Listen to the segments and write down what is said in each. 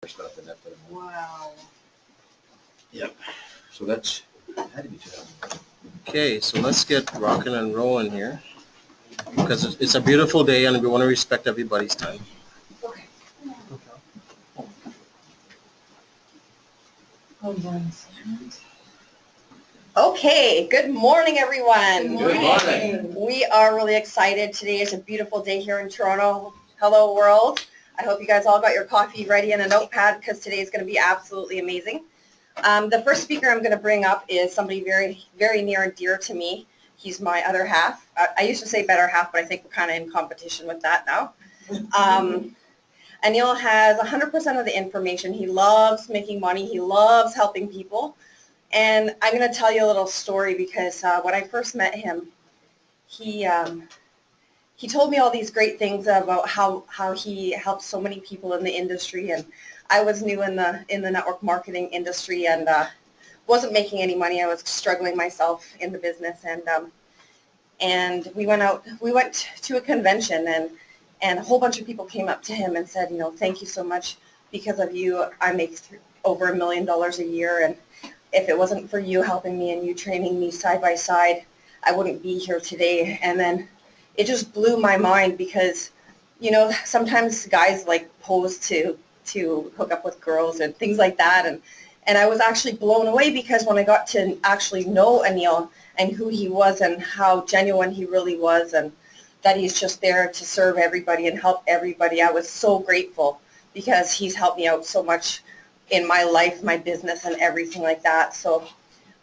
Stuff in that. Wow. Yep. So that's had to be 2000. Okay, so let's get rocking and rolling here because it's a beautiful day and we want to respect everybody's time. Okay. Hold on a second. Okay, good morning, everyone. Good morning. We are really excited. Today is a beautiful day here in Toronto. Hello, world. I hope you guys all got your coffee ready and a notepad because today is going to be absolutely amazing. The first speaker I'm going to bring up is somebody very, very near and dear to me. He's my other half. I used to say better half, but I think we're kind of in competition with that now. Anil has 100% of the information. He loves making money. He loves helping people. And I'm going to tell you a little story because when I first met him, he told me all these great things about how he helps so many people in the industry. And I was new in the network marketing industry and wasn't making any money. I was struggling myself in the business. And we went to a convention and a whole bunch of people came up to him and said, thank you so much. Because of you, I make over $1 million a year. And if it wasn't for you helping me and you training me side by side, I wouldn't be here today. And then it just blew my mind because, sometimes guys like pose to hook up with girls and things like that. And I was actually blown away because when I got to actually know Anil and who he was and how genuine he really was and that he's just there to serve everybody and help everybody, I was so grateful because he's helped me out so much in my life, my business, and everything like that. So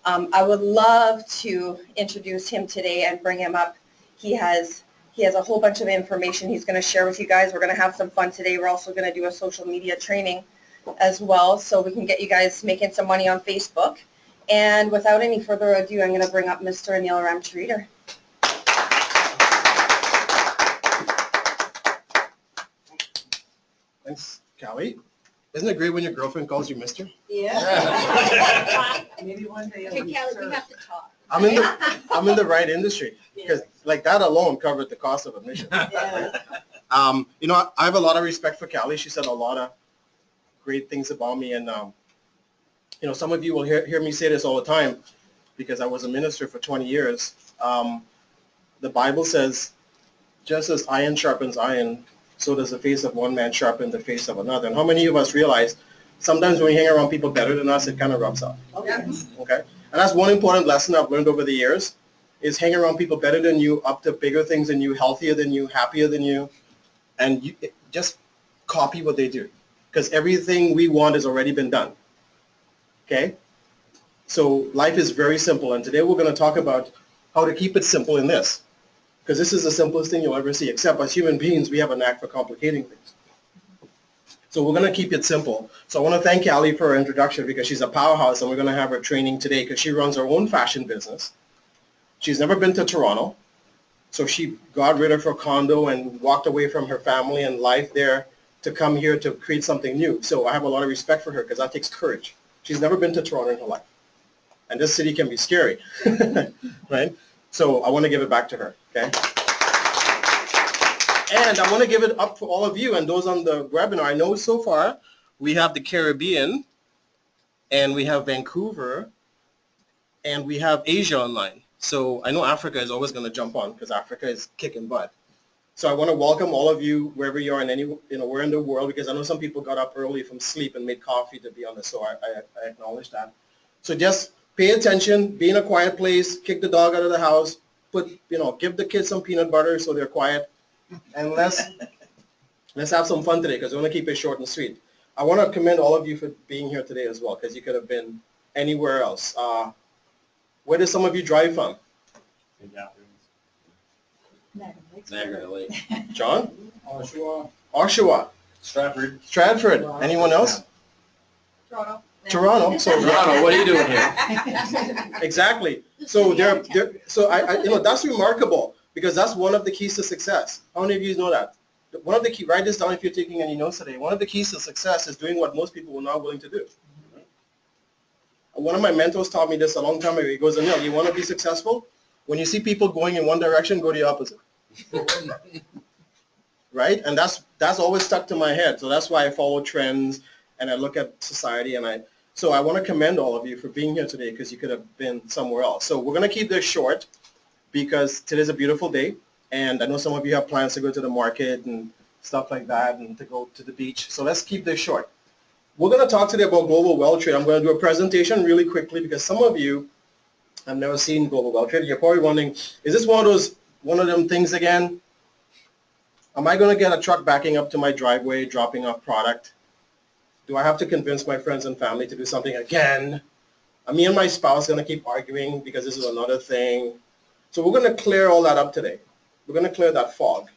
I would love to introduce him today and bring him up. He has a whole bunch of information he's going to share with you guys. We're going to have some fun today. We're also going to do a social media training as well so we can get you guys making some money on Facebook. And without any further ado, I'm going to bring up Mr. Anil Ramcharidhar. Thanks, Callie. Isn't it great when your girlfriend calls you Mister? Yeah. Maybe one day. Okay, Kelly, we have to talk. I'm in the right industry because like that alone covered the cost of admission. Yeah. I have a lot of respect for Callie. She said a lot of great things about me, and some of you will hear me say this all the time because I was a minister for 20 years. The Bible says, just as iron sharpens iron, so does the face of one man sharpen the face of another. And how many of us realize sometimes when we hang around people better than us, it kind of rubs off? Okay? And that's one important lesson I've learned over the years is hang around people better than you, up to bigger things than you, healthier than you, happier than you, and you just copy what they do because everything we want has already been done. Okay? So life is very simple, and today we're going to talk about how to keep it simple in this. Because this is the simplest thing you'll ever see, except as human beings, we have a knack for complicating things. So we're going to keep it simple. So I want to thank Callie for her introduction because she's a powerhouse, and we're going to have her training today because she runs her own fashion business. She's never been to Toronto, so she got rid of her condo and walked away from her family and life there to come here to create something new. So I have a lot of respect for her because that takes courage. She's never been to Toronto in her life. And this city can be scary, right? So I want to give it back to her, okay? And I want to give it up for all of you and those on the webinar. I know so far we have the Caribbean, and we have Vancouver, and we have Asia online. So I know Africa is always going to jump on because Africa is kicking butt. So I want to welcome all of you wherever you are in where in the world, because I know some people got up early from sleep and made coffee to be on this. So I acknowledge that. So just pay attention, be in a quiet place, kick the dog out of the house, give the kids some peanut butter so they're quiet, and let's have some fun today because we want to keep it short and sweet. I want to commend all of you for being here today as well because you could have been anywhere else. Where did some of you drive from? Niagara Lake. John? Oshawa. Oshawa. Stratford. Anyone else? Toronto. So Toronto, what are you doing here? Exactly. So that's remarkable because that's one of the keys to success. How many of you know that? One of the keys, write this down if you're taking any notes today. One of the keys to success is doing what most people were not willing to do. One of my mentors taught me this a long time ago. He goes, Anil, you want to be successful? When you see people going in one direction, go the opposite. Right? And that's always stuck to my head. So that's why I follow trends and I look at society, so I want to commend all of you for being here today because you could have been somewhere else. So we're going to keep this short because today's a beautiful day, and I know some of you have plans to go to the market and stuff like that and to go to the beach. So let's keep this short. We're going to talk today about global wealth trade. I'm going to do a presentation really quickly because some of you have never seen global wealth trade. You're probably wondering, is this one of them things again? Am I going to get a truck backing up to my driveway, dropping off product? Do I have to convince my friends and family to do something again? Me and my spouse are going to keep arguing because this is another thing. So we're going to clear all that up today. We're going to clear that fog.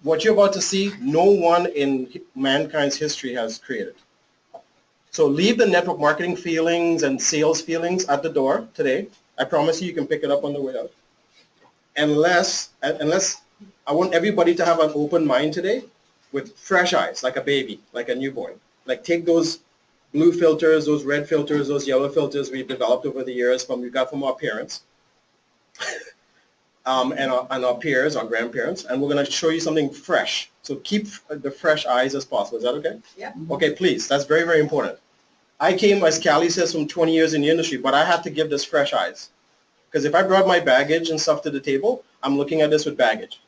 What you're about to see, no one in mankind's history has created. So leave the network marketing feelings and sales feelings at the door today. I promise you can pick it up on the way out. Unless I want everybody to have an open mind today with fresh eyes, like a baby, like a newborn. Like take those blue filters, those red filters, those yellow filters we've developed over the years we got from our parents and our peers, our grandparents, and we're going to show you something fresh. So keep the fresh eyes as possible. Is that okay? Yeah. Okay, please. That's very, very important. I came, as Callie says, from 20 years in the industry, but I had to give this fresh eyes. Because if I brought my baggage and stuff to the table, I'm looking at this with baggage.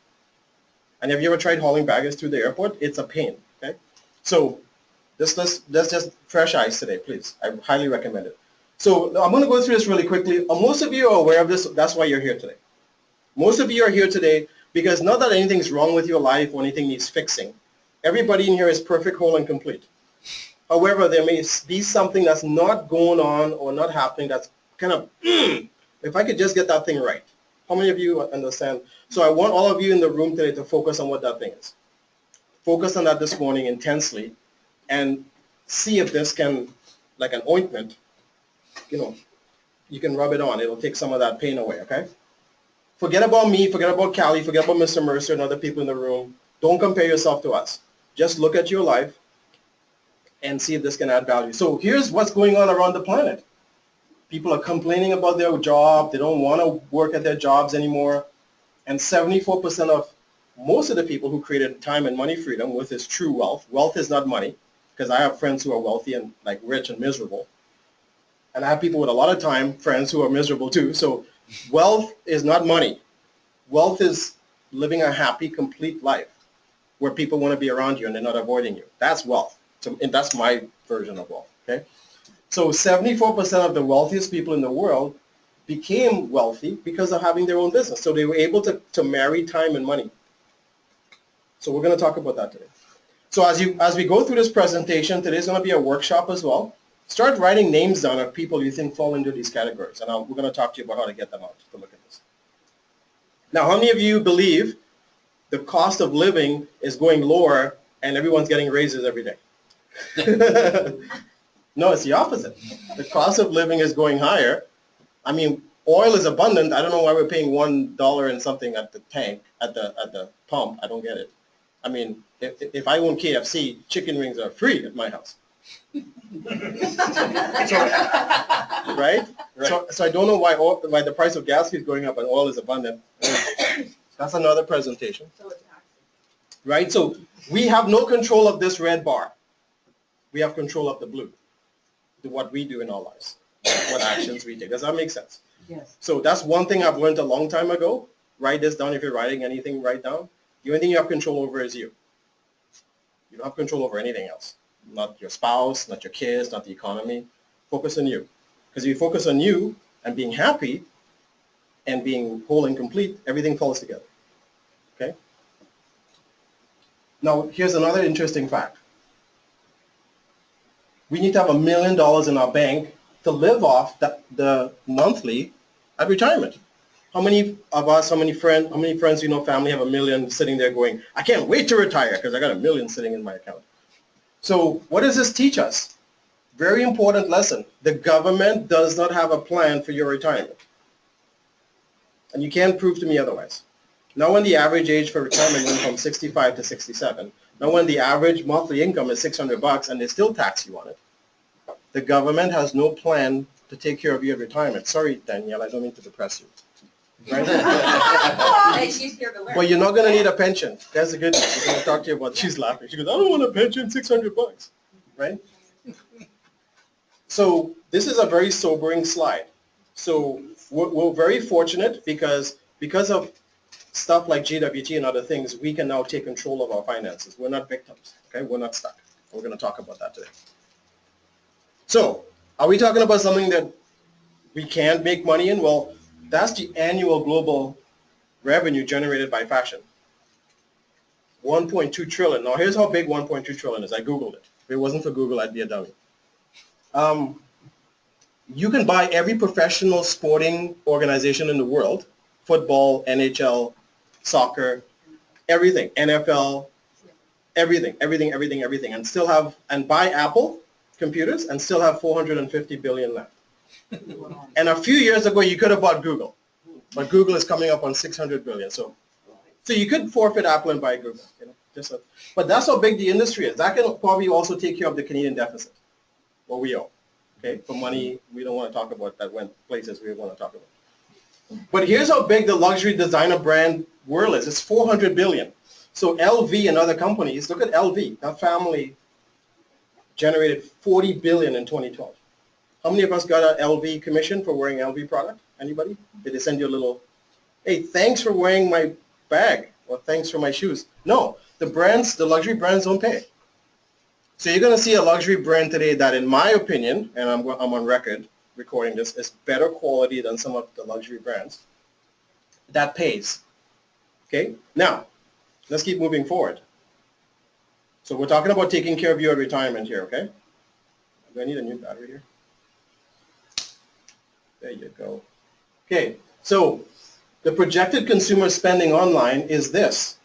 And have you ever tried hauling baggage through the airport? It's a pain, okay? So let's just fresh eyes today, please. I highly recommend it. So I'm going to go through this really quickly. Most of you are aware of this. That's why you're here today. Most of you are here today because not that anything's wrong with your life or anything needs fixing. Everybody in here is perfect, whole, and complete. However, there may be something that's not going on or not happening that's kind of, if I could just get that thing right. How many of you understand? So I want all of you in the room today to focus on what that thing is. Focus on that this morning intensely and see if this can, like an ointment, you can rub it on. It'll take some of that pain away, okay? Forget about me, forget about Callie, forget about Mr. Mercer and other people in the room. Don't compare yourself to us. Just look at your life and see if this can add value. So here's what's going on around the planet. People are complaining about their job. They don't want to work at their jobs anymore. And 74% of most of the people who created time and money freedom with is true wealth. Wealth is not money, because I have friends who are wealthy and like rich and miserable. And I have people with a lot of time, friends who are miserable too. So wealth is not money. Wealth is living a happy, complete life where people want to be around you and they're not avoiding you. That's wealth. So, and that's my version of wealth, okay? So 74% of the wealthiest people in the world became wealthy because of having their own business. So they were able to marry time and money. So we're going to talk about that today. So as we go through this presentation, today's going to be a workshop as well. Start writing names down of people you think fall into these categories. And we're going to talk to you about how to get them out to look at this. Now, how many of you believe the cost of living is going lower and everyone's getting raises every day? No, it's the opposite. The cost of living is going higher. I mean, oil is abundant. I don't know why we're paying $1 and something at the tank, at the pump. I don't get it. I mean, if I own KFC, chicken wings are free at my house. So, right? So I don't know why the price of gas is going up and oil is abundant. That's another presentation. Right? So we have no control of this red bar. We have control of the blue, what we do in our lives, what actions we take. Does that make sense? Yes. So that's one thing I've learned a long time ago. Write this down if you're writing anything, write down. The only thing you have control over is you. You don't have control over anything else. Not your spouse, not your kids, not the economy. Focus on you. Because if you focus on you and being happy and being whole and complete, everything falls together. Okay? Now, here's another interesting fact. We need to have $1 million in our bank to live off the monthly at retirement. How many of us, how many friends, family have $1 million sitting there going, I can't wait to retire because I got $1 million sitting in my account. So what does this teach us? Very important lesson. The government does not have a plan for your retirement. And you can't prove to me otherwise. Now when the average age for retirement went from 65 to 67, now when the average monthly income is $600 and they still tax you on it, the government has no plan to take care of your retirement. Sorry, Danielle, I don't mean to depress you. Right? Hey, she's here to learn. But you're not going to need a pension. That's the good news. We're going to talk to you about, she's laughing. She goes, I don't want a pension, $600. right? So this is a very sobering slide. So we're very fortunate because of stuff like GWT and other things, we can now take control of our finances. We're not victims, okay? We're not stuck. We're going to talk about that today. So are we talking about something that we can't make money in? Well, that's the annual global revenue generated by fashion. 1.2 trillion. Now here's how big 1.2 trillion is. I Googled it. If it wasn't for Google, I'd be a dummy. You can buy every professional sporting organization in the world, football, NHL, soccer, everything, NFL, everything, and still have, and buy Apple computers and still have 450 billion left. And a few years ago, you could have bought Google, but Google is coming up on 600 billion. So you could forfeit Apple and buy Google. You know, but that's how big the industry is. That can probably also take care of the Canadian deficit, what we owe. Okay, for money, we don't want to talk about that when places we want to talk about. But here's how big the luxury designer brand world is. It's 400 billion. So LV and other companies, look at LV, that family generated 40 billion in 2012. How many of us got an LV commission for wearing LV product? Anybody? Did they send you a little, hey, thanks for wearing my bag, or thanks for my shoes? No, the brands, the luxury brands don't pay. So you're going to see a luxury brand today that, in my opinion, and I'm on record recording this, is better quality than some of the luxury brands. That pays. Okay? Now, let's keep moving forward. So we're talking about taking care of your retirement here, okay? Do I need a new battery here? There you go. Okay, so the projected consumer spending online is this.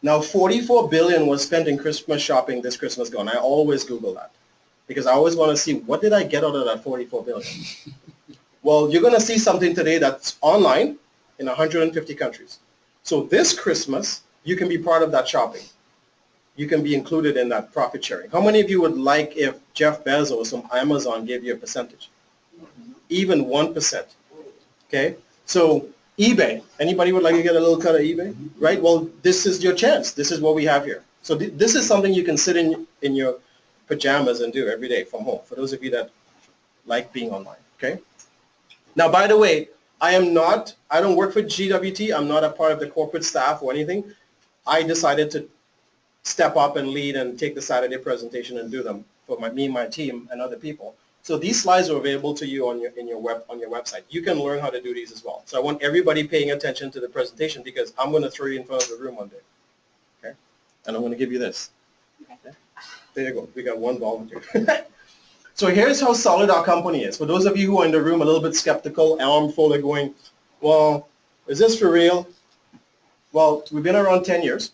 Now, 44 billion was spent in Christmas shopping this Christmas gone. I always Google that because I always want to see what did I get out of that 44 billion. Well, you're going to see something today that's online in 150 countries. So this Christmas, you can be part of that shopping. You can be included in that profit sharing. How many of you would like if Jeff Bezos from Amazon gave you a percentage? Even 1%. Okay? So eBay, anybody would like to get a little cut of eBay? Right? Well, this is your chance. This is what we have here. So this is something you can sit in your pajamas and do every day from home, for those of you that like being online. Okay? Now, by the way, I don't work for GWT. I'm not a part of the corporate staff or anything. I decided to step up and lead and take the Saturday presentation and do them for me and my team and other people. So these slides are available to you on your website. You can learn how to do these as well. So I want everybody paying attention to the presentation because I'm going to throw you in front of the room one day. Okay? And I'm going to give you this. Okay? There you go. We got one volunteer. So here's how solid our company is. For those of you who are in the room a little bit skeptical, arm folded going, well, is this for real? Well, we've been around 10 years.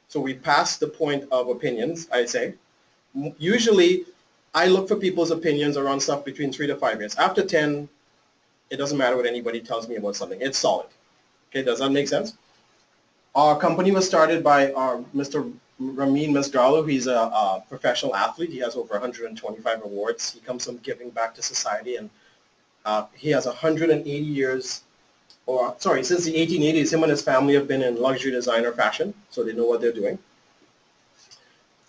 So we passed the point of opinions, I say. Usually, I look for people's opinions around stuff between 3 to 5 years. After 10, it doesn't matter what anybody tells me about something. It's solid. Okay, does that make sense? Our company was started by Mr. Ramin Masdralu. He's a professional athlete. He has over 125 awards. He comes from giving back to society, and he has 180 years, since the 1880s, him and his family have been in luxury designer fashion, so they know what they're doing.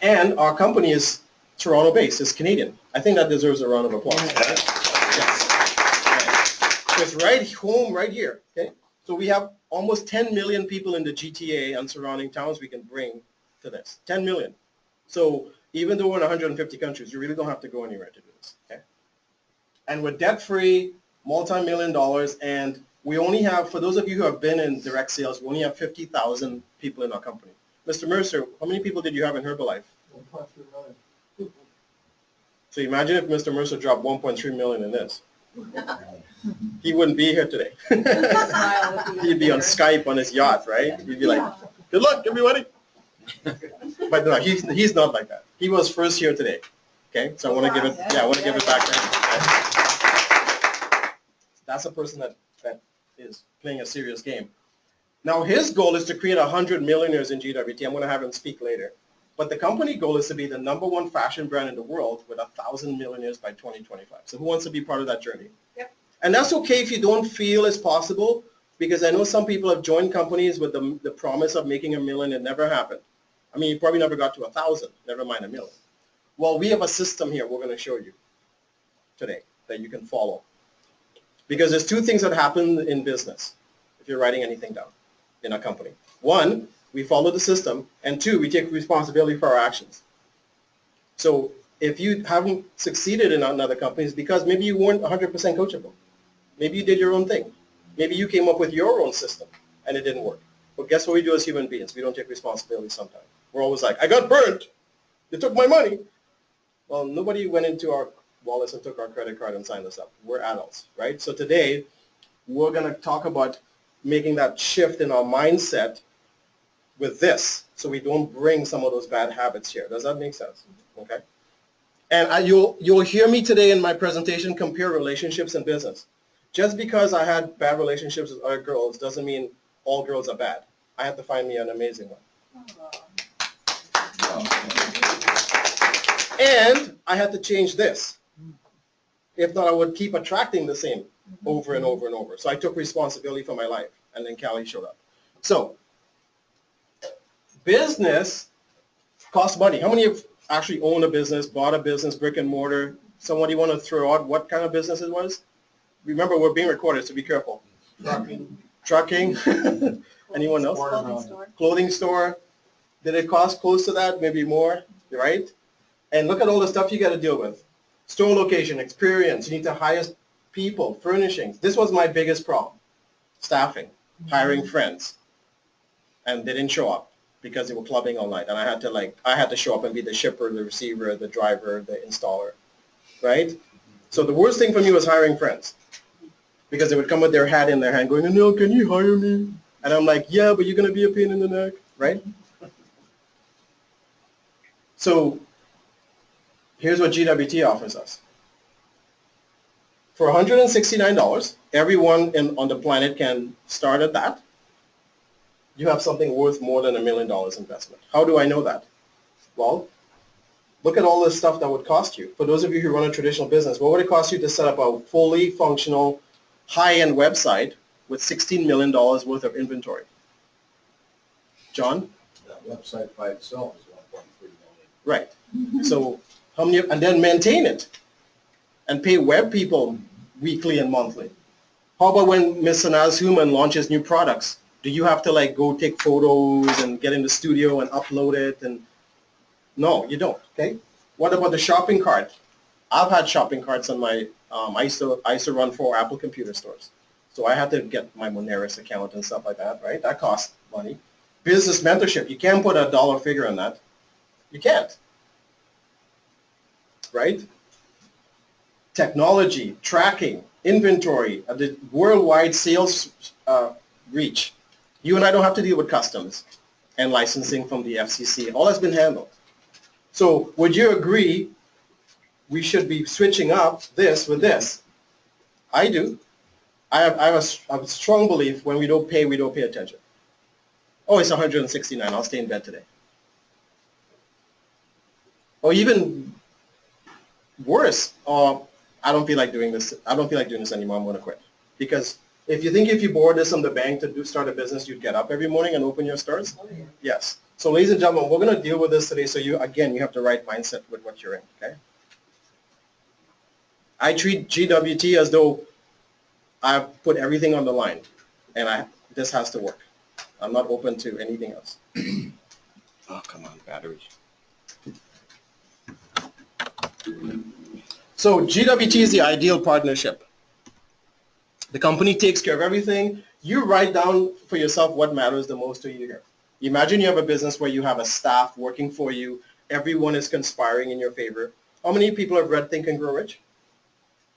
And our company is Toronto-based. It's Canadian. I think that deserves a round of applause. Right? Yes. So it's right home, right here. Okay. So we have almost 10 million people in the GTA and surrounding towns we can bring to this. 10 million. So even though we're in 150 countries, you really don't have to go anywhere to do this. Okay. And we're debt-free, multi-million dollars, and we only have, for those of you who have been in direct sales, we only have 50,000 people in our company. Mr. Mercer, how many people did you have in Herbalife? 1.3 million. So imagine if Mr. Mercer dropped 1.3 million in this. He wouldn't be here today. He'd be on Skype on his yacht, right? He'd be like, good luck, everybody. But no, he's not like that. He was first here today. Okay, so I want to give it, give it back to him. That's a person that is playing a serious game. Now his goal is to create 100 millionaires in GWT. I'm going to have him speak later. But the company goal is to be the #1 fashion brand in the world with 1,000 millionaires by 2025. So who wants to be part of that journey? Yep. And that's okay if you don't feel it's possible, because I know some people have joined companies with the promise of making $1 million. It never happened. I mean, you probably never got to 1,000, never mind $1 million. Well, we have a system here we're going to show you today that you can follow. Because there's two things that happen in business if you're writing anything down in a company. One, we follow the system, and two, we take responsibility for our actions. So if you haven't succeeded in another company, it's because maybe you weren't 100% coachable. Maybe you did your own thing. Maybe you came up with your own system and it didn't work. But guess what we do as human beings? We don't take responsibility sometimes. We're always like, I got burnt. They took my money. Well, nobody went into our wallets and took our credit card and signed us up. We're adults, right? So today, we're going to talk about making that shift in our mindset with this so we don't bring some of those bad habits here. Does that make sense? Okay. And you'll hear me today in my presentation compare relationships and business. Just because I had bad relationships with other girls doesn't mean all girls are bad. I had to find me an amazing one. And I had to change this. If not, I would keep attracting the same over and over and over. So I took responsibility for my life, and then Callie showed up. So business costs money. How many have actually owned a business, bought a business, brick and mortar? Somebody want to throw out what kind of business it was? Remember, we're being recorded, so be careful. Trucking. Anyone else? Clothing store. Clothing store. Did it cost close to that? Maybe more, right? And look at all the stuff you got to deal with. Store location, experience. You need to hire people, furnishings. This was my biggest problem. Staffing, hiring friends. And they didn't show up because they were clubbing all night. And I had to show up and be the shipper, the receiver, the driver, the installer, right? So the worst thing for me was hiring friends. Because they would come with their hat in their hand going, no, can you hire me? And I'm like, yeah, but you're going to be a pain in the neck, right? So here's what GWT offers us. For $169, everyone on the planet can start at that. You have something worth more than $1 million investment. How do I know that? Well, look at all the stuff that would cost you. For those of you who run a traditional business, what would it cost you to set up a fully functional, high-end website with $16 million worth of inventory? John? That website by itself is 1.3 million. Right. So how many, and then maintain it and pay web people weekly and monthly. How about when Ms. Sanaz Human launches new products? Do you have to like go take photos and get in the studio and upload it? And no, you don't. Okay. What about the shopping cart? I've had shopping carts on my, I used to run 4 Apple computer stores. So I had to get my Moneris account and stuff like that, right? That costs money. Business mentorship, you can't put a dollar figure on that. You can't, right? Technology, tracking, inventory, the worldwide sales reach. You and I don't have to deal with customs and licensing from the FCC. All that's been handled. So would you agree we should be switching up this with this? I do. I have a strong belief when we don't pay attention. Oh, it's 169. I'll stay in bed today. Or even worse, I don't feel like doing this. I don't feel like doing this anymore. I'm going to quit. Because if you think if you borrowed this from the bank to start a business, you'd get up every morning and open your stores? Oh, yeah. Yes. So ladies and gentlemen, we're going to deal with this today. So you have the right mindset with what you're in, okay? I treat GWT as though I've put everything on the line, and this has to work. I'm not open to anything else. Oh, come on, batteries. So GWT is the ideal partnership. The company takes care of everything. You write down for yourself what matters the most to you here. Imagine you have a business where you have a staff working for you. Everyone is conspiring in your favor. How many people have read Think and Grow Rich?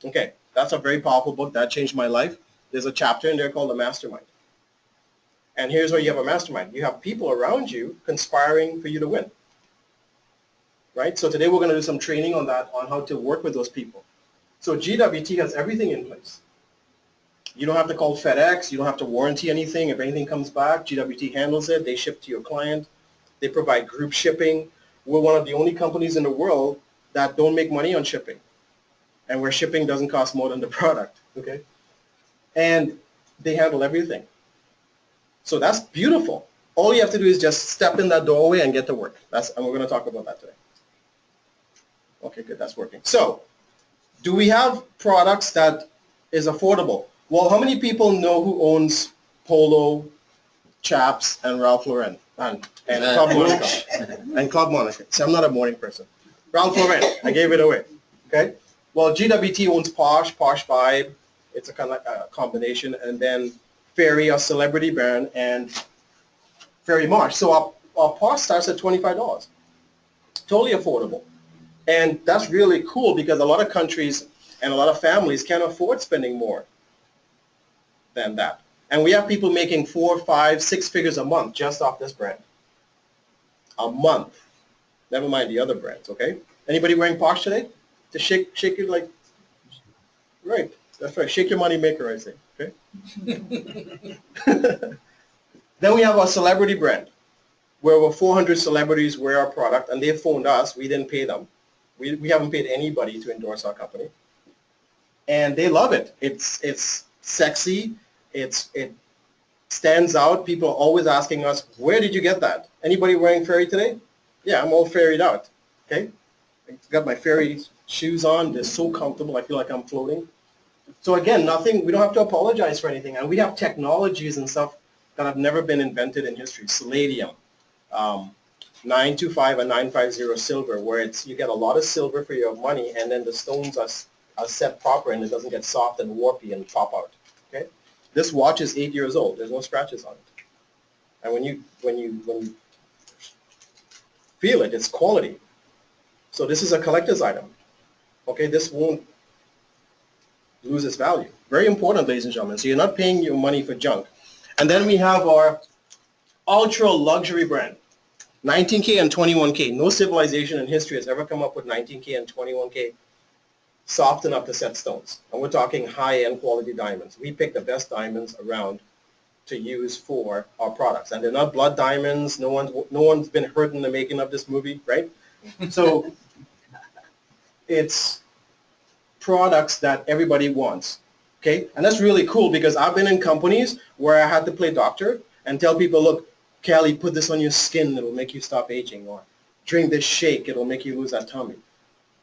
Okay, that's a very powerful book. That changed my life. There's a chapter in there called The Mastermind. And here's where you have a mastermind. You have people around you conspiring for you to win. Right? So today we're going to do some training on that, on how to work with those people. So GWT has everything in place. You don't have to call FedEx. You don't have to warranty anything. If anything comes back, GWT handles it. They ship to your client. They provide group shipping. We're one of the only companies in the world that don't make money on shipping, and where shipping doesn't cost more than the product, okay? And they handle everything. So that's beautiful. All you have to do is just step in that doorway and get to work. And we're going to talk about that today. Okay, good, that's working. So, do we have products that is affordable? Well, how many people know who owns Polo, Chaps, and Ralph Lauren? And Club Monaco. And Club Monaco. See, I'm not a morning person. Ralph Lauren, I gave it away. Okay? Well, GWT owns Posh Vibe. It's a kind of a combination. And then Fairy, a celebrity brand, and Fairy Marsh. So our Posh starts at $25. Totally affordable. And that's really cool because a lot of countries and a lot of families can't afford spending more than that. And we have people making 4, 5, 6 figures a month just off this brand. A month. Never mind the other brands, okay? Anybody wearing Posh today? Just shake it like, right. That's right. Shake your money maker, I say, okay? Then we have our celebrity brand, where over 400 celebrities wear our product, and they phoned us. We didn't pay them. We haven't paid anybody to endorse our company. And they love it. It's sexy. It stands out. People are always asking us, where did you get that? Anybody wearing Fairy today? Yeah, I'm all ferried out. Okay? I got my Fairy shoes on. They're so comfortable. I feel like I'm floating. So again, we don't have to apologize for anything. And we have technologies and stuff that have never been invented in history. Palladium, 925 and 950 silver, where you get a lot of silver for your money, and then the stones are set proper and it doesn't get soft and warpy and pop out. Okay? This watch is 8 years old. There's no scratches on it. And when you feel it, it's quality. So this is a collector's item. Okay, this won't lose its value. Very important, ladies and gentlemen. So you're not paying your money for junk. And then we have our ultra luxury brand, 19K and 21K. No civilization in history has ever come up with 19K and 21K soft enough to set stones. And we're talking high-end quality diamonds. We pick the best diamonds around to use for our products. And they're not blood diamonds. No one's been hurt in the making of this movie, right? So it's products that everybody wants, okay? And that's really cool because I've been in companies where I had to play doctor and tell people, look, Kelly, put this on your skin, it'll make you stop aging, or drink this shake, it'll make you lose that tummy.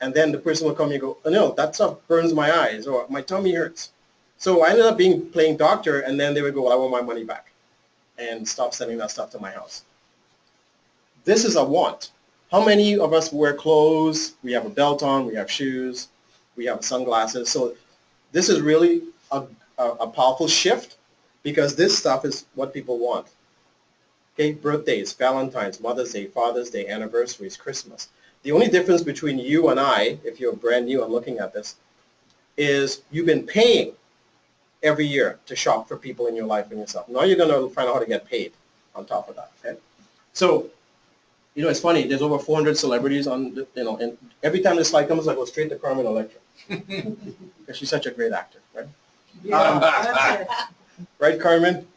And then the person will come and go, oh, no, that stuff burns my eyes, or my tummy hurts. So I ended up playing doctor, and then they would go, well, I want my money back, and stop sending that stuff to my house. This is a want. How many of us wear clothes? We have a belt on, we have shoes, we have sunglasses. So this is really a powerful shift because this stuff is what people want. Okay, birthdays, Valentine's, Mother's Day, Father's Day, anniversaries, Christmas. The only difference between you and I, if you're brand new and looking at this, is you've been paying every year to shop for people in your life and yourself. Now you're going to find out how to get paid on top of that. Okay? So, you know, it's funny. There's over 400 celebrities on, and every time this slide comes, I go straight to Carmen Electra. Because she's such a great actor, right? Right, Carmen?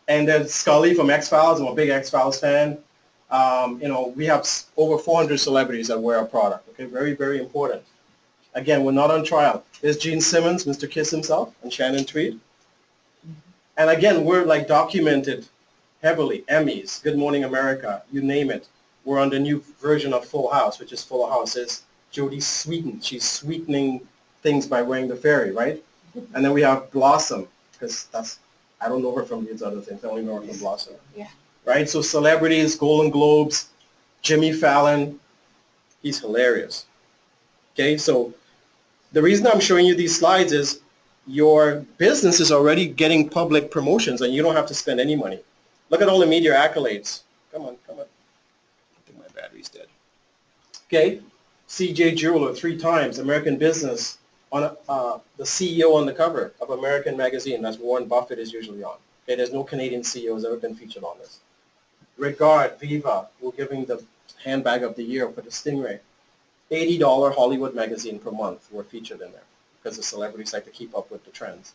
And then Scully from X-Files. I'm a big X-Files fan. We have over 400 celebrities that wear our product. Okay, very, very important. Again, we're not on trial. There's Gene Simmons, Mr. Kiss himself, and Shannon Tweed. And again, we're like documented heavily. Emmys, Good Morning America, you name it. We're on the new version of Full House, which is Full House. It's Jodie Sweetin. She's sweetening things by wearing the fairy, right? And then we have Blossom, because I don't know her from these other things. I only know her from Blossom. Yeah. Right? So celebrities, Golden Globes, Jimmy Fallon, he's hilarious. Okay, so the reason I'm showing you these slides is your business is already getting public promotions and you don't have to spend any money. Look at all the media accolades. Come on. I think my battery's dead. Okay, CJ Jeweler 3 times, American Business, on the CEO on the cover of American Magazine. That's Warren Buffett is usually on. Okay, there's no Canadian CEO who's ever been featured on this. Regard, Viva, we're giving the handbag of the year for the Stingray. $80 Hollywood magazine per month were featured in there because the celebrities like to keep up with the trends.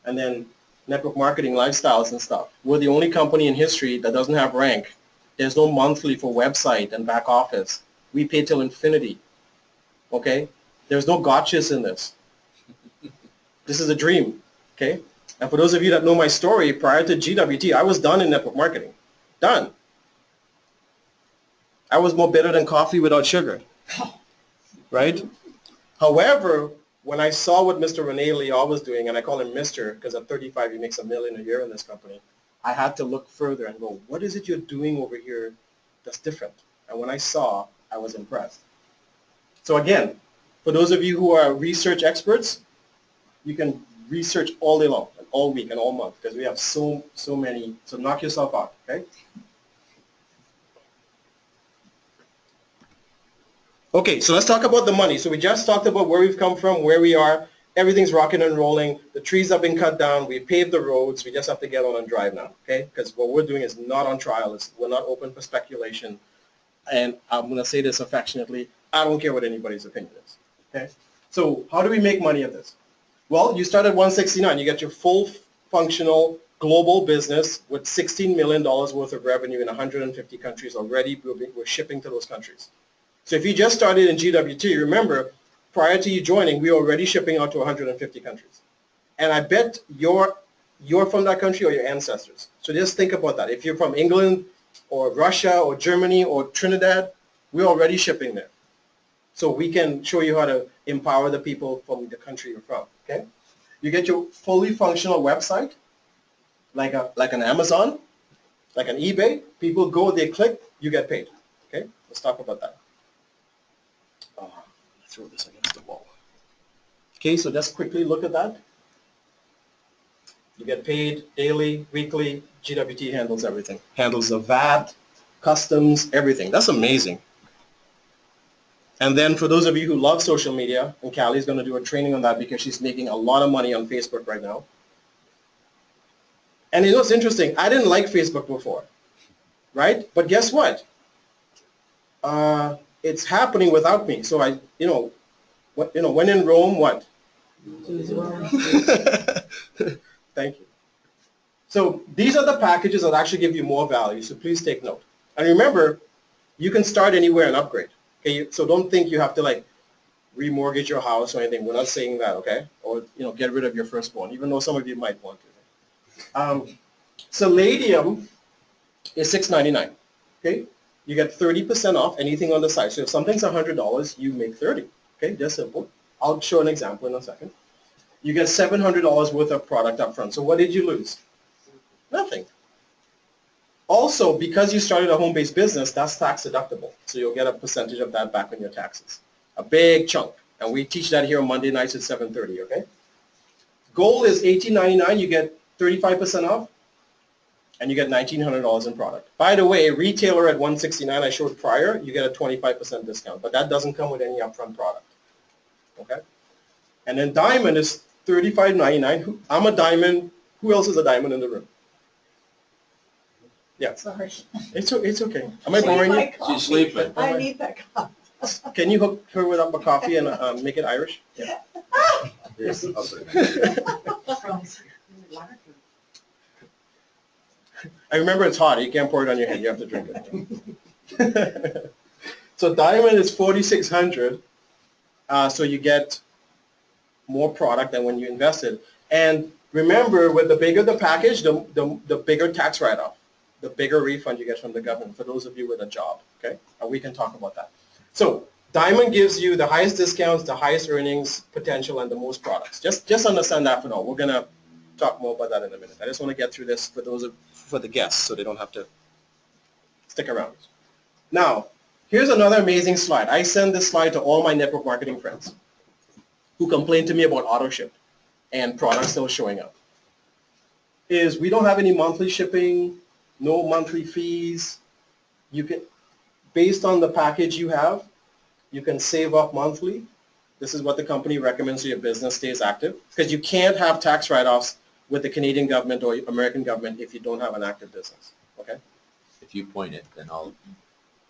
And then network marketing, lifestyles and stuff. We're the only company in history that doesn't have rank. There's no monthly for website and back office. We pay till infinity. Okay? There's no gotchas in this. This is a dream. Okay? And for those of you that know my story, prior to GWT, I was done in network marketing. Done. I was more bitter than coffee without sugar. right? However, when I saw what Mr. Rene Leal was doing, and I call him Mr. because at 35 he makes $1 million a year in this company, I had to look further and go, what is it you're doing over here that's different? And when I saw, I was impressed. So again, for those of you who are research experts, you can research all day long, and all week and all month, because we have so many. So knock yourself out, okay? Okay, so let's talk about the money. So we just talked about where we've come from, where we are. Everything's rocking and rolling. The trees have been cut down. We paved the roads. We just have to get on and drive now, okay? Because what we're doing is not on trial. We're not open for speculation. And I'm going to say this affectionately. I don't care what anybody's opinion is, okay? So how do we make money at this? Well, you start at 169. You get your full functional global business with $16 million worth of revenue in 150 countries already. We're shipping to those countries. So if you just started in GWT, remember, prior to you joining, we were already shipping out to 150 countries. And I bet you're from that country or your ancestors. So just think about that. If you're from England or Russia or Germany or Trinidad, we're already shipping there. So we can show you how to empower the people from the country you're from, okay? You get your fully functional website, like an Amazon, like an eBay. People go, they click, you get paid, okay? Let's talk about that. Throw this against the wall. Okay, so just quickly look at that. You get paid daily, weekly. GWT handles everything. Handles the VAT, customs, everything. That's amazing. And then for those of you who love social media, and Callie's going to do a training on that because she's making a lot of money on Facebook right now. And you know what's interesting? I didn't like Facebook before, right? But guess what? It's happening without me. So when in Rome, what? Thank you. So these are the packages that actually give you more value. So please take note. And remember, you can start anywhere and upgrade. Okay, so don't think you have to like remortgage your house or anything. We're not saying that, okay? Or get rid of your firstborn, even though some of you might want to. Palladium is $6.99. Okay, you get 30% off anything on the site. So if something's $100, you make 30. Okay, just simple. I'll show an example in a second. You get $700 worth of product up front. So what did you lose? Nothing. Also, because you started a home-based business, that's tax deductible. So you'll get a percentage of that back on your taxes. A big chunk. And we teach that here on Monday nights at 7:30, okay? Gold is $18.99. You get 35% off. And you get $1,900 in product. By the way, retailer at $169 I showed prior, you get a 25% discount. But that doesn't come with any upfront product. Okay? And then diamond is $35.99. I'm a diamond. Who else is a diamond in the room? Yeah. Sorry. It's okay. Am I boring you? She's sleeping. I need that coffee. Can you hook her with up a coffee and make it Irish? Yeah. Yes, I'll put it. I remember it's hot. You can't pour it on your head. You have to drink it. So diamond is $4,600. So you get more product than when you invested. And remember, with the bigger the package, the bigger tax write-off, the bigger refund you get from the government for those of you with a job, okay? And we can talk about that. So diamond gives you the highest discounts, the highest earnings potential, and the most products. Just understand that for now. We're going to talk more about that in a minute. I just want to get through this for the guests so they don't have to stick around. Now, here's another amazing slide. I send this slide to all my network marketing friends who complain to me about auto ship and products still showing up. Is we don't have any monthly shipping, no monthly fees. You can, based on the package you have, you can save up monthly. This is what the company recommends so your business stays active, because you can't have tax write-offs with the Canadian government or American government if you don't have an active business, okay? If you point it, then I'll,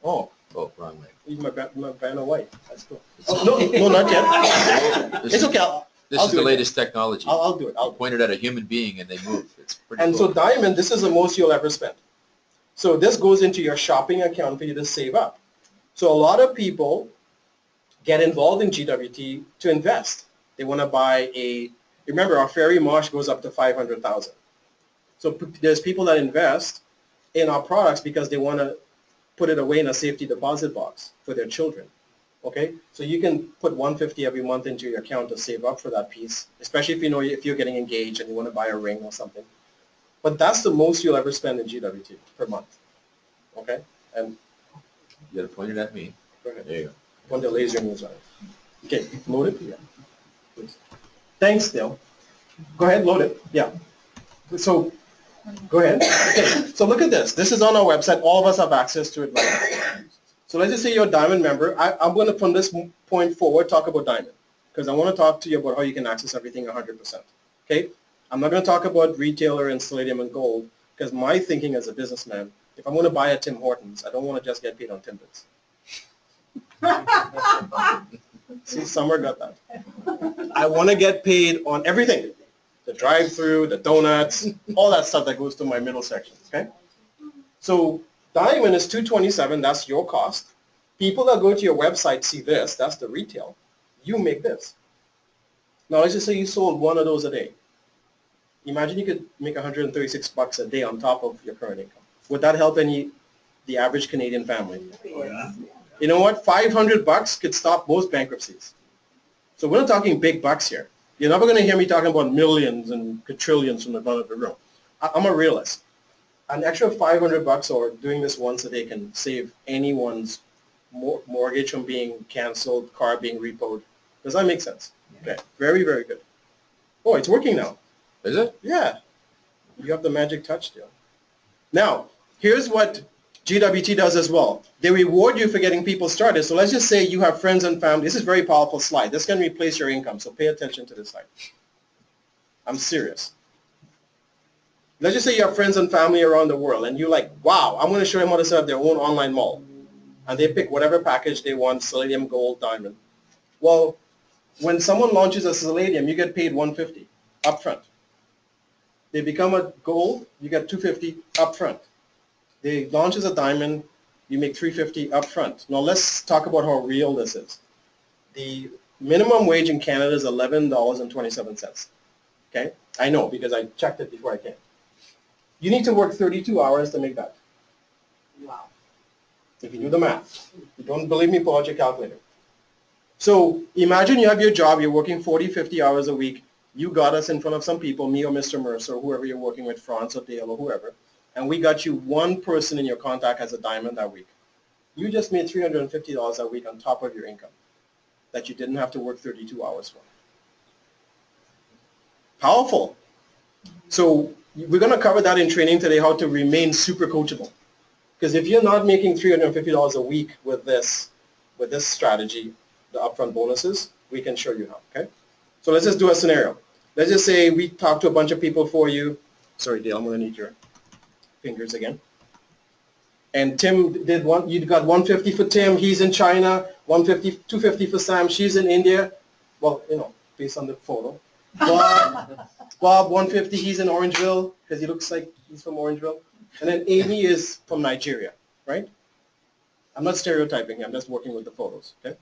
Oh, wrong way. even my banner white. That's cool. Oh, no, not yet. This It's is- okay. This I'll is do the it. latest technology. I'll do it. You point it at a human being and they move. It's pretty And cool. so diamond, this is the most you'll ever spend. So this goes into your shopping account for you to save up. So a lot of people get involved in GWT to invest. They want to buy remember our Ferry Marsh goes up to 500,000. So there's people that invest in our products because they want to put it away in a safety deposit box for their children. Okay, so you can put 150 every month into your account to save up for that piece, especially if you know if you're getting engaged and you want to buy a ring or something. But that's the most you'll ever spend in GWT per month. Okay, and You gotta point it at me. go ahead. There you go. When the laser moves on. Okay, load it. Yeah. Please. Thanks, Dale. Go ahead, load it. Yeah. So, go ahead. Okay, so look at this. This is on our website. All of us have access to it right now. So let's just say you're a Diamond member. I'm going to, from this point forward, talk about Diamond because I want to talk to you about how you can access everything 100%. Okay? I'm not going to talk about retailer and Palladium and Gold because my thinking as a businessman, if I'm going to buy a Tim Hortons, I don't want to just get paid on Timbits. See, Summer got that. I want to get paid on everything. The drive-through, the donuts, all that stuff that goes to my middle section, okay? So Diamond is $227, that's your cost. People that go to your website see this, that's the retail. You make this. Now let's just say you sold one of those a day. Imagine you could make $136 a day on top of your current income. Would that help the average Canadian family? You know what? $500 could stop most bankruptcies. So we're not talking big bucks here. You're never going to hear me talking about millions and quadrillions from the front of the room. I'm a realist. An extra $500 or doing this once a day can save anyone's mortgage from being canceled, car being repoed. Does that make sense? Okay, very, very good. Oh, it's working now. Is it? Yeah. You have the magic touch deal. Now, here's what GWT does as well. They reward you for getting people started. So let's just say you have friends and family. This is a very powerful slide. This can replace your income, so pay attention to this slide. I'm serious. Let's just say you have friends and family around the world, and you're like, wow, I'm going to show them how to set up their own online mall. And they pick whatever package they want, Palladium, Gold, Diamond. Well, when someone launches a Palladium, you get paid $150 upfront. They become a Gold, you get $250 upfront. They launch as a Diamond, you make $350 upfront. Now let's talk about how real this is. The minimum wage in Canada is $11.27. Okay? I know because I checked it before I came. You need to work 32 hours to make that. Wow. If you do the math. If you don't believe me, pull out your calculator. So imagine you have your job, you're working 40, 50 hours a week. You got us in front of some people, me or Mr. Mercer, or whoever you're working with, France or Dale or whoever, and we got you one person in your contact as a Diamond that week. You just made $350 a week on top of your income that you didn't have to work 32 hours for. Powerful. So we're going to cover that in training today, how to remain super coachable. Because if you're not making $350 a week with this strategy, the upfront bonuses, we can show you how, okay? So let's just do a scenario. Let's just say we talk to a bunch of people for you. Sorry, Dale, I'm going to need your fingers again. And Tim did one, you got 150 for Tim, he's in China, 150, 250 for Sam, she's in India. Well, you know, based on the photo. Bob 150, he's in Orangeville, because he looks like he's from Orangeville. And then Amy is from Nigeria, right? I'm not stereotyping here, I'm just working with the photos, okay?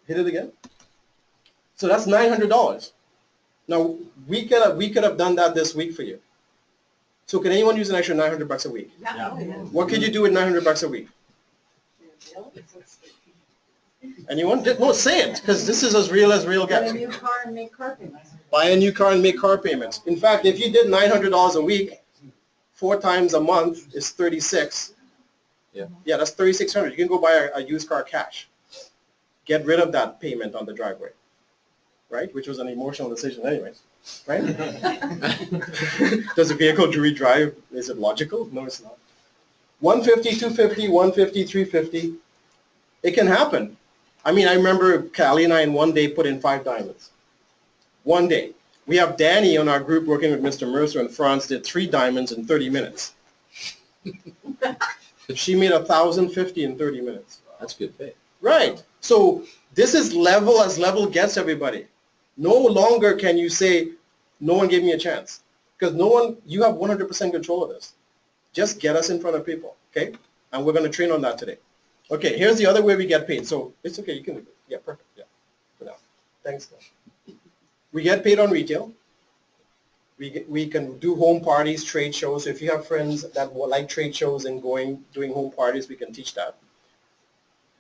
Hit it again. So that's $900. Now, we could have done that this week for you. So can anyone use an extra $900 a week? Yeah. What could you do with $900 a week? Anyone? No, say it, because this is as real Get a gets. new car and make car payments. Buy a new car and make car payments. In fact, if you did $900 a week, 4 times a month is 36. Yeah. Yeah, that's 3,600. You can go buy a used car cash. Get rid of that payment on the driveway, right? Which was an emotional decision anyways, right? Does the vehicle drive? Is it logical? No, it's not. 150, 250, 150, 350. It can happen. I mean, I remember Callie and I in one day put in 5 diamonds. One day. We have Danny on our group working with Mr. Mercer in France, did 3 diamonds in 30 minutes. She made 1,050 in 30 minutes. That's good pay. Right. So this is level as level gets, everybody. No longer can you say, no one gave me a chance. Because you have 100% control of this. Just get us in front of people, okay? And we're going to train on that today. Okay, here's the other way we get paid. So it's okay, you can do it. Yeah, perfect. Yeah, for now. Thanks. We get paid on retail. We can do home parties, trade shows. So if you have friends that like trade shows and doing home parties, we can teach that.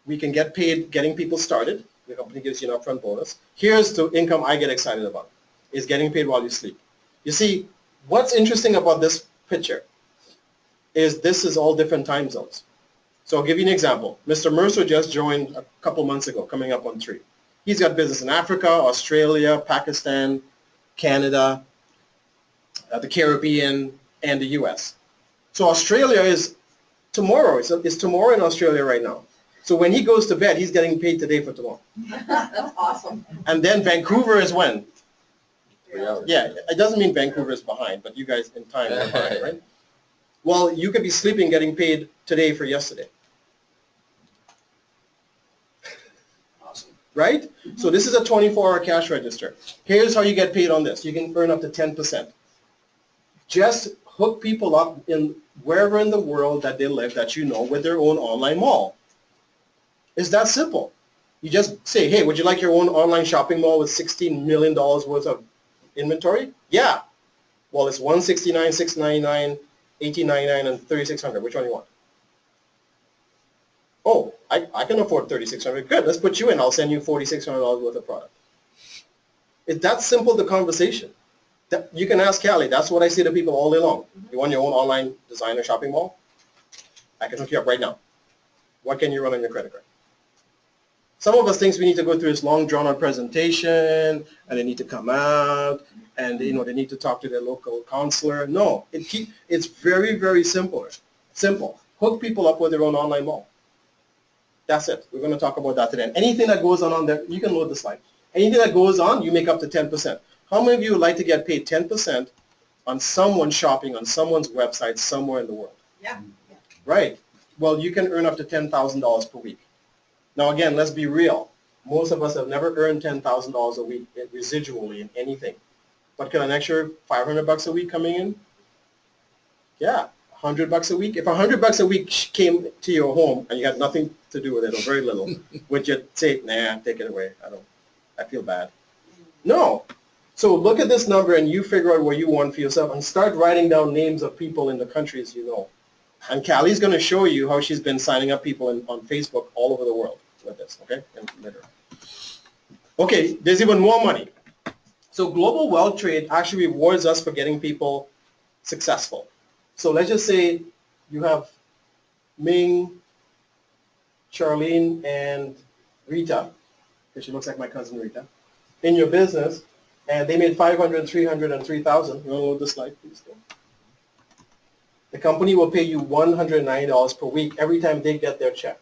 We can get paid getting people started. The company gives you an upfront bonus. Here's the income I get excited about, is getting paid while you sleep. You see, what's interesting about this picture is this is all different time zones. So I'll give you an example. Mr. Mercer just joined a couple months ago, coming up on 3. He's got business in Africa, Australia, Pakistan, Canada, the Caribbean, and the US. So Australia is tomorrow. It's tomorrow in Australia right now. So when he goes to bed, he's getting paid today for tomorrow. That's awesome. And then Vancouver is when? 3 hours. Yeah, it doesn't mean Vancouver is behind, but you guys in time are behind, right? Well, you could be sleeping getting paid today for yesterday. Awesome. Right? So this is a 24-hour cash register. Here's how you get paid on this. You can earn up to 10%. Just hook people up in wherever in the world that they live that you know with their own online mall. It's that simple. You just say, hey, would you like your own online shopping mall with $16 million worth of inventory? Yeah. Well, it's $169, $699, $1899, and $3,600. Which one do you want? Oh, I can afford $3,600. Good, let's put you in. I'll send you $4,600 worth of product. It's that simple, the conversation. That, you can ask Callie. That's what I say to people all day long. You want your own online designer shopping mall? I can hook you up right now. What can you run on your credit card? Some of us think we need to go through this long drawn-out presentation, and they need to come out, and they need to talk to their local counselor. No, it's very, very simple. Simple. Hook people up with their own online mall. That's it. We're going to talk about that today. And anything that goes on there, you can load the slide. Anything that goes on, you make up to 10%. How many of you would like to get paid 10% on someone shopping on someone's website somewhere in the world? Yeah. Right. Well, you can earn up to $10,000 per week. Now, again, let's be real. Most of us have never earned $10,000 a week residually in anything. But can an extra $500 a week coming in? Yeah, $100 a week. If $100 a week came to your home and you had nothing to do with it or very little, would you say, nah, take it away? I feel bad. No. So look at this number and you figure out what you want for yourself and start writing down names of people in the countries you know. And Callie's going to show you how she's been signing up people on Facebook all over the world with this, okay? And later. Okay, there's even more money. So Global Wealth Trade actually rewards us for getting people successful. So let's just say you have Ming, Charlene, and Rita, because she looks like my cousin Rita, in your business, and they made 500, 300, and 3,000. You want to load the slide, please? The company will pay you $190 per week every time they get their check.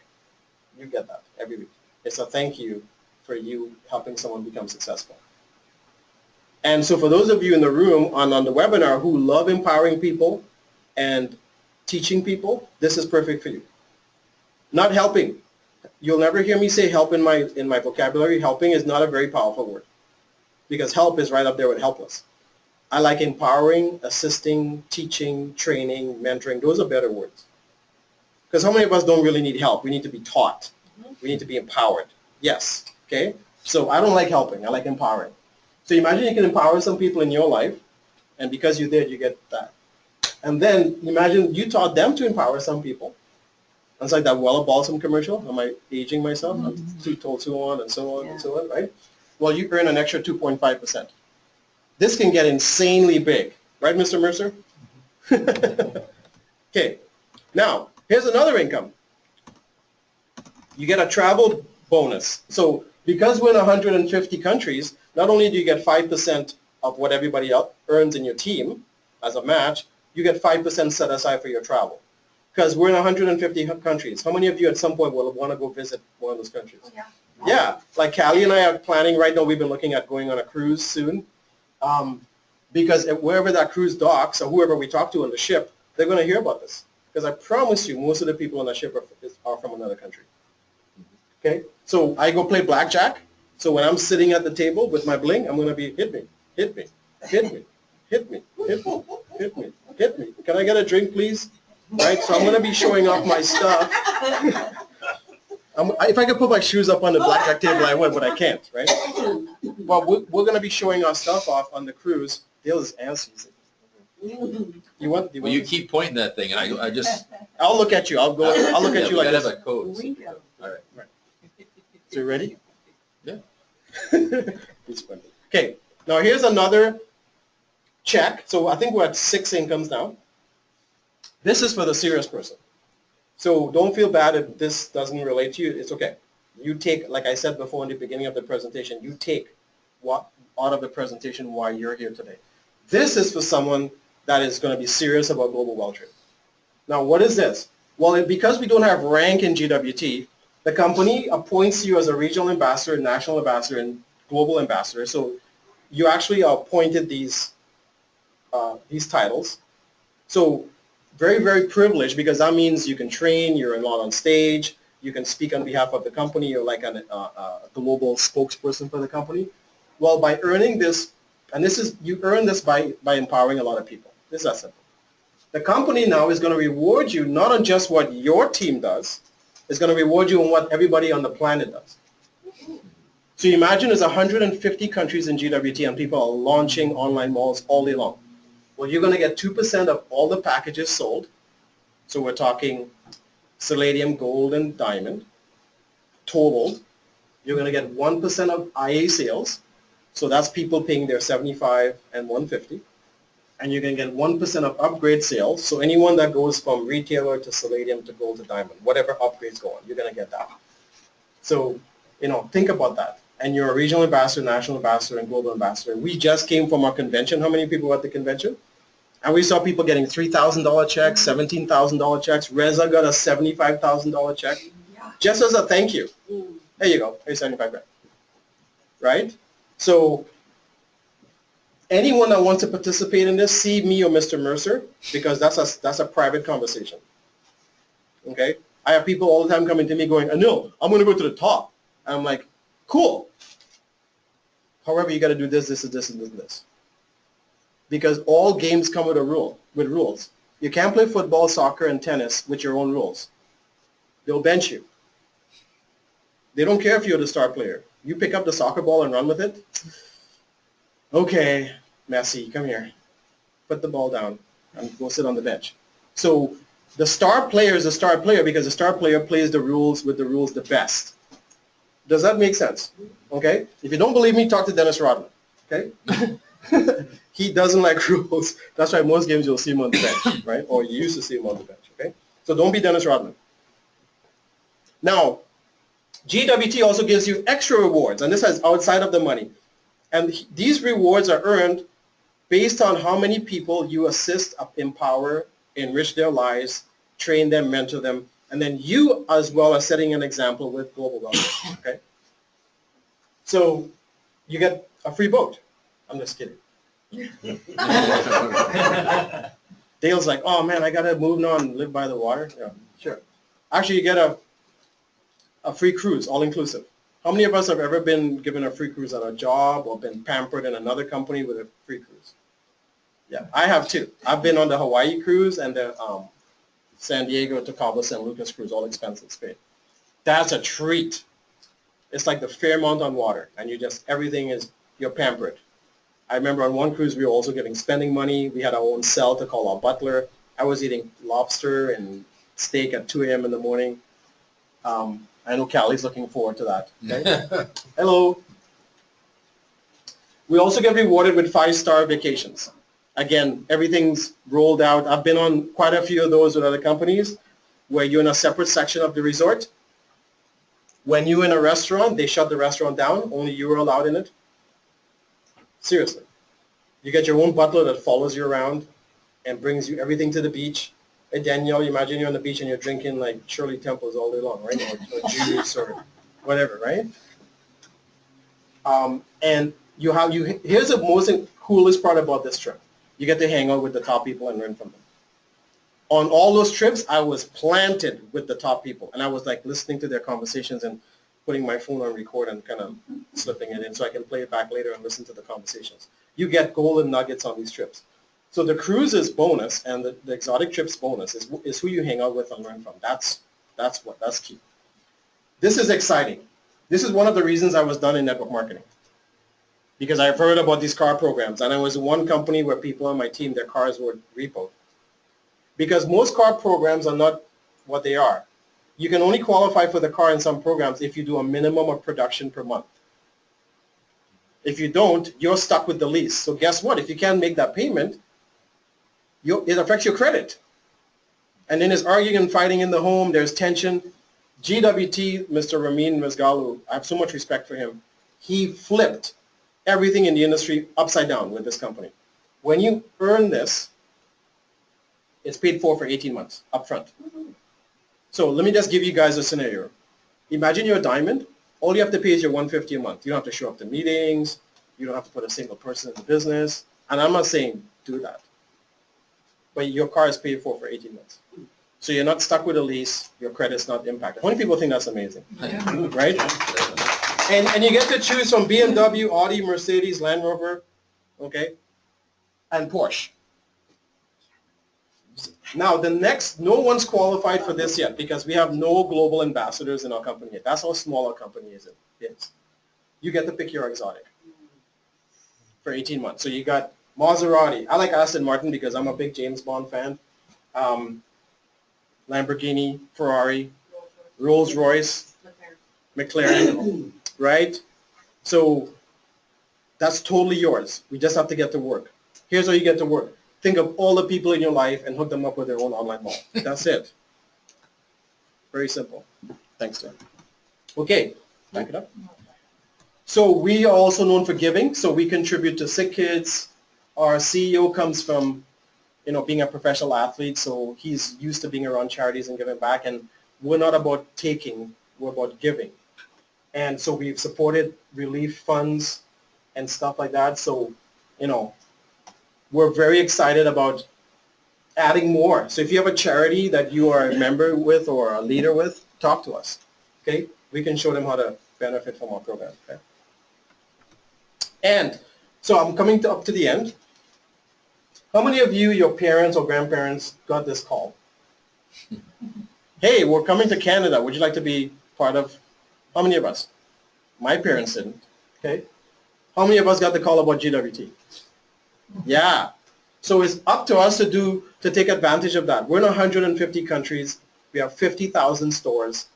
You get that every week. It's a thank you for you helping someone become successful. And so for those of you in the room on the webinar who love empowering people and teaching people, this is perfect for you. Not helping. You'll never hear me say help in my vocabulary. Helping is not a very powerful word because help is right up there with helpless. I like empowering, assisting, teaching, training, mentoring. Those are better words. Because how many of us don't really need help? We need to be taught. We need to be empowered. Yes. Okay? So I don't like helping. I like empowering. So imagine you can empower some people in your life, and because you did, you get that. And then imagine you taught them to empower some people. It's like that Wella Balsam commercial. Am I aging myself? Too told so on and so on and so on, right? Well, you earn an extra 2.5%. This can get insanely big. Right, Mr. Mercer? Okay. Now, here's another income. You get a travel bonus. So because we're in 150 countries, not only do you get 5% of what everybody else earns in your team as a match, you get 5% set aside for your travel. Because we're in 150 countries. How many of you at some point will want to go visit one of those countries? Oh, yeah. Yeah. Like Callie and I are planning right now, we've been looking at going on a cruise soon. Because wherever that cruise docks or whoever we talk to on the ship, they're going to hear about this. Because I promise you, most of the people on the ship are from another country. Okay? So I go play blackjack. So when I'm sitting at the table with my bling, I'm going to be, hit me, hit me, hit me, hit me, hit me, hit me, hit me. Can I get a drink, please? Right? So I'm going to be showing off my stuff. If I could put my shoes up on the blackjack table, I would, but I can't, right? Well, we're going to be showing our stuff off on the cruise. Dale is antsy. You want? Well, you keep pointing that thing, and I just. I'll look at you. I'll look at you like we gotta this. have a code. We go. All right. So you ready? Yeah. He's funny. Okay, now here's another check. So I think we're at 6 incomes now. This is for the serious person. So don't feel bad if this doesn't relate to you. It's okay. You take, like I said before in the beginning of the presentation, you take what out of the presentation why you're here today. This is for someone that is going to be serious about global wealth trade. Now, what is this? Well, because we don't have rank in GWT, the company appoints you as a regional ambassador, national ambassador, and global ambassador. So you actually are appointed these titles. So very, very privileged because that means you can train, you're not on stage, you can speak on behalf of the company, you're like a global spokesperson for the company. Well, by earning this, and you earn this by empowering a lot of people. This is that simple. The company now is going to reward you not on just what your team does, it's going to reward you on what everybody on the planet does. So you imagine there's 150 countries in GWT and people are launching online malls all day long. Well, you're going to get 2% of all the packages sold. So we're talking palladium, gold, and diamond totaled. You're going to get 1% of IA sales. So that's people paying their 75 and 150. And you're going to get 1% of upgrade sales. So anyone that goes from retailer to palladium to gold to diamond, whatever upgrades go on, you're going to get that. So, think about that. And you're a regional ambassador, national ambassador, and global ambassador. We just came from our convention. How many people were at the convention? And we saw people getting $3,000 checks, $17,000 checks. Reza got a $75,000 check just as a thank you. There you go. Here's 75 grand. Right? So anyone that wants to participate in this, see me or Mr. Mercer, because that's a private conversation. Okay? I have people all the time coming to me going, Anil, I'm going to go to the top. And I'm like, cool. However, you got to do this, this, and this, and this, and this. Because all games come with with rules. You can't play football, soccer, and tennis with your own rules. They'll bench you. They don't care if you're the star player. You pick up the soccer ball and run with it. Okay, Messi, come here. Put the ball down and go sit on the bench. So the star player is a star player because the star player plays the rules with the rules the best. Does that make sense? Okay? If you don't believe me, talk to Dennis Rodman. Okay? He doesn't like rules. That's why most games you'll see him on the bench, right? Or you used to see him on the bench, okay? So don't be Dennis Rodman. Now, GWT also gives you extra rewards, and this is outside of the money. And these rewards are earned based on how many people you assist, empower, enrich their lives, train them, mentor them, and then you as well are setting an example with global wealth, okay? So you get a free boat. I'm just kidding. Dale's like, oh man, I got to move on and live by the water. Yeah, sure. Actually, you get a free cruise, all inclusive. How many of us have ever been given a free cruise at a job or been pampered in another company with a free cruise? Yeah, I have too. I've been on the Hawaii cruise and the San Diego to Cabo San Lucas cruise, all expenses paid. That's a treat. It's like the Fairmont on water, and you're pampered. I remember on one cruise we were also getting spending money. We had our own cell to call our butler. I was eating lobster and steak at 2 a.m. in the morning. I know Callie's looking forward to that. Okay? Hello. We also get rewarded with 5-star vacations. Again, everything's rolled out. I've been on quite a few of those with other companies where you're in a separate section of the resort. When you're in a restaurant, they shut the restaurant down. Only you are allowed in it. Seriously. You get your own butler that follows you around and brings you everything to the beach. Hey, Danielle, you imagine you're on the beach and you're drinking like Shirley Temples all day long, right? Or juice or whatever, right? And here's the most coolest part about this trip. You get to hang out with the top people and learn from them. On all those trips, I was planted with the top people, and I was like listening to their conversations and putting my phone on record and kind of slipping it in so I can play it back later and listen to the conversations. You get golden nuggets on these trips. So the cruise is bonus, and the exotic trips bonus is who you hang out with and learn from. That's key. This is exciting. This is one of the reasons I was done in network marketing, because I've heard about these car programs, and I was in one company where people on my team, their cars were repoed. Because most car programs are not what they are. You can only qualify for the car in some programs if you do a minimum of production per month. If you don't, you're stuck with the lease. So guess what? If you can't make that payment, it affects your credit. And then there's arguing and fighting in the home. There's tension. GWT, Mr. Ramin Mazgalu, I have so much respect for him. He flipped everything in the industry upside down with this company. When you earn this, it's paid for 18 months upfront. So let me just give you guys a scenario. Imagine you're a diamond. All you have to pay is your $150 a month. You don't have to show up to meetings. You don't have to put a single person in the business. And I'm not saying do that. But your car is paid for 18 months. So you're not stuck with a lease. Your credit's not impacted. How many people think that's amazing? Right? And you get to choose from BMW, Audi, Mercedes, Land Rover, okay, and Porsche. Now, no one's qualified for this yet because we have no global ambassadors in our company yet. That's how small our company is. You get to pick your exotic for 18 months. So you got Maserati. I like Aston Martin because I'm a big James Bond fan. Lamborghini, Ferrari, Rolls-Royce, McLaren, right? So that's totally yours. We just have to get to work. Here's how you get to work. Think of all the people in your life and hook them up with their own online mall. That's it. Very simple. Thanks, Tim. Okay, back it up. So we are also known for giving. So we contribute to sick kids. Our CEO comes from, being a professional athlete. So he's used to being around charities and giving back. And we're not about taking, we're about giving. And so we've supported relief funds and stuff like that. So, we're very excited about adding more. So if you have a charity that you are a member with or a leader with, talk to us, okay? We can show them how to benefit from our program, okay? And so I'm coming up to the end. How many of you, your parents or grandparents, got this call? Hey, we're coming to Canada. Would you like to be part of? How many of us? My parents didn't, okay? How many of us got the call about GWT? Yeah. So it's up to us to take advantage of that. We're in 150 countries. We have 50,000 stores,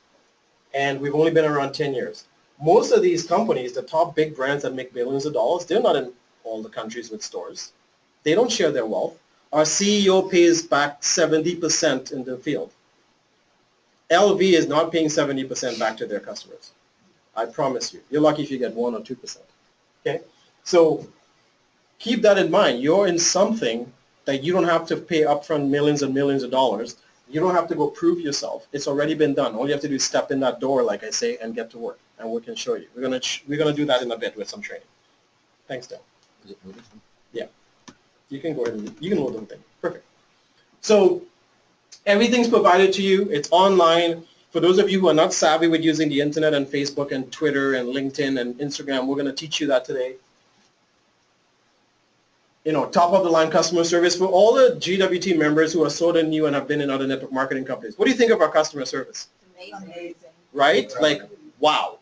and we've only been around 10 years. Most of these companies, the top big brands that make billions of dollars, they're not in all the countries with stores. They don't share their wealth. Our CEO pays back 70% in the field. LV is not paying 70% back to their customers. I promise you. You're lucky if you get 1 or 2%. Okay? So keep that in mind. You're in something that you don't have to pay upfront millions and millions of dollars. You don't have to go prove yourself. It's already been done. All you have to do is step in that door, like I say, and get to work. And we can show you. We're gonna do that in a bit with some training. Thanks, Dan. Yeah. You can go ahead and you can load the thing. Perfect. So everything's provided to you. It's online. For those of you who are not savvy with using the internet and Facebook and Twitter and LinkedIn and Instagram, we're going to teach you that today. Top of the line customer service for all the GWT members who are sort of new and have been in other network marketing companies. What do you think of our customer service? Amazing. Right? Like, wow.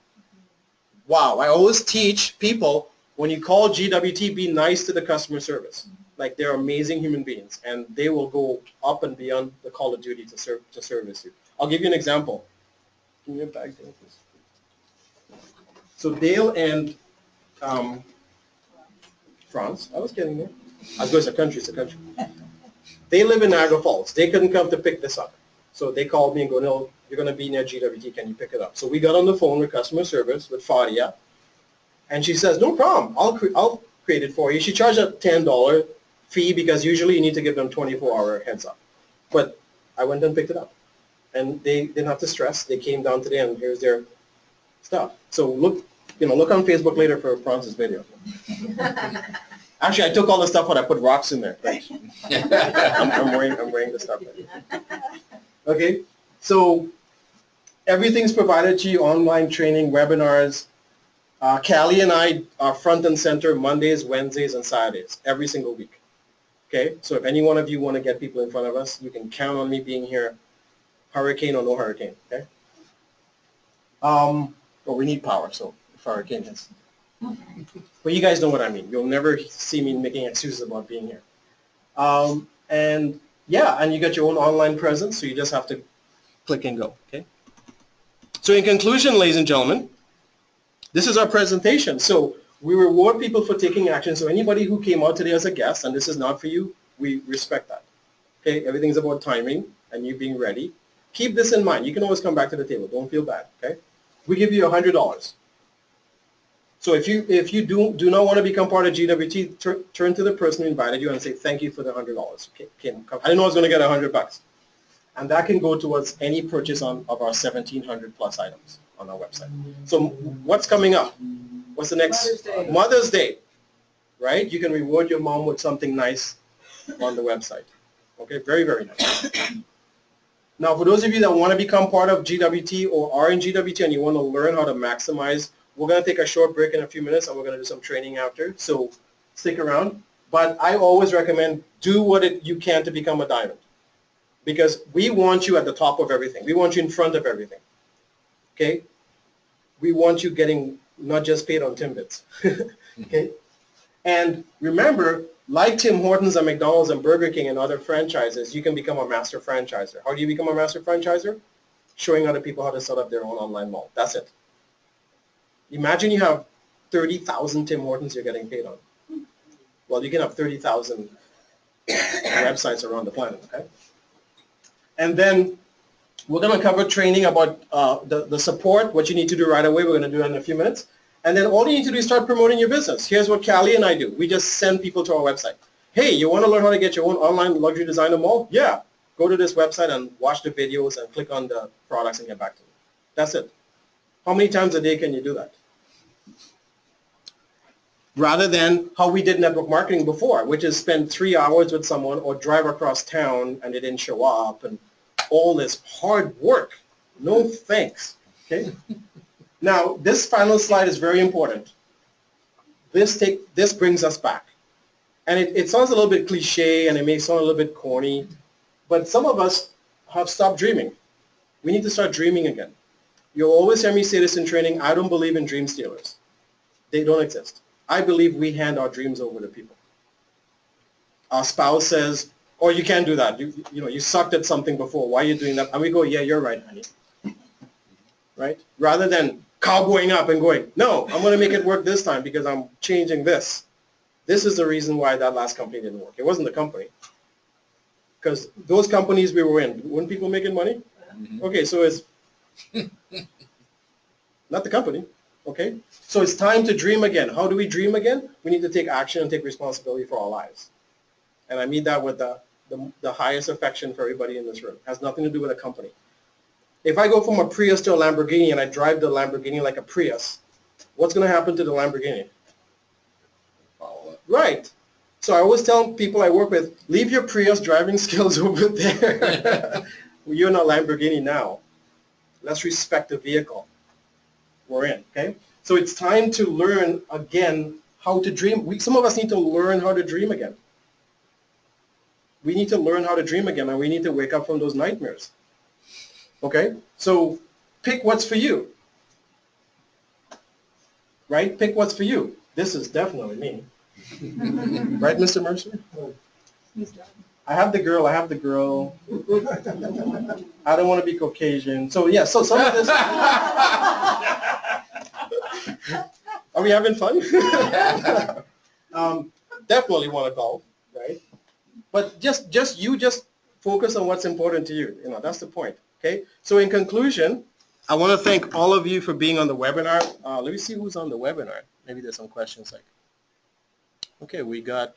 Wow. I always teach people, when you call GWT, be nice to the customer service. Like, they're amazing human beings, and they will go up and beyond the call of duty to service you. I'll give you an example. Give me a bag, Dale, please. So Dale and France, I was getting there. I was going to say it's a country. They live in Niagara Falls. They couldn't come to pick this up. So they called me and go, no, you're going to be near GWT. Can you pick it up? So we got on the phone with customer service with Fadia, and she says, no problem. I'll create it for you. She charged a $10 fee because usually you need to give them 24-hour heads up. But I went and picked it up. And they didn't have to stress. They came down today, and here's their stuff. So look on Facebook later for France's video. Actually, I took all the stuff, but I put rocks in there. I'm wearing the stuff. Okay, so everything's provided to you: online training, webinars. Callie and I are front and center Mondays, Wednesdays, and Saturdays every single week. Okay, so if any one of you want to get people in front of us, you can count on me being here, hurricane or no hurricane. Okay. But we need power, so if hurricane hits. But you guys know what I mean. You'll never see me making excuses about being here. And yeah, and you get your own online presence, so you just have to click and go. Okay. So in conclusion, ladies and gentlemen, this is our presentation. So we reward people for taking action. So anybody who came out today as a guest, and this is not for you, we respect that. Okay, everything's about timing and you being ready. Keep this in mind. You can always come back to the table. Don't feel bad, okay? We give you $100. So if you do not want to become part of GWT, turn to the person who invited you and say, thank you for the $100. Okay, I didn't know I was going to get $100. And that can go towards any purchase of our 1,700 plus items on our website. So what's coming up? What's the next? Mother's Day. Mother's Day, right? You can reward your mom with something nice on the website. Okay, very, very nice. Now, for those of you that want to become part of GWT or are in GWT and you want to learn how to maximize, we're going to take a short break in a few minutes and we're going to do some training after. So stick around. But I always recommend do what you can to become a diamond, because we want you at the top of everything. We want you in front of everything. Okay? We want you getting not just paid on Timbits. Okay? And remember, like Tim Hortons and McDonald's and Burger King and other franchises, you can become a master franchiser. How do you become a master franchiser? Showing other people how to set up their own online mall. That's it. Imagine you have 30,000 Tim Hortons you're getting paid on. Well, you can have 30,000 websites around the planet, okay? And then we're going to cover training about the support, what you need to do right away. We're going to do that in a few minutes. And then all you need to do is start promoting your business. Here's what Callie and I do. We just send people to our website. Hey, you want to learn how to get your own online luxury designer mall? Yeah. Go to this website and watch the videos and click on the products and get back to me. That's it. How many times a day can you do that? Rather than how we did network marketing before, which is spend 3 hours with someone or drive across town and they didn't show up and all this hard work. No thanks. Okay? Now, this final slide is very important. This brings us back. And it sounds a little bit cliche and it may sound a little bit corny, but some of us have stopped dreaming. We need to start dreaming again. You'll always hear me say this in training, I don't believe in dream stealers. They don't exist. I believe we hand our dreams over to people. Our spouse says, oh, you can't do that. You sucked at something before. Why are you doing that? And we go, yeah, you're right, honey. Right? Rather than cowboying up and going, no, I'm going to make it work this time because I'm changing this. This is the reason why that last company didn't work. It wasn't the company. Because those companies we were in, weren't people making money? Okay, so it's not the company. Okay? So it's time to dream again. How do we dream again? We need to take action and take responsibility for our lives. And I mean that with the highest affection for everybody in this room. It has nothing to do with a company. If I go from a Prius to a Lamborghini and I drive the Lamborghini like a Prius, what's going to happen to the Lamborghini? Follow up. Right. So I always tell people I work with, leave your Prius driving skills over there. You're in a Lamborghini now. Let's respect the vehicle we're in, okay? So it's time to learn again how to dream. Some of us need to learn how to dream again. We need to learn how to dream again, and we need to wake up from those nightmares. Okay? So pick what's for you. Right? Pick what's for you. This is definitely me. Right, Mr. Mercer? He's done. I have the girl. I don't want to be Caucasian. So yeah, so some of this. Are we having fun? Definitely want to golf, right? But just focus on what's important to you. That's the point. Okay. So in conclusion, I want to thank all of you for being on the webinar. Let me see who's on the webinar. Maybe there's some questions like. Okay, we got.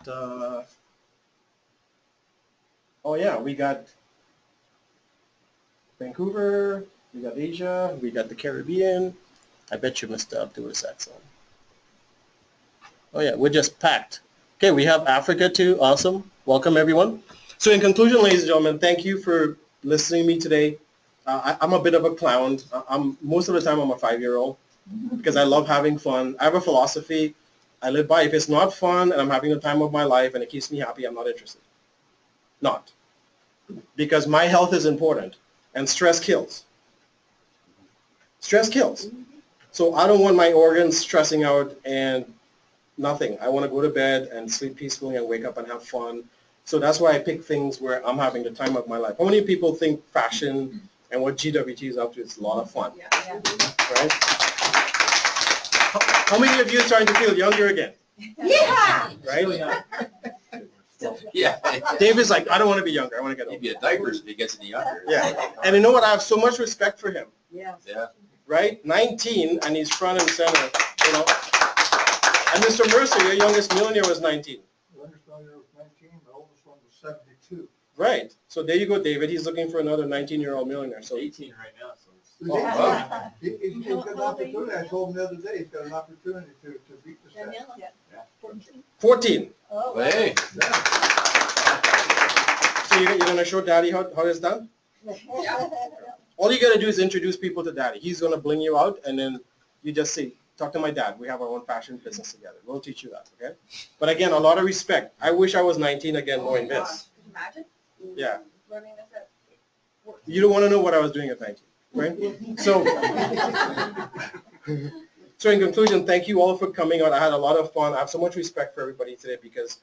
Oh yeah, we got Vancouver, we got Asia, we got the Caribbean. I bet you Mr. Abdul's accent. Oh yeah, we're just packed. Okay, we have Africa too. Awesome. Welcome everyone. So in conclusion, ladies and gentlemen, thank you for listening to me today. I'm a bit of a clown. Most of the time I'm a 5-year-old because I love having fun. I have a philosophy I live by. If it's not fun and I'm having the time of my life and it keeps me happy, I'm not interested. Not. Because my health is important and stress kills. Stress kills. So I don't want my organs stressing out and nothing. I want to go to bed and sleep peacefully and wake up and have fun. So that's why I pick things where I'm having the time of my life. How many people think fashion And what GWT is up to is a lot of fun, Yeah. right? How many of you are starting to feel younger again, Yeah. right? Yeah. David's like, I don't want to be younger. I want to get He'd older. be a diapers if he gets any younger. Yeah. And you know what? I have so much respect for him, Yeah. Yeah. right? 19, and he's front and center, you know. And Mr. Mercer, your youngest millionaire was 19. The youngest one was 19, the oldest one was 72. Right. So there you go, David. He's looking for another 19-year-old millionaire. So 18 right now, so it's. He's wow. he's got an opportunity, I told him the other day, he's got an opportunity to beat the stats. Daniela? 14. Oh. But hey, So you're going to show Daddy how it's done? All you got to do is introduce people to Daddy. He's going to bling you out, and then you just say, talk to my dad. We have our own fashion business together. We'll teach you that, okay? But again, a lot of respect. I wish I was 19 again knowing this. Could you imagine? Yeah. Learning this at work. You don't want to know what I was doing at 19, right? So, so in conclusion, thank you all for coming out. I had a lot of fun. I have so much respect for everybody today because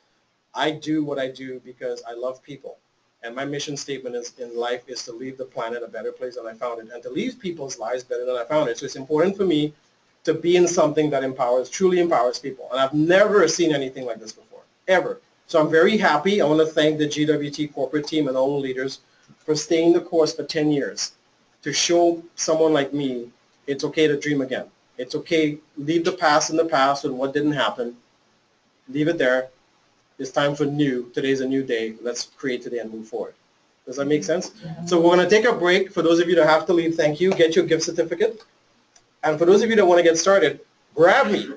I do what I do because I love people. And my mission statement is in life is to leave the planet a better place than I found it and to leave people's lives better than I found it. So it's important for me to be in something that empowers, truly empowers people. And I've never seen anything like this before, ever. So I'm very happy. I want to thank the GWT corporate team and all the leaders for staying the course for 10 years to show someone like me it's okay to dream again. It's okay. Leave the past in the past and what didn't happen. Leave it there. It's time for new. Today's a new day. Let's create today and move forward. Does that make sense? So we're going to take a break. For those of you that have to leave, thank you. Get your gift certificate. And for those of you that want to get started, grab me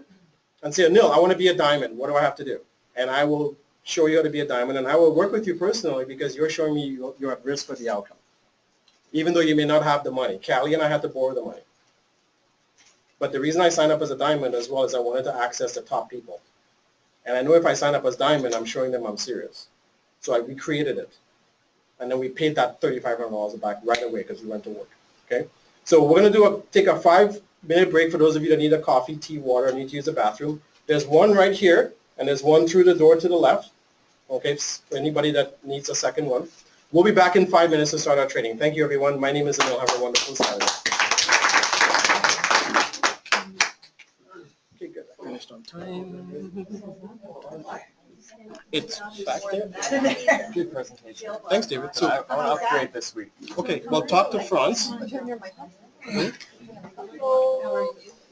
and say, Anil, I want to be a diamond. What do I have to do? And I will show you how to be a diamond. And I will work with you personally because you're showing me you're at risk for the outcome. Even though you may not have the money. Callie and I had to borrow the money. But the reason I signed up as a diamond as well is I wanted to access the top people. And I know if I sign up as diamond, I'm showing them I'm serious. So we created it. And then we paid that $3,500 back right away because we went to work. Okay? So we're going to take a 5-minute break for those of you that need a coffee, tea, water, and need to use the bathroom. There's one right here, and there's one through the door to the left. Okay, for anybody that needs a second one. We'll be back in 5 minutes to start our training. Thank you, everyone. My name is Anil. Have a wonderful Saturday. Okay, good. I finished on time. It's back there. good presentation. Thanks, David. So, I want to upgrade this week. okay, well, talk to Franz.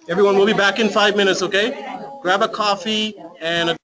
Everyone, we'll be back in 5 minutes, okay? Grab a coffee and a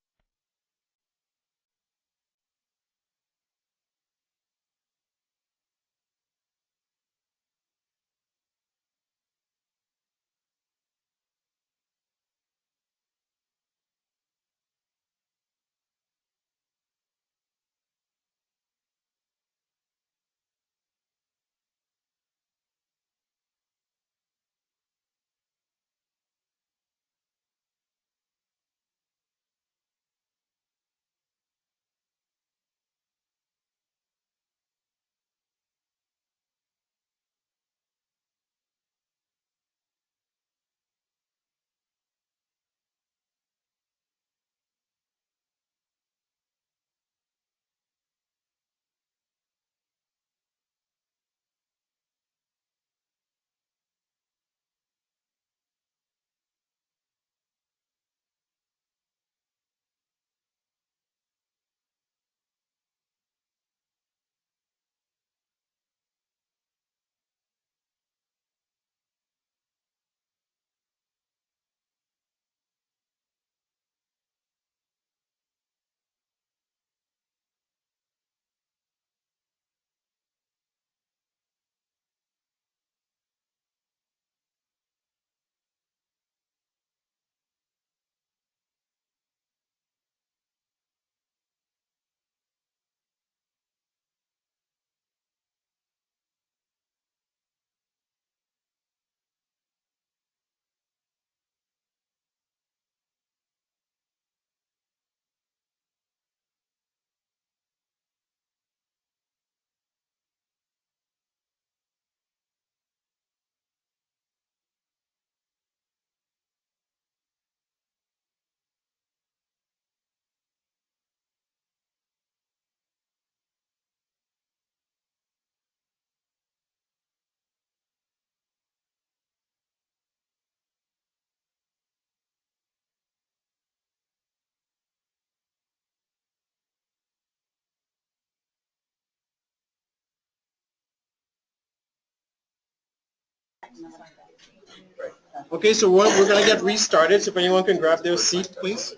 Okay, so we're gonna get restarted, so if anyone can grab their seat, please.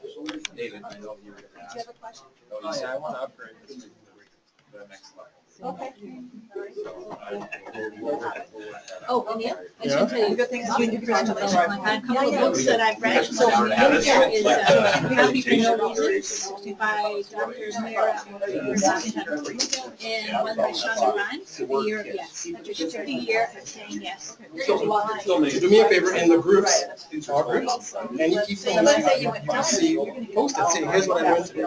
David, I know you were gonna ask. Do you have a question? Oh, yeah, I want to upgrade this to the next slide. Okay. Oh, Oh, and yeah, I Yeah. should tell you, good things you and your presentation. I've had a couple of books that I've read. So Hour and a half. one here is Happy for No Reason by Dr. Mara and one by Shonda Rhimes, The Year of Yes. Just the year of saying yes. Do me a favor, in the groups, our groups, and you keep So let's say you went down. see, post it, say, here's what I learned today.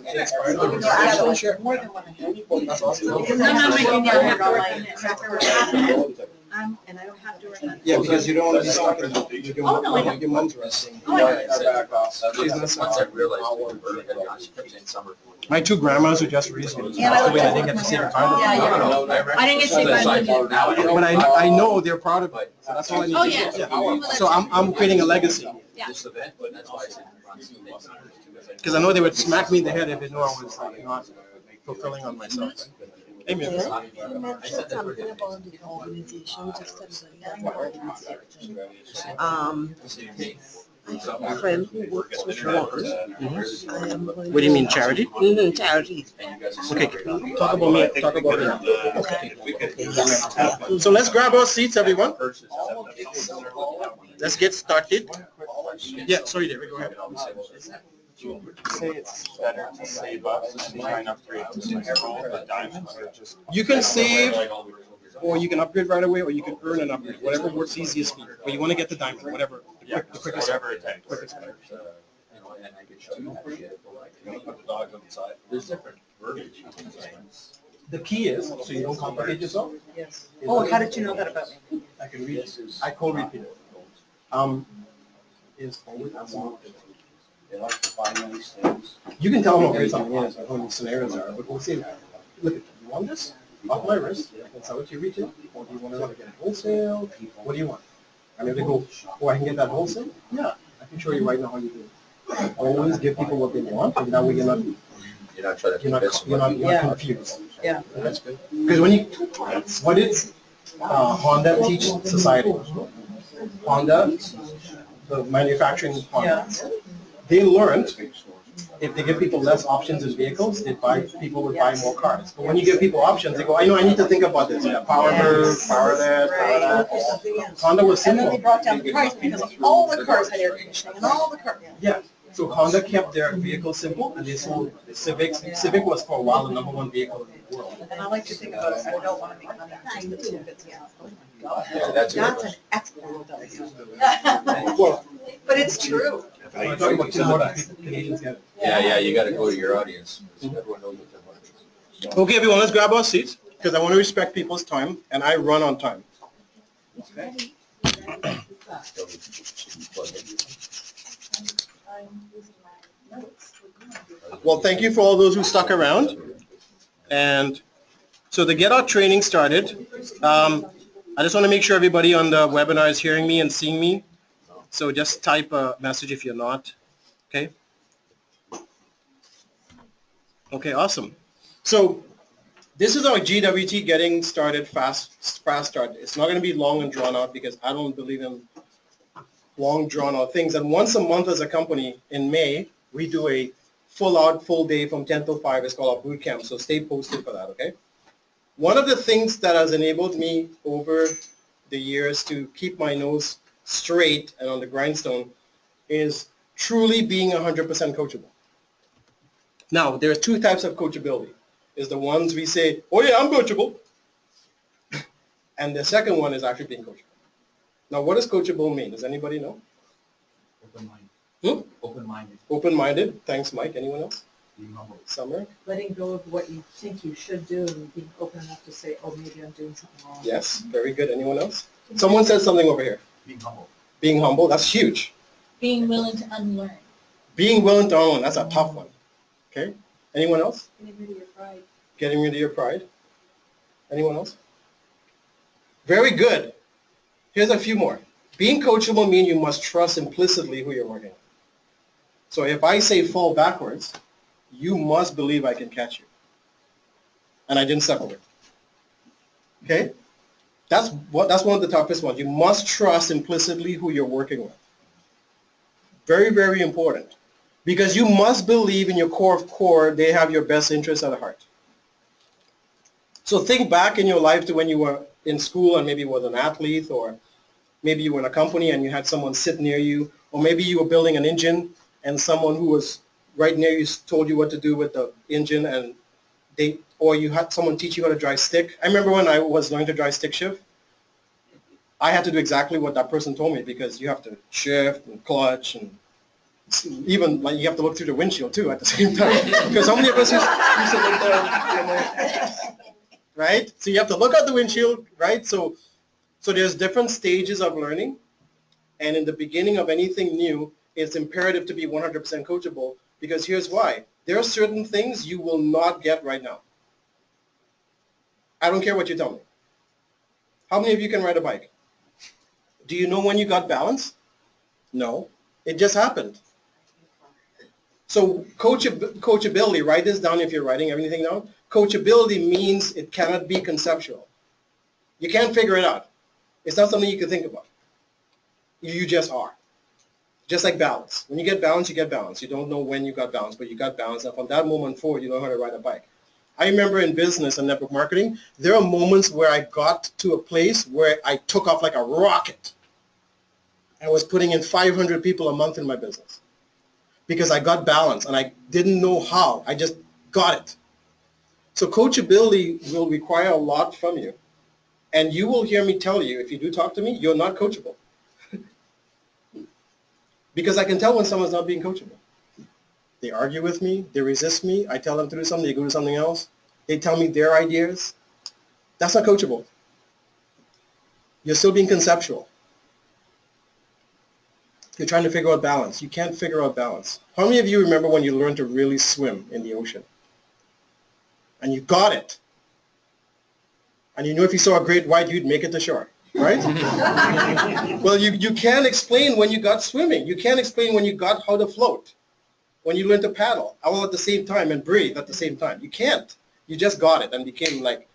And expired. Actually, Share. more than one. That's awesome. Because I'm not making that, I have to work on it. So after we're happy, and I don't have to work on it. Yeah, because you don't want to be talking about your Oh, no, I know. your mom's resting. Oh, I know. She's not Once I realized we were, she kept saying summer. My two grandmas who just recently passed away, I didn't get to say their title. Yeah, yeah. No, no, I didn't get to say mine either. Now I know. But I know they're proud of it, so that's all I need Oh, to yeah. do. Well, that's So I'm creating a legacy, Yeah. This event, but that's why I said run some things. because I know they would smack me in the head if they knew I was not fulfilling on myself. Amen. You mentioned something about the organization, just a I have a friend who works with one. I am going What do you mean, charity? Charity. Okay, talk about me, talk about me. So let's grab our seats, everyone. Let's get started. Yeah, sorry, David, go ahead. Say it's better to save up and try and upgrade to some the diamonds or just. You can save, or you can upgrade right away, or you can earn an upgrade, whatever works easiest for you. But you want to get the diamond, whatever, the quickest. Whatever it takes. quickest way. Put the dog on the side. There's different verbiage. The key is, so you don't complicate yourself. Yes. Oh, how did you know that about me? I can read it. I co-read it. Is always They like to find these things. you can tell them what great something is, or how many scenarios are, but we'll see. Look, you want this? Off my wrist, I can sell it to you retail, or do you want to get it wholesale? What do you want? I mean, they go, oh, I can get that wholesale? Yeah, I can show you right now how you do it. Always give people what they want, and that way you're not Trying to convince you're them. not confused. Yeah. That's good. Because when you, what did Honda teach society? Honda, the manufacturing Honda, they learned if they give people less options in vehicles, people would buy more cars. But when you give people options, they go, I know, I need to think about this. Yeah, power this, power that, power that. Honda was And then they simple. brought down the price because all the cars had air conditioning and all the cars. Yeah. So Honda kept their vehicle simple, and they sold Civics. Civic was for a while the number one vehicle in the world. And I like to think about it, I don't want to make money just the two bits, yeah. Yeah, that's That's it. an excellent idea. Well, But it's true. I'm talking about Tim Hortons, Canadians get it. Yeah, you gotta go to your audience. Everyone knows what they're wanting. Okay, everyone, let's grab our seats, because I want to respect people's time, and I run on time. Well, thank you for all those who stuck around. And so to get our training started, I just want to make sure everybody on the webinar is hearing me and seeing me. So just type a message if you're not, okay? Okay, awesome. So this is our GWT getting started fast start. It's not going to be long and drawn out because I don't believe in long drawn out things. And once a month as a company in May, we do a full day from 10 till 5. It's called our boot camp. So stay posted for that, okay? One of the things that has enabled me over the years to keep my nose straight and on the grindstone is truly being 100% coachable. Now, there are two types of coachability. Is the ones we say, oh yeah, I'm coachable. And the second one is actually being coachable. Now, what does coachable mean? Does anybody know? Open-minded. Open-minded. Open-minded. Thanks, Mike. Anyone else? Being humble. Summer? Letting go of what you think you should do and being open enough to say, oh, maybe I'm doing something wrong. Yes. Very good. Anyone else? Someone said something over here. Being humble. Being humble. That's huge. Being willing to unlearn. Being willing to own. That's a tough one. Okay. Anyone else? Getting rid of your pride. Getting rid of your pride. Anyone else? Very good. Here's a few more. Being coachable means you must trust implicitly who you're working with. So if I say fall backwards, you must believe I can catch you. And I didn't step away. Okay? That's one of the toughest ones. You must trust implicitly who you're working with. Very, very important. Because you must believe in your core of core they have your best interests at heart. So think back in your life to when you were in school and maybe you were an athlete, or maybe you were in a company and you had someone sit near you, or maybe you were building an engine and someone who was right near you told you what to do with the engine, and or you had someone teach you how to drive stick. I remember when I was learning to drive stick shift, I had to do exactly what that person told me, because you have to shift and clutch, and even like you have to look through the windshield too at the same time. Because how many of us used to look down, right? So you have to look out the windshield, right? So there's different stages of learning, and in the beginning of anything new, it's imperative to be 100% coachable, because here's why. There are certain things you will not get right now. I don't care what you tell me. How many of you can ride a bike? Do you know when you got balance? No. It just happened. So coachability, write this down if you're writing everything down. Coachability means it cannot be conceptual. You can't figure it out. It's not something you can think about. You just are. Just like balance. When you get balance, you get balance. You don't know when you got balance, but you got balance. And from that moment forward, you know how to ride a bike. I remember in business and network marketing, there are moments where I got to a place where I took off like a rocket. I was putting in 500 people a month in my business because I got balance and I didn't know how. I just got it. So coachability will require a lot from you. And you will hear me tell you, if you do talk to me, you're not coachable. Because I can tell when someone's not being coachable. They argue with me, they resist me, I tell them to do something, they go do something else. They tell me their ideas. That's not coachable. You're still being conceptual. You're trying to figure out balance. You can't figure out balance. How many of you remember when you learned to really swim in the ocean? And you got it. And you knew if you saw a great white, you'd make it to shore, right? Well, you can't explain when you got swimming. You can't explain when you got how to float, when you learned to paddle all at the same time and breathe at the same time. You can't. You just got it and became like,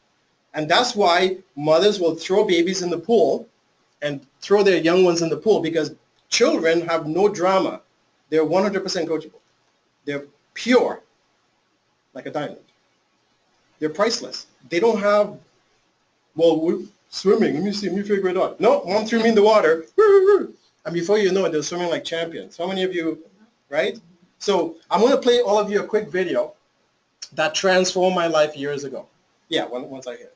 and that's why mothers will throw babies in the pool and throw their young ones in the pool, because children have no drama. They're 100% coachable. They're pure, like a diamond. They're priceless. They don't have, well, we're swimming, let me see, let me figure it out. No, mom threw me in the water. And before you know it, they're swimming like champions. How many of you, right? So I'm going to play all of you a quick video that transformed my life years ago. Yeah, once I hear it.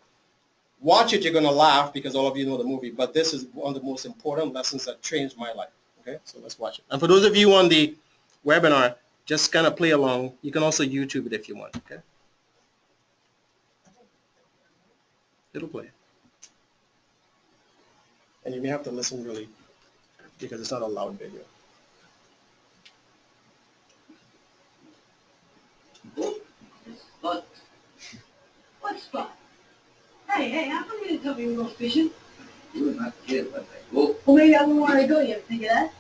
Watch it, you're going to laugh because all of you know the movie, but this is one of the most important lessons that changed my life. Okay, so let's watch it. And for those of you on the webinar, just kind of play along. You can also YouTube it if you want, okay? It'll play. And you may have to listen really, because it's not a loud video. Look. What spot? Hey, how come you didn't tell me we were going fishing? You were not here, but I go. Well, maybe I wouldn't want to go. You ever think of that?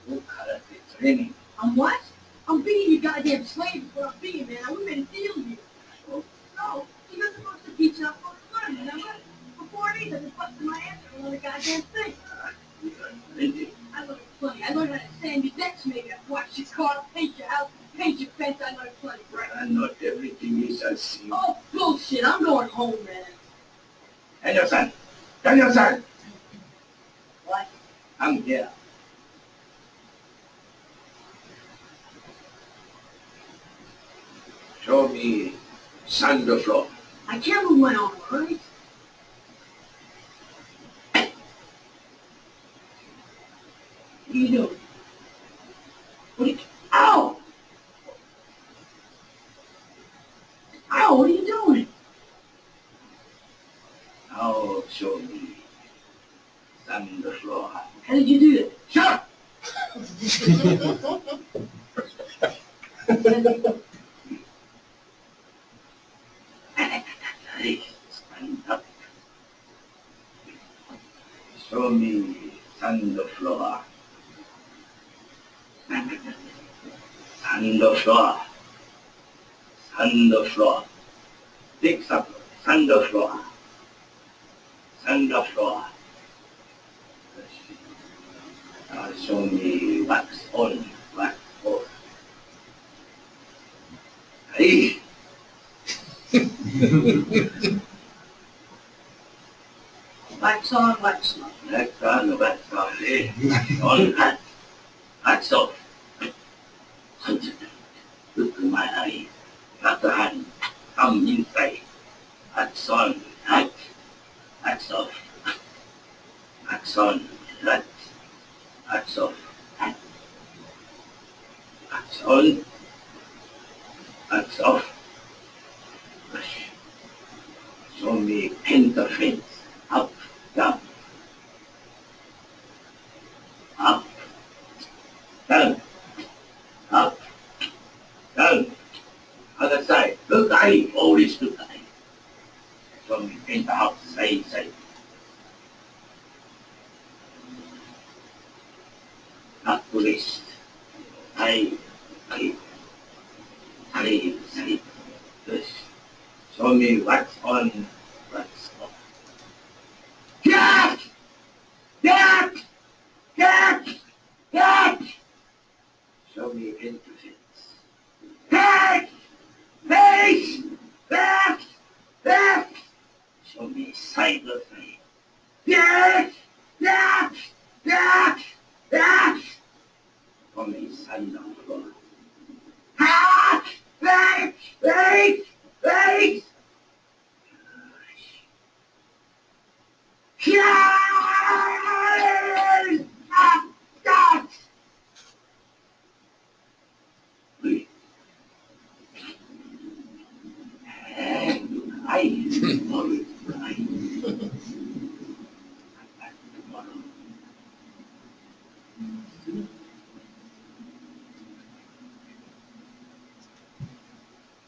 Go karate training. I'm what? I'm being your goddamn slave before I'm being, man. We made a deal here. No, you're supposed to teach us for fun, remember? For 4 days, I just busted my ass for another goddamn thing. You are plenty. I learned plenty. I learned how to sand your decks, maybe. I wash your car, paint your house, paint your fence. I learned plenty. Right? Not everything is as seen. Oh, bullshit. I'm going home, man. Daniel-san! Daniel-san! What? I'm here. Show me sand floor. I can't move my arm, all right? What are you doing? What are you... Ow! Ow, what are you doing? Now show me sand floor. How did you do that? Shut up! Stand up. Show me sand floor. Sand floor. Sand floor. Fix up sand floor. and the floor. Show me wax on, wax off. Hey. Wax on, wax off. Wax on, wax off. Hey. Wax on, wax off. Look in my eye. Got the hand. Come inside. Wax on, wax off. Wax on, wax off. Wax on, wax off. Show me interface. Up, down. Up, down. Up, down. Other side. Look eye. Always look eye. Show me enter out. Side. Not police. Side. Yes. Show me what's on, what's off. Cat! Show me interface. Cat! Face! Back! Show me side of me. Cat! Show me side of the floor. Cat! Face!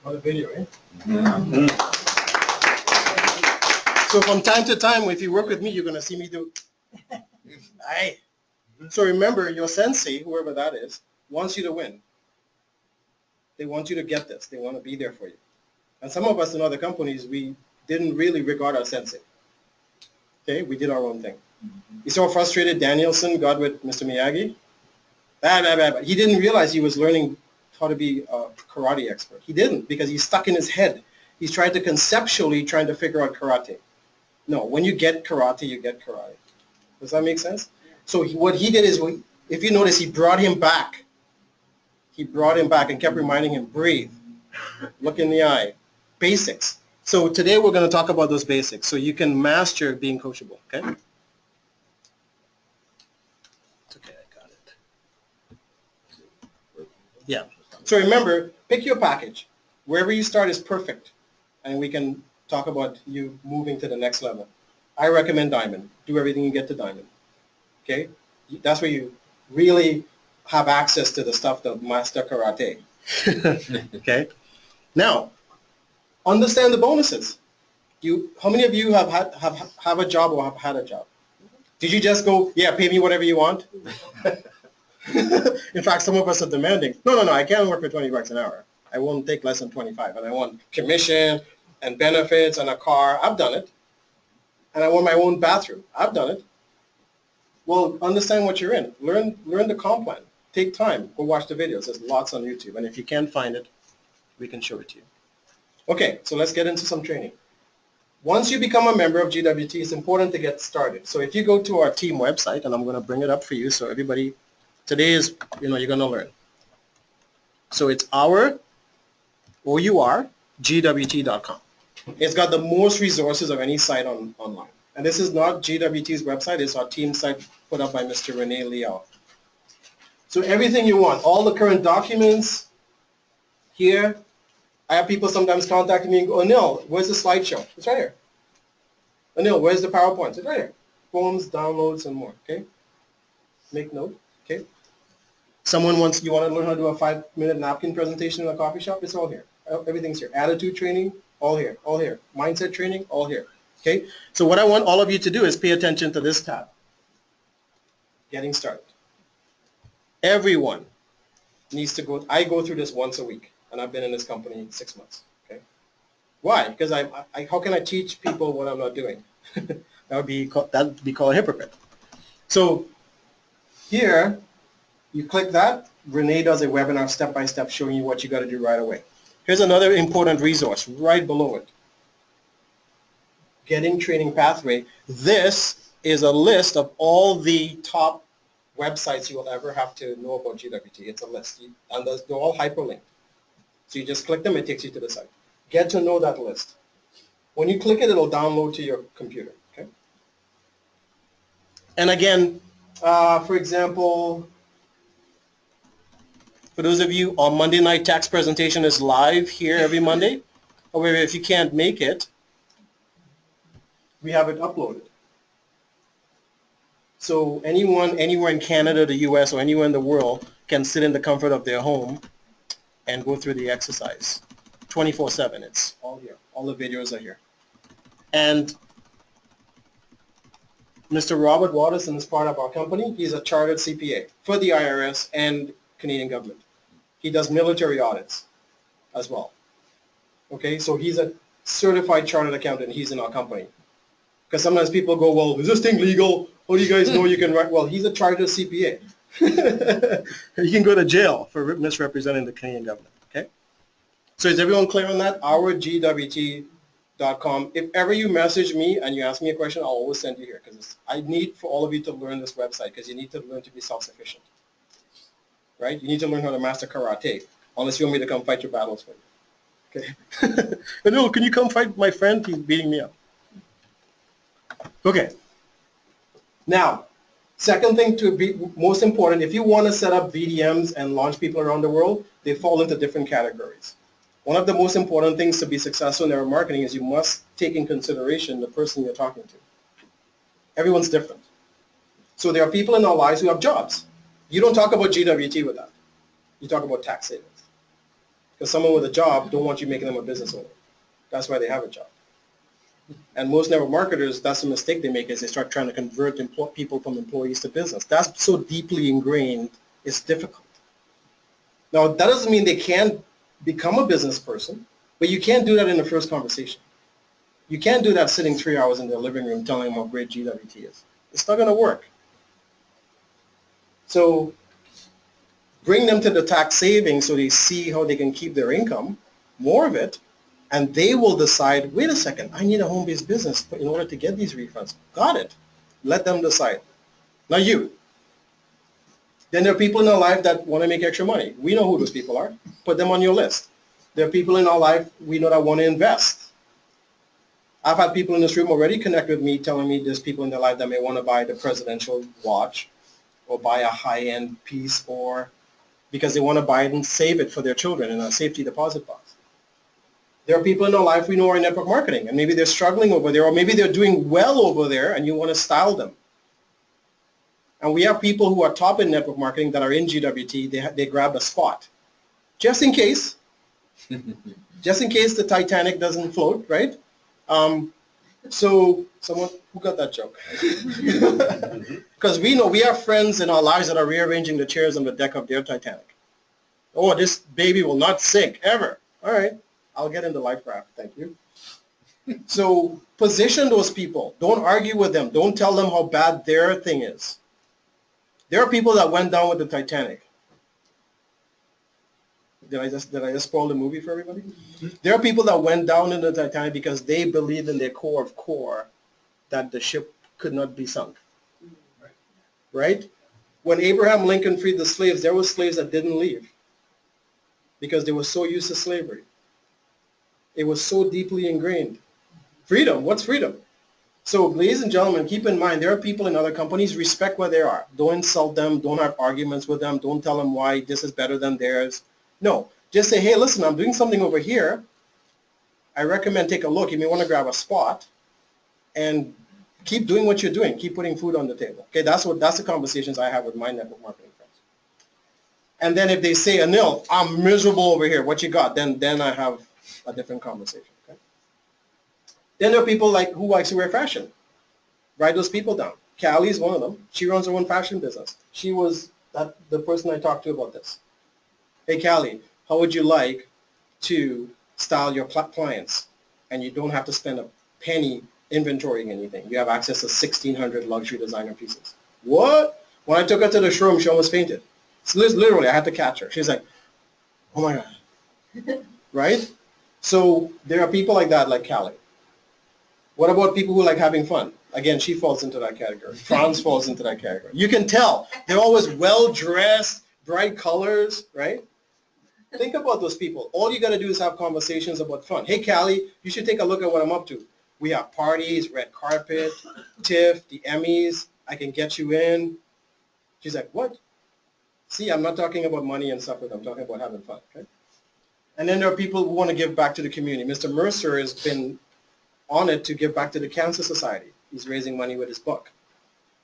On the video, eh? So from time to time, if you work with me, you're going to see me do. Aye. So remember, your sensei, whoever that is, wants you to win. They want you to get this. They want to be there for you. And some of us in other companies, we didn't really regard our sensei. Okay, we did our own thing. You saw frustrated Danielson got with Mr. Miyagi? He didn't realize he was learning how to be a karate expert. He didn't, because he's stuck in his head. He's trying to conceptually trying to figure out karate. No, when you get karate, you get karate. Does that make sense? So what he did is, if you notice, he brought him back. He brought him back and kept reminding him, breathe, look in the eye, basics. So today we're going to talk about those basics so you can master being coachable, okay? It's okay, I got it. Yeah. So remember, pick your package. Wherever you start is perfect, and we can talk about you moving to the next level. I recommend Diamond. Do everything you get to Diamond. Okay? That's where you really have access to the stuff that master karate. Okay? Now, understand the bonuses. How many of you have a job or have had a job? Did you just go, yeah, pay me whatever you want? In fact, some of us are demanding, no, I can't work for $20 an hour. I won't take less than 25, and I want commission and benefits and a car. I've done it. And I want my own bathroom. I've done it. Well, understand what you're in. Learn the comp plan. Take time. Go watch the videos. There's lots on YouTube. And if you can't find it, we can show it to you. Okay, so let's get into some training. Once you become a member of GWT, it's important to get started. So if you go to our team website, and I'm going to bring it up for you so everybody, today is, you're going to learn. So it's GWT.com. It's got the most resources of any site online. And this is not GWT's website. It's our team site put up by Mr. Rene Liao. So everything you want, all the current documents here. I have people sometimes contact me and go, Anil, where's the slideshow? It's right here. Anil, where's the PowerPoint? It's right here. Forms, downloads, and more, okay? Make note, okay? You want to learn how to do a 5-minute napkin presentation in a coffee shop? It's all here. Everything's here. Attitude training, all here, all here. Mindset training, all here, okay? So what I want all of you to do is pay attention to this tab. Getting started. Everyone needs to go, I go through this once a week, and I've been in this company 6 months, okay? Why? Because how can I teach people what I'm not doing? That would be called a hypocrite. So here, you click that. Renee does a webinar step-by-step showing you what you got to do right away. Here's another important resource right below it. Getting Training Pathway. This is a list of all the top websites you will ever have to know about GWT. It's a list. And they're all hyperlinked. So you just click them, it takes you to the site. Get to know that list. When you click it, it'll download to your computer. Okay. And again, for example, for those of you, our Monday night tax presentation is live here every Monday. However, if you can't make it, we have it uploaded. So anyone anywhere in Canada, the US, or anywhere in the world can sit in the comfort of their home and go through the exercise 24/7. It's all here. All the videos are here. And Mr. Robert Watterson is part of our company. He's a chartered CPA for the IRS and Canadian government. He does military audits as well. Okay, so he's a certified chartered accountant. He's in our company. Because sometimes people go, well, is this thing legal? How do you guys know you can write? Well, he's a chartered CPA. You can go to jail for misrepresenting the Canadian government. Okay. So is everyone clear on that? OurGWT.com. If ever you message me and you ask me a question, I'll always send you here because I need for all of you to learn this website because you need to learn to be self-sufficient. Right? You need to learn how to master karate unless you want me to come fight your battles for you. Okay. No, can you come fight my friend? He's beating me up. Okay. Now, second thing to be most important, if you want to set up VDMs and launch people around the world, they fall into different categories. One of the most important things to be successful in network marketing is you must take in consideration the person you're talking to. Everyone's different. So there are people in our lives who have jobs. You don't talk about GWT with that. You talk about tax savings. Because someone with a job don't want you making them a business owner. That's why they have a job. And most network marketers, that's the mistake they make is they start trying to convert people from employees to business. That's so deeply ingrained, it's difficult. Now, that doesn't mean they can't become a business person, but you can't do that in the first conversation. You can't do that sitting 3 hours in their living room telling them how great GWT is. It's not going to work. So bring them to the tax savings so they see how they can keep their income, more of it, and they will decide, wait a second, I need a home-based business in order to get these refunds. Got it. Let them decide. Now you. Then there are people in our life that want to make extra money. We know who those people are. Put them on your list. There are people in our life we know that want to invest. I've had people in this room already connect with me telling me there's people in their life that may want to buy the presidential watch or buy a high-end piece or because they want to buy it and save it for their children in a safety deposit box. There are people in our life we know are in network marketing, and maybe they're struggling over there, or maybe they're doing well over there, and you want to style them. And we have people who are top in network marketing that are in GWT. They grabbed a spot, just in case the Titanic doesn't float, right? So someone who got that joke? Because we know we have friends in our lives that are rearranging the chairs on the deck of their Titanic. Oh, this baby will not sink ever. All right. I'll get in the life raft, thank you. So position those people. Don't argue with them. Don't tell them how bad their thing is. There are people that went down with the Titanic. Did I just spoil the movie for everybody? There are people that went down in the Titanic because they believed in their core of core that the ship could not be sunk. Right? When Abraham Lincoln freed the slaves, there were slaves that didn't leave because they were so used to slavery. It was so deeply ingrained. Freedom, what's freedom? So ladies and gentlemen, keep in mind, there are people in other companies, respect where they are. Don't insult them, don't have arguments with them, don't tell them why this is better than theirs. No, just say, hey, listen, I'm doing something over here. I recommend take a look. You may want to grab a spot and keep doing what you're doing. Keep putting food on the table. Okay, that's the conversations I have with my network marketing friends. And then if they say, Anil, I'm miserable over here, what you got? Then I have a different conversation. Okay? Then there are people who likes to wear fashion. Write those people down. Callie is one of them. She runs her own fashion business. She was the person I talked to about this. Hey, Callie, how would you like to style your clients and you don't have to spend a penny inventorying anything. You have access to 1,600 luxury designer pieces. What? When I took her to the showroom, she almost fainted. So literally, I had to catch her. She's like, oh my God. Right? So there are people like that, like Callie. What about people who like having fun? Again, she falls into that category. Franz falls into that category. You can tell. They're always well-dressed, bright colors, right? Think about those people. All you got to do is have conversations about fun. Hey, Callie, you should take a look at what I'm up to. We have parties, red carpet, TIFF, the Emmys. I can get you in. She's like, what? See, I'm not talking about money and stuff with them. I'm talking about having fun. Okay? And then there are people who want to give back to the community. Mr. Mercer has been on it to give back to the Cancer Society. He's raising money with his book.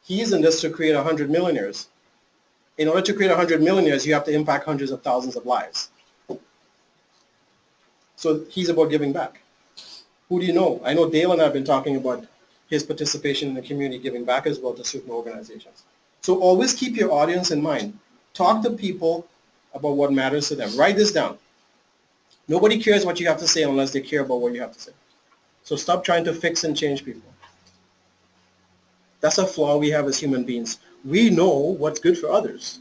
He's in this to create 100 millionaires. In order to create 100 millionaires, you have to impact hundreds of thousands of lives. So he's about giving back. Who do you know? I know Dale and I have been talking about his participation in the community, giving back as well to certain organizations. So always keep your audience in mind. Talk to people about what matters to them. Write this down. Nobody cares what you have to say unless they care about what you have to say. So stop trying to fix and change people. That's a flaw we have as human beings. We know what's good for others.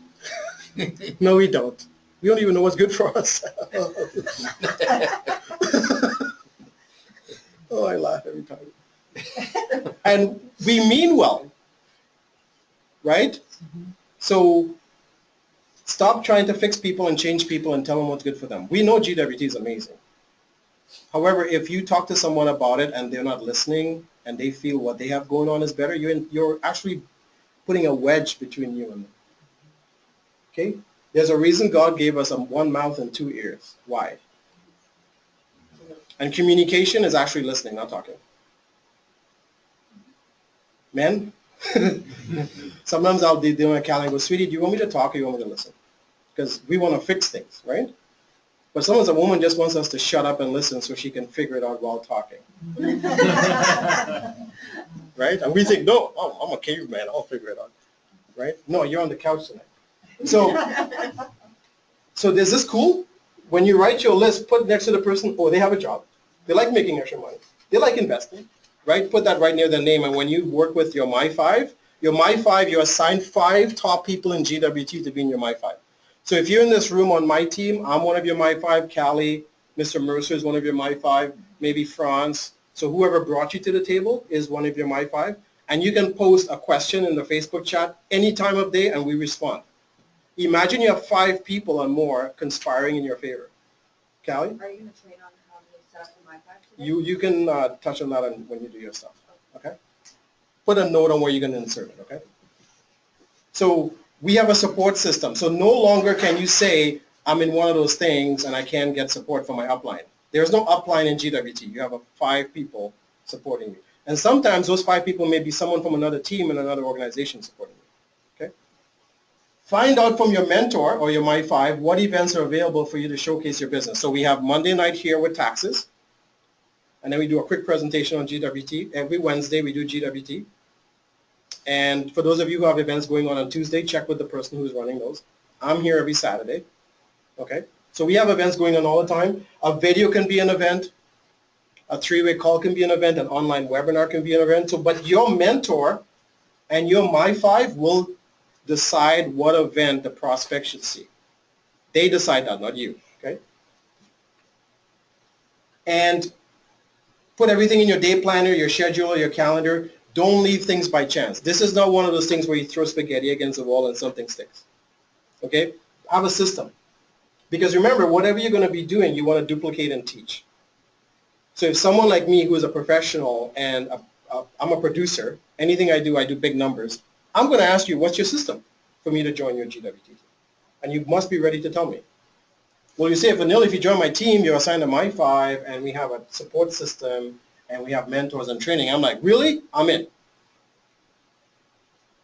No, we don't. We don't even know what's good for ourselves. Oh, I laugh every time. And we mean well, right? So stop trying to fix people and change people and tell them what's good for them. We know GWT is amazing. However, if you talk to someone about it and they're not listening and they feel what they have going on is better, you're actually putting a wedge between you and them. Okay? There's a reason God gave us one mouth and two ears. Why? And communication is actually listening, not talking. Men? Sometimes I'll be doing a calendar and go, sweetie, do you want me to talk or do you want me to listen? Because we want to fix things, right? But sometimes a woman just wants us to shut up and listen so she can figure it out while talking. Right? And we think, no, I'm a caveman, I'll figure it out. Right? No, you're on the couch tonight. So is this cool? When you write your list, put next to the person, oh, they have a job. They like making extra money. They like investing. Right? Put that right near their name. And when you work with your My 5, you assign 5 top people in GWT to be in your My 5. So if you're in this room on my team, I'm one of your My 5, Callie, Mr. Mercer is one of your My 5, maybe France. So whoever brought you to the table is one of your My 5. And you can post a question in the Facebook chat any time of day and we respond. Imagine you have 5 people or more conspiring in your favor. Callie? Are you going to train on how to set up the My 5 today? You can touch on that when you do your stuff. Okay? Put a note on where you're going to insert it, okay? So we have a support system. So no longer can you say, I'm in one of those things and I can't get support from my upline. There's no upline in GWT. You have 5 people supporting you. And sometimes those 5 people may be someone from another team and another organization supporting you. Okay? Find out from your mentor or your My 5 what events are available for you to showcase your business. So we have Monday night here with taxes. And then we do a quick presentation on GWT. Every Wednesday we do GWT. And for those of you who have events going on Tuesday, check with the person who's running those. I'm here every Saturday. Okay? So we have events going on all the time. A video can be an event. A 3-way call can be an event. An online webinar can be an event. So, but your mentor and your My 5 will decide what event the prospect should see. They decide that, not you. Okay? And put everything in your day planner, your schedule, your calendar. Don't leave things by chance. This is not one of those things where you throw spaghetti against the wall and something sticks. Okay? Have a system. Because remember, whatever you're going to be doing, you want to duplicate and teach. So if someone like me who is a professional and I'm a producer, anything I do big numbers, I'm going to ask you, what's your system for me to join your GWT? And you must be ready to tell me. Well, you say, Vanilla, if you join my team, you're assigned a My 5, and we have a support system, and we have mentors and training. I'm like, really? I'm in.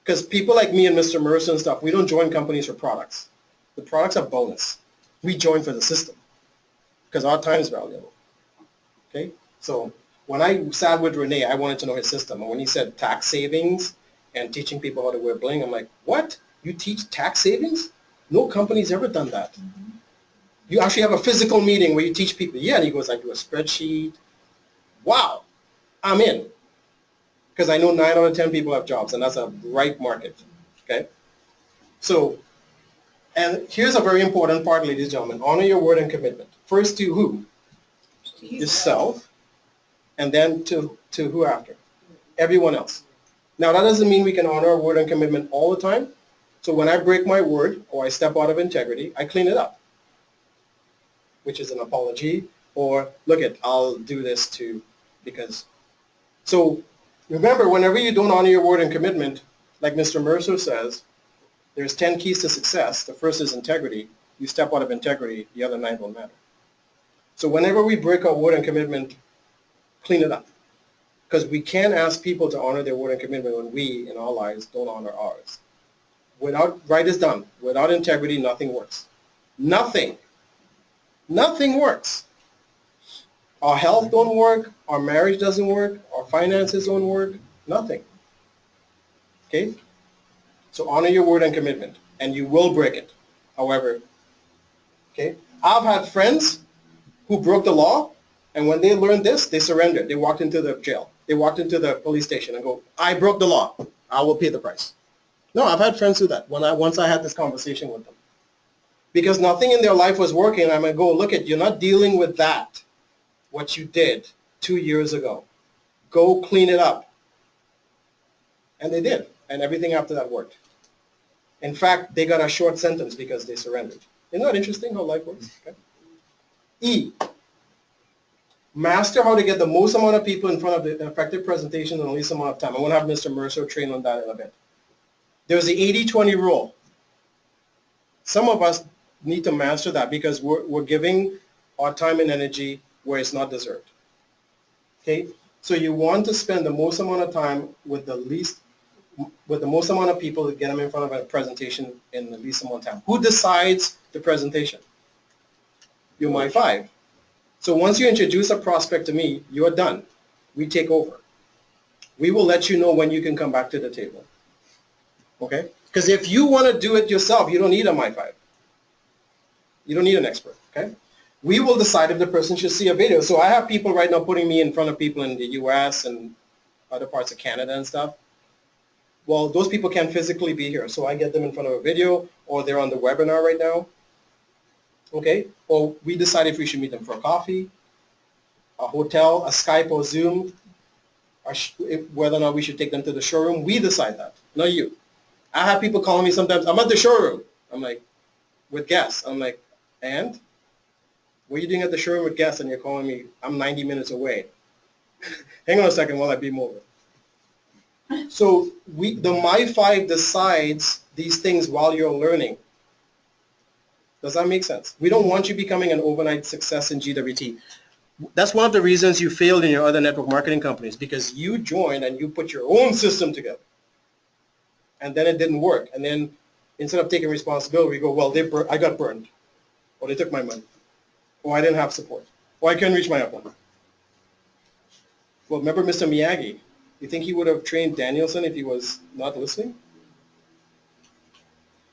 Because people like me and Mr. Mercer and stuff, we don't join companies for products. The products are bonus. We join for the system because our time is valuable. Okay? So when I sat with Renee, I wanted to know his system. And when he said tax savings and teaching people how to wear bling, I'm like, what? You teach tax savings? No company's ever done that. Mm-hmm. You actually have a physical meeting where you teach people. Yeah, and he goes, I do a spreadsheet. Wow, I'm in. because I know 9 out of 10 people have jobs, and that's a ripe market, okay? So, and here's a very important part, ladies and gentlemen. Honor your word and commitment. First to who? Yourself, and then to who after? Everyone else. Now, that doesn't mean we can honor our word and commitment all the time. So when I break my word or I step out of integrity, I clean it up, which is an apology, or look at, I'll do this too, because. So remember, whenever you don't honor your word and commitment, like Mr. Mercer says, there's 10 keys to success. The first is integrity. You step out of integrity, the other 9 don't matter. So whenever we break our word and commitment, clean it up. Because we can't ask people to honor their word and commitment when we, in our lives, don't honor ours. Without, write this down, without integrity, nothing works. Nothing. Nothing works. Our health don't work, our marriage doesn't work, our finances don't work, nothing. Okay? So honor your word and commitment, and you will break it. However, okay? I've had friends who broke the law, and when they learned this, they surrendered. They walked into the jail. They walked into the police station and go, I broke the law. I will pay the price. No, I've had friends do that once I had this conversation with them. Because nothing in their life was working, I'm going to go, look at, you're not dealing with that, what you did 2 years ago. Go clean it up. And they did, and everything after that worked. In fact, they got a short sentence because they surrendered. Isn't that interesting how life works? Okay. E, master how to get the most amount of people in front of the effective presentation in the least amount of time. I want to have Mr. Mercer train on that in a bit. There's the 80-20 rule. Some of us need to master that because we're giving our time and energy where it's not deserved. Okay? So you want to spend the most amount of time with the most amount of people to get them in front of a presentation in the least amount of time. Who decides the presentation? You're my 5. So once you introduce a prospect to me, you're done. We take over. We will let you know when you can come back to the table. Okay? Because if you want to do it yourself, you don't need a My 5. You don't need an expert. Okay? We will decide if the person should see a video. So I have people right now putting me in front of people in the US and other parts of Canada and stuff. Well, those people can't physically be here. So I get them in front of a video, or they're on the webinar right now. Okay? Or we decide if we should meet them for a coffee, a hotel, a Skype or Zoom, or whether or not we should take them to the showroom. We decide that, not you. I have people calling me sometimes, I'm at the showroom. I'm like, with guests. I'm like, and? What are you doing at the showroom with guests and you're calling me, I'm 90 minutes away. Hang on a second while I beam over. So the My 5 decides these things while you're learning. Does that make sense? We don't want you becoming an overnight success in GWT. That's one of the reasons you failed in your other network marketing companies, because you joined and you put your own system together. And then it didn't work. And then instead of taking responsibility, we go, well, I got burned. Or they took my money. Or I didn't have support. Or I couldn't reach my upline. Well, remember Mr. Miyagi? You think he would have trained Danielson if he was not listening?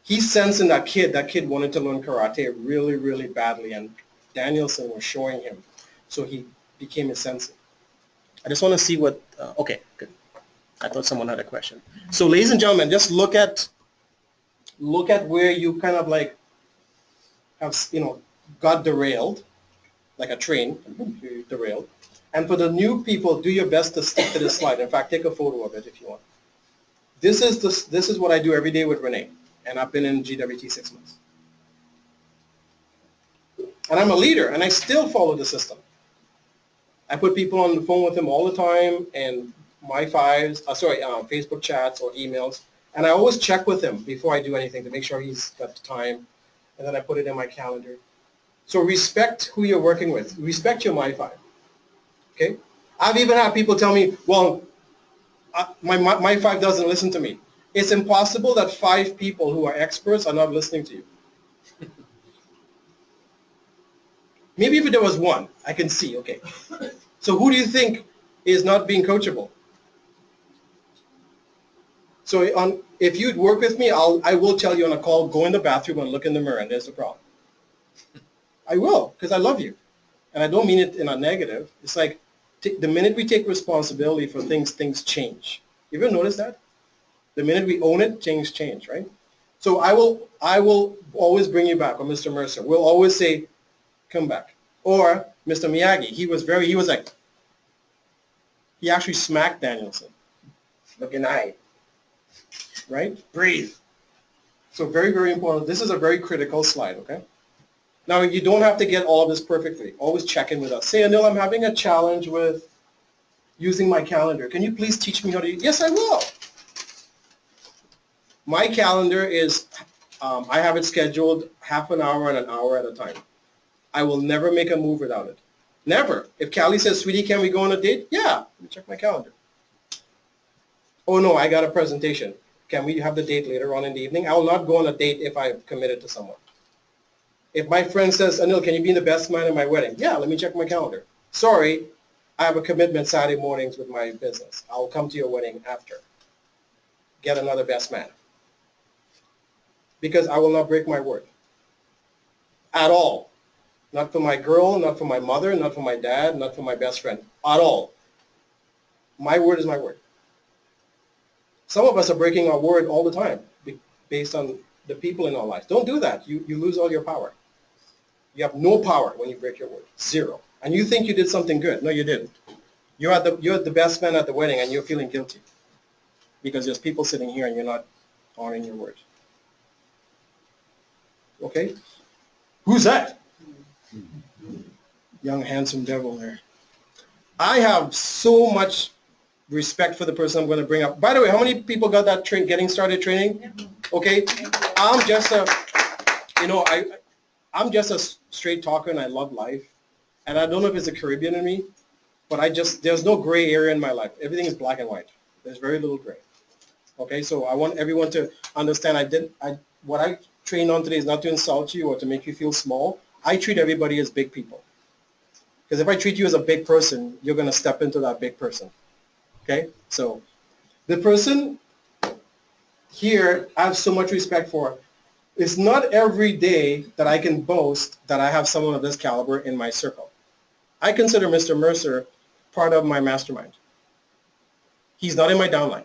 He sensed in that kid wanted to learn karate really, really badly, and Danielson was showing him. So he became his sensei. I just want to see what, okay, good. I thought someone had a question. So ladies and gentlemen, just look at where you kind of like have, got derailed, like a train, derailed. And for the new people, do your best to stick to this slide. In fact, take a photo of it if you want. This is what I do every day with Renee. And I've been in GWT 6 months. And I'm a leader, and I still follow the system. I put people on the phone with him all the time, and My 5s, Facebook chats or emails. And I always check with him before I do anything to make sure he's got the time. And then I put it in my calendar. So respect who you're working with. Respect your My 5. Okay? I've even had people tell me, well, my 5 doesn't listen to me. It's impossible that 5 people who are experts are not listening to you. Maybe if there was 1, I can see, okay. So who do you think is not being coachable? So if you'd work with me, I will tell you on a call, go in the bathroom and look in the mirror, and there's the problem. I will, because I love you. And I don't mean it in a negative. It's like, the minute we take responsibility for things, things change. You ever notice that? The minute we own it, things change, right? So I will always bring you back, or Mr. Mercer. We'll always say, come back. Or Mr. Miyagi, he was like, he actually smacked Danielson. Look in the eye. Right? Breathe. So very, very important. This is a very critical slide, okay? Now, you don't have to get all of this perfectly. Always check in with us. Say, Anil, I'm having a challenge with using my calendar. Can you please teach me how to use it? Yes, I will. My calendar is, I have it scheduled half an hour and an hour at a time. I will never make a move without it. Never. If Callie says, sweetie, can we go on a date? Yeah. Let me check my calendar. Oh, no, I got a presentation. Can we have the date later on in the evening? I will not go on a date if I've committed to someone. If my friend says, Anil, can you be the best man at my wedding? Yeah, let me check my calendar. Sorry, I have a commitment Saturday mornings with my business. I'll come to your wedding after. Get another best man. Because I will not break my word. At all. Not for my girl, not for my mother, not for my dad, not for my best friend. At all. My word is my word. Some of us are breaking our word all the time based on the people in our lives. Don't do that. You lose all your power. You have no power when you break your word. Zero. And you think you did something good. No, you didn't. You're the best man at the wedding and you're feeling guilty because there's people sitting here and you're not honoring your word. Okay? Who's that? Young, handsome devil there. I have so much respect for the person I'm going to bring up. By the way, how many people got that getting started training? Okay? I'm just a, I'm just a straight talker and I love life. And I don't know if it's a Caribbean in me, but there's no gray area in my life. Everything is black and white. There's very little gray. Okay, so I want everyone to understand what I trained on today is not to insult you or to make you feel small. I treat everybody as big people. Because if I treat you as a big person, you're going to step into that big person. Okay, so the person here I have so much respect for. It's not every day that I can boast that I have someone of this caliber in my circle. I consider Mr. Mercer part of my mastermind. He's not in my downline.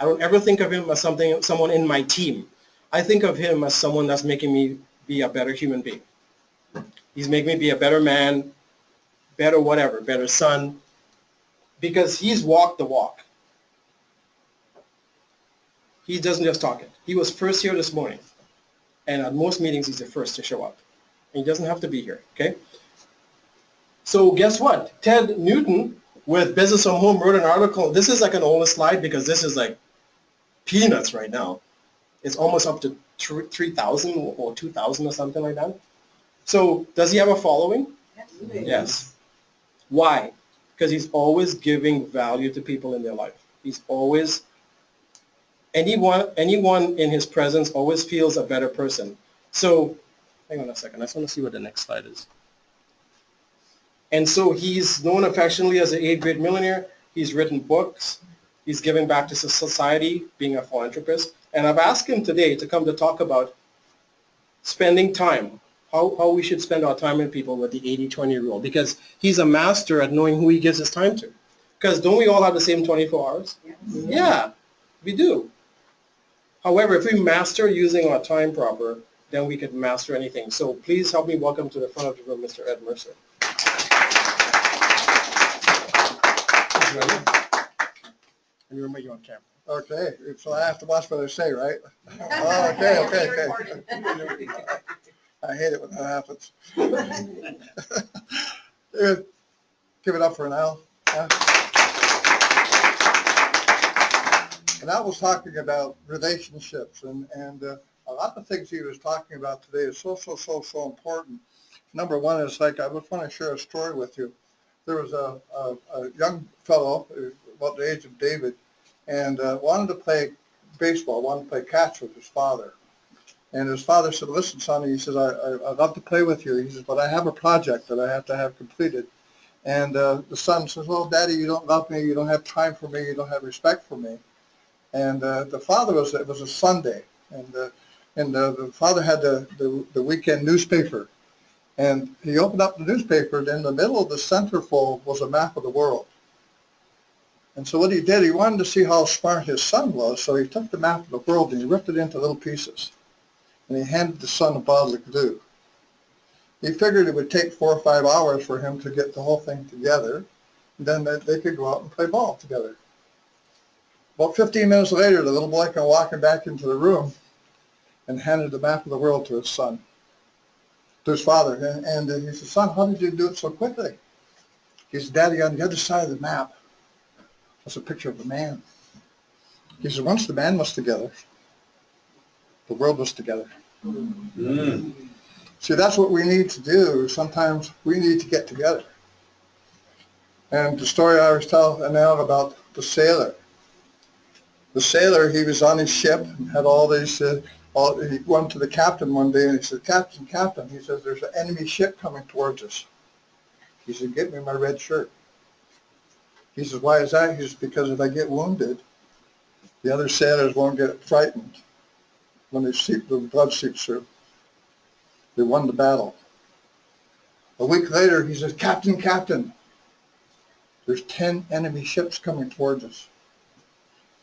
I don't ever think of him as someone in my team. I think of him as someone that's making me be a better human being. He's making me be a better man, better whatever, better son, because he's walked the walk. He doesn't just talk it. He was first here this morning, and at most meetings he's the first to show up. And he doesn't have to be here, okay? So guess what? Ted Newton with Business from Home wrote an article. This is like an old slide because this is like peanuts right now. It's almost up to 3,000 or 2,000 or something like that. So does he have a following? Yes. Why? Because he's always giving value to people in their life. He's always, anyone in his presence always feels a better person. So, hang on a second. I just want to see what the next slide is. And so he's known affectionately as the 8th grade millionaire. He's written books. He's giving back to society, being a philanthropist. And I've asked him today to come to talk about spending time, how we should spend our time with people with the 80-20 rule, because he's a master at knowing who he gives his time to. Because don't we all have the same 24 hours? Yes. Yeah, we do. However, if we master using our time proper, then we could master anything. So please help me welcome to the front of the room, Mr. Ed Mercer. And remember, you're on camera. Okay, so I have to watch what I say, right? Oh, okay. I hate it when that happens. Give it up for an Al. And Al was talking about relationships, and a lot of things he was talking about today is so important. Number one is like, I just want to share a story with you. There was a young fellow about the age of David, and wanted to play baseball, wanted to play catch with his father. And his father said, listen, son, he says, I'd love to play with you. He says, but I have a project that I have to have completed. And the son says, well, Daddy, you don't love me, you don't have time for me, you don't have respect for me. And the father it was a Sunday, and the father had the weekend newspaper. And he opened up the newspaper, and in the middle of the centerfold was a map of the world. And so what he did, he wanted to see how smart his son was, so he took the map of the world and he ripped it into little pieces. And he handed the son a bottle of glue. He figured it would take 4 or 5 hours for him to get the whole thing together. And then they could go out and play ball together. About 15 minutes later, the little boy came walking back into the room and handed the map of the world to his son, to his father. And he said, "Son, how did you do it so quickly?" He said, "Daddy, on the other side of the map was a picture of a man." He said, "Once the man was together, the world was together." Mm. See, that's what we need to do. Sometimes we need to get together. And the story I always tell now about the sailor. The sailor, he was on his ship and had all these, he went to the captain one day and he said, "Captain, Captain," he says, "there's an enemy ship coming towards us." He said, "Get me my red shirt." He says, "Why is that?" He says, "Because if I get wounded, the other sailors won't get frightened when the blood seeps through. They won the battle." A week later, he says, "Captain, Captain, there's 10 enemy ships coming towards us."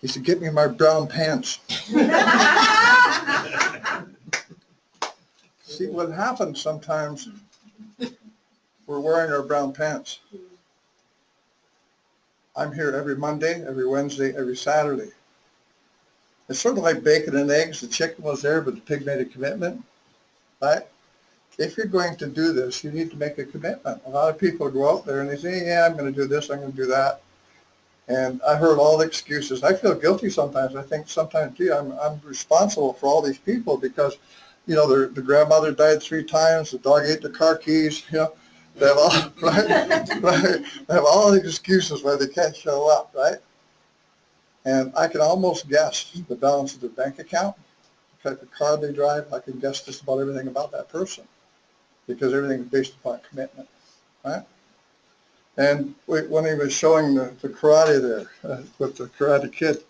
He said, "Get me my brown pants." See, what happens sometimes, we're wearing our brown pants. I'm here every Monday, every Wednesday, every Saturday. It's sort of like bacon and eggs. The chicken was there, but the pig made a commitment, right? If you're going to do this, you need to make a commitment. A lot of people go out there and they say, "Yeah, I'm going to do this, I'm going to do that." And I heard all the excuses. I feel guilty sometimes. I think sometimes, gee, I'm responsible for all these people because, you know, the grandmother died 3 times, the dog ate the car keys, you know. They have all, right? They have all the excuses why they can't show up, right? And I can almost guess the balance of their bank account, the type of car they drive. I can guess just about everything about that person because everything is based upon commitment, right? And when he was showing the karate there with the Karate Kid,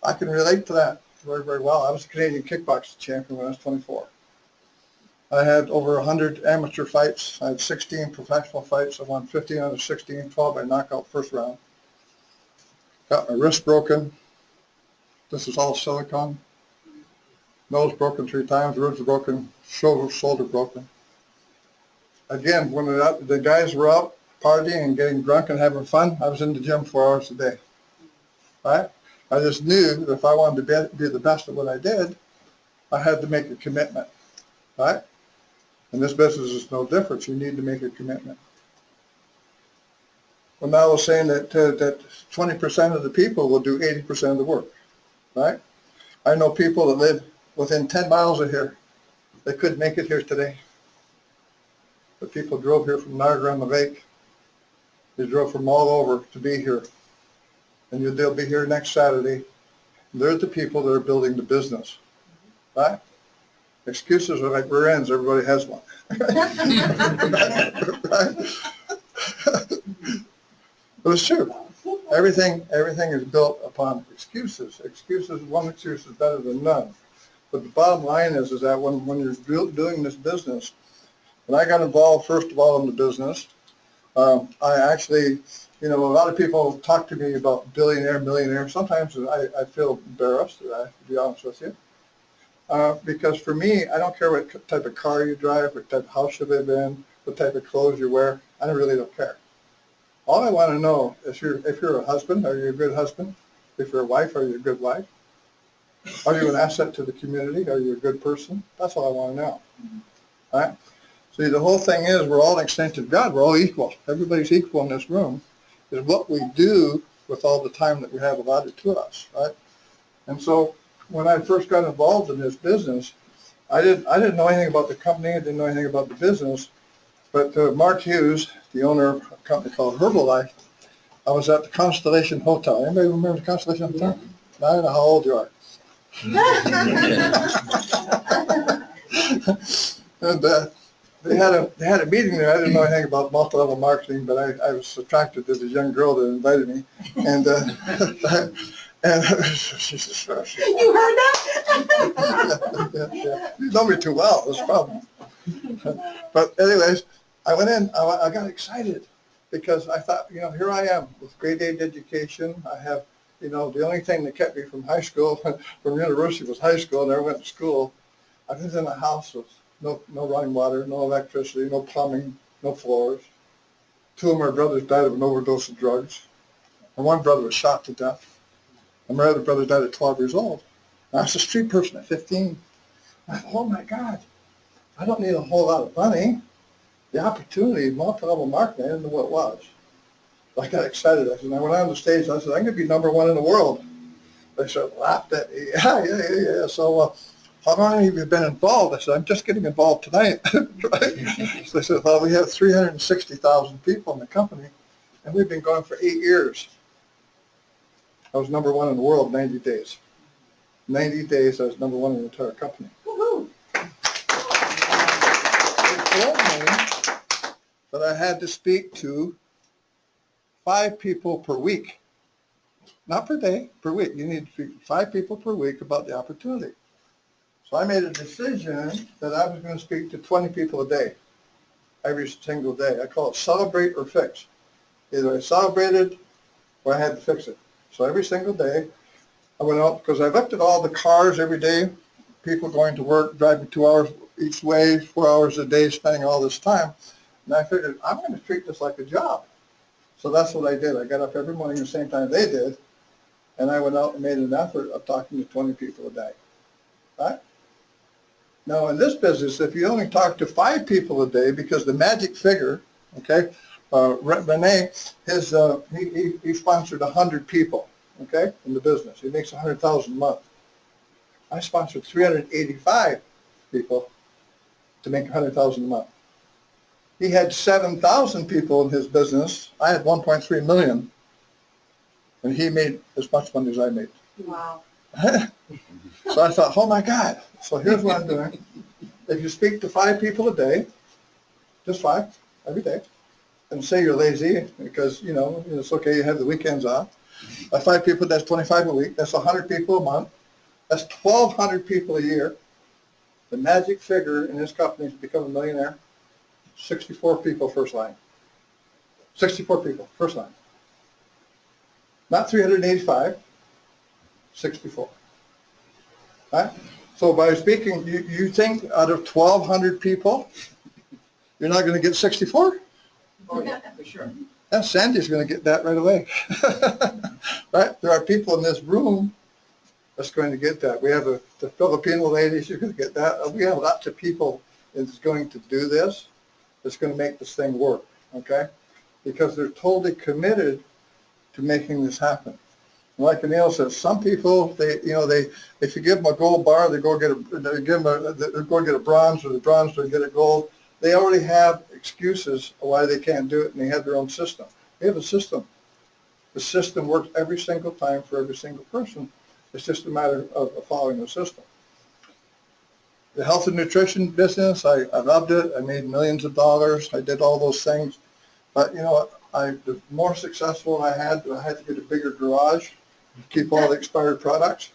I can relate to that very, very well. I was a Canadian kickboxing champion when I was 24. I had over 100 amateur fights. I had 16 professional fights. I won 15 out of 16, 12 by knockout first round. Got my wrist broken. This is all silicone. Nose broken 3 times, ribs broken, shoulder broken. Again, when the guys were out partying and getting drunk and having fun, I was in the gym 4 hours a day, right? I just knew that if I wanted to be the best at what I did, I had to make a commitment, right? And this business is no different. You need to make a commitment. Well, now I was saying that 20% of the people will do 80% of the work, right? I know people that live within 10 miles of here. They couldn't make it here today. But people drove here from Niagara-on-the-Lake. They drove from all over to be here. And they'll be here next Saturday. They're the people that are building the business, right? Excuses are like rear ends. Everybody has one. Right? But it's true. Everything is built upon excuses. One excuse is better than none. But the bottom line is that when you're doing this business, when I got involved, first of all, in the business, I actually, you know, a lot of people talk to me about billionaire, millionaire. Sometimes I feel embarrassed, to be honest with you. Because for me, I don't care what type of car you drive, what type of house you live in, what type of clothes you wear. I really don't care. All I want to know is if you're a husband, are you a good husband? If you're a wife, are you a good wife? Are you an asset to the community? Are you a good person? That's all I want to know. All right? See, the whole thing is we're all an extension of God. We're all equal. Everybody's equal in this room. Is what we do with all the time that we have allotted to us, right? And so when I first got involved in this business, I didn't know anything about the company. I didn't know anything about the business. But Mark Hughes, the owner of a company called Herbalife, I was at the Constellation Hotel. Anybody remember the Constellation Hotel? I don't know how old you are. And they had a meeting there. I didn't know anything about multi-level marketing, but I was attracted to this young girl that invited me. And and she says, You heard that? yeah. You know me too well. That's the problem. But anyways, I went in, I got excited because I thought, you know, here I am with grade 8 education. I have, you know, the only thing that kept me from high school, from university was high school, and I went to school. I lived in a house with no running water, no electricity, no plumbing, no floors. 2 of my brothers died of an overdose of drugs. And 1 brother was shot to death. And my other brother died at 12 years old. And I was a street person at 15. I thought, oh my God, I don't need a whole lot of money. The opportunity, multi-level marketing, I didn't know what it was. I got excited. I went on the stage. I said, I'm going to be #1 in the world. They sort of laughed at me. Yeah. So how long have you been involved? I said, I'm just getting involved tonight. Right? So they said, well, we have 360,000 people in the company, and we've been going for 8 years. I was #1 in the world in 90 days. 90 days, I was #1 in the entire company. Woohoo! They told me that I had to speak to 5 people per week. Not per day, per week. You need to speak to 5 people per week about the opportunity. So I made a decision that I was going to speak to 20 people a day, every single day. I call it celebrate or fix. Either I celebrated or I had to fix it. So every single day I went out, because I looked at all the cars every day, people going to work, driving 2 hours each way, 4 hours a day, spending all this time. And I figured, I'm going to treat this like a job. So that's what I did. I got up every morning at the same time they did, and I went out and made an effort of talking to 20 people a day. Right? Now, in this business, if you only talk to 5 people a day, because the magic figure, okay, Renee, he sponsored 100 people, okay, in the business. He makes 100,000 a month. I sponsored 385 people to make 100,000 a month. He had 7,000 people in his business. I had 1.3 million, and he made as much money as I made. Wow. So I thought, oh my God. So here's what I'm doing. If you speak to 5 people a day, just 5 every day, and say you're lazy because, you know, it's okay, you have the weekends off. By 5 people, that's 25 a week. That's 100 people a month. That's 1,200 people a year. The magic figure in this company is to become a millionaire. 64 people first line. 64 people first line. Not 385, 64. Right? So by speaking, you think out of 1,200 people, you're not going to get 64? Oh, yeah, for sure. Yeah, Sandy's going to get that right away. Right? There are people in this room that's going to get that. We have the Filipino lady, she's going to get that. We have lots of people that's going to do this, that's going to make this thing work, okay? Because they're totally committed to making this happen. Like Emil says, some people, if you give them a gold bar, they go get a bronze, or the bronze they get a gold. They already have excuses why they can't do it, and they have their own system. They have a system. The system works every single time for every single person. It's just a matter of following the system. The health and nutrition business, I loved it. I made millions of dollars. I did all those things. But you know, the more successful I had to get a bigger garage, keep all the expired products.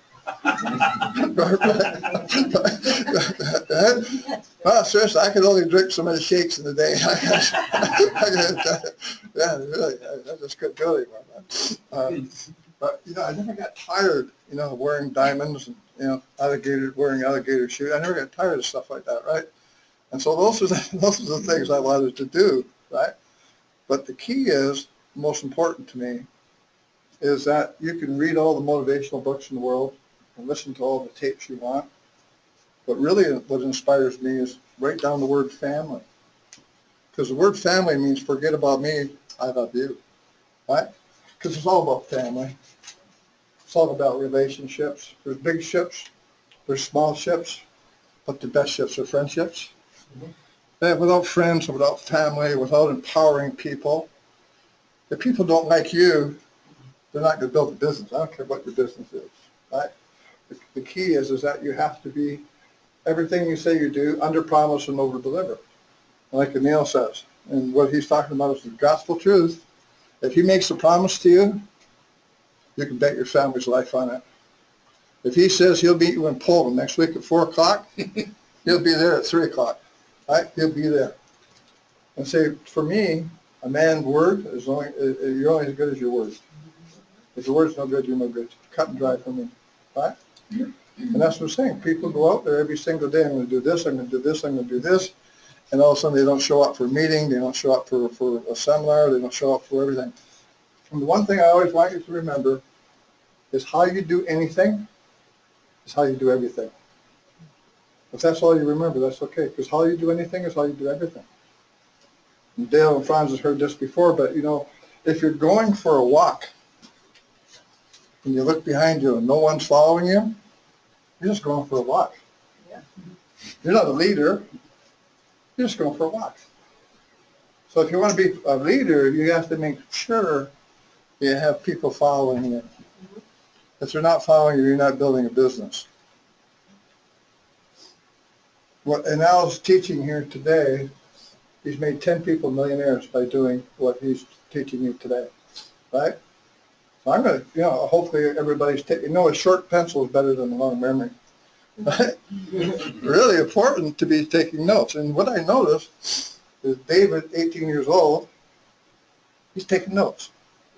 Well, seriously, I could only drink so many shakes in a day. Yeah, really, I just couldn't do it anymore. But you know, I never got tired, you know, wearing diamonds and, you know, wearing alligator shoes. I never got tired of stuff like that, right? And so those are the things I wanted to do, right? But the key is, most important to me, is that you can read all the motivational books in the world and listen to all the tapes you want. But really what inspires me is write down the word family. Because the word family means forget about me, I love you, right? Because it's all about family. It's all about relationships. There's big ships, there's small ships, but the best ships are friendships. Without friends, without family, without empowering people, if people don't like you, they're not going to build a business. I don't care what your business is, right? The key is that you have to be, everything you say you do, under promise and over deliver. Like Emil says, and what he's talking about is the gospel truth. If he makes a promise to you, you can bet your family's life on it. If he says he'll meet you in Poland next week at 4 o'clock, he'll be there at 3 o'clock. right? He'll be there. And say, for me, a man's word is only, you're only as good as your word. If your word's no good, you're no good. Cut and dry for me, right? And that's what I'm saying. People go out there every single day. I'm going to do this. I'm going to do this. I'm going to do this. And all of a sudden they don't show up for a meeting. They don't show up for a seminar. They don't show up for everything. And the one thing I always want you to remember is how you do anything is how you do everything. If that's all you remember, that's okay. Because how you do anything is how you do everything. And Dale and Franz has heard this before, but you know, if you're going for a walk and you look behind you and no one's following you, you're just going for a walk. Yeah. You're not a leader. You're just going for a walk. So if you want to be a leader, you have to make sure you have people following you. If they're not following you, you're not building a business. What Al's teaching here today, he's made 10 people millionaires by doing what he's teaching you today, right? So I'm going to, you know, hopefully everybody's taking, you know, a short pencil is better than a long memory. Right? Really important to be taking notes. And what I noticed is David, 18 years old, he's taking notes.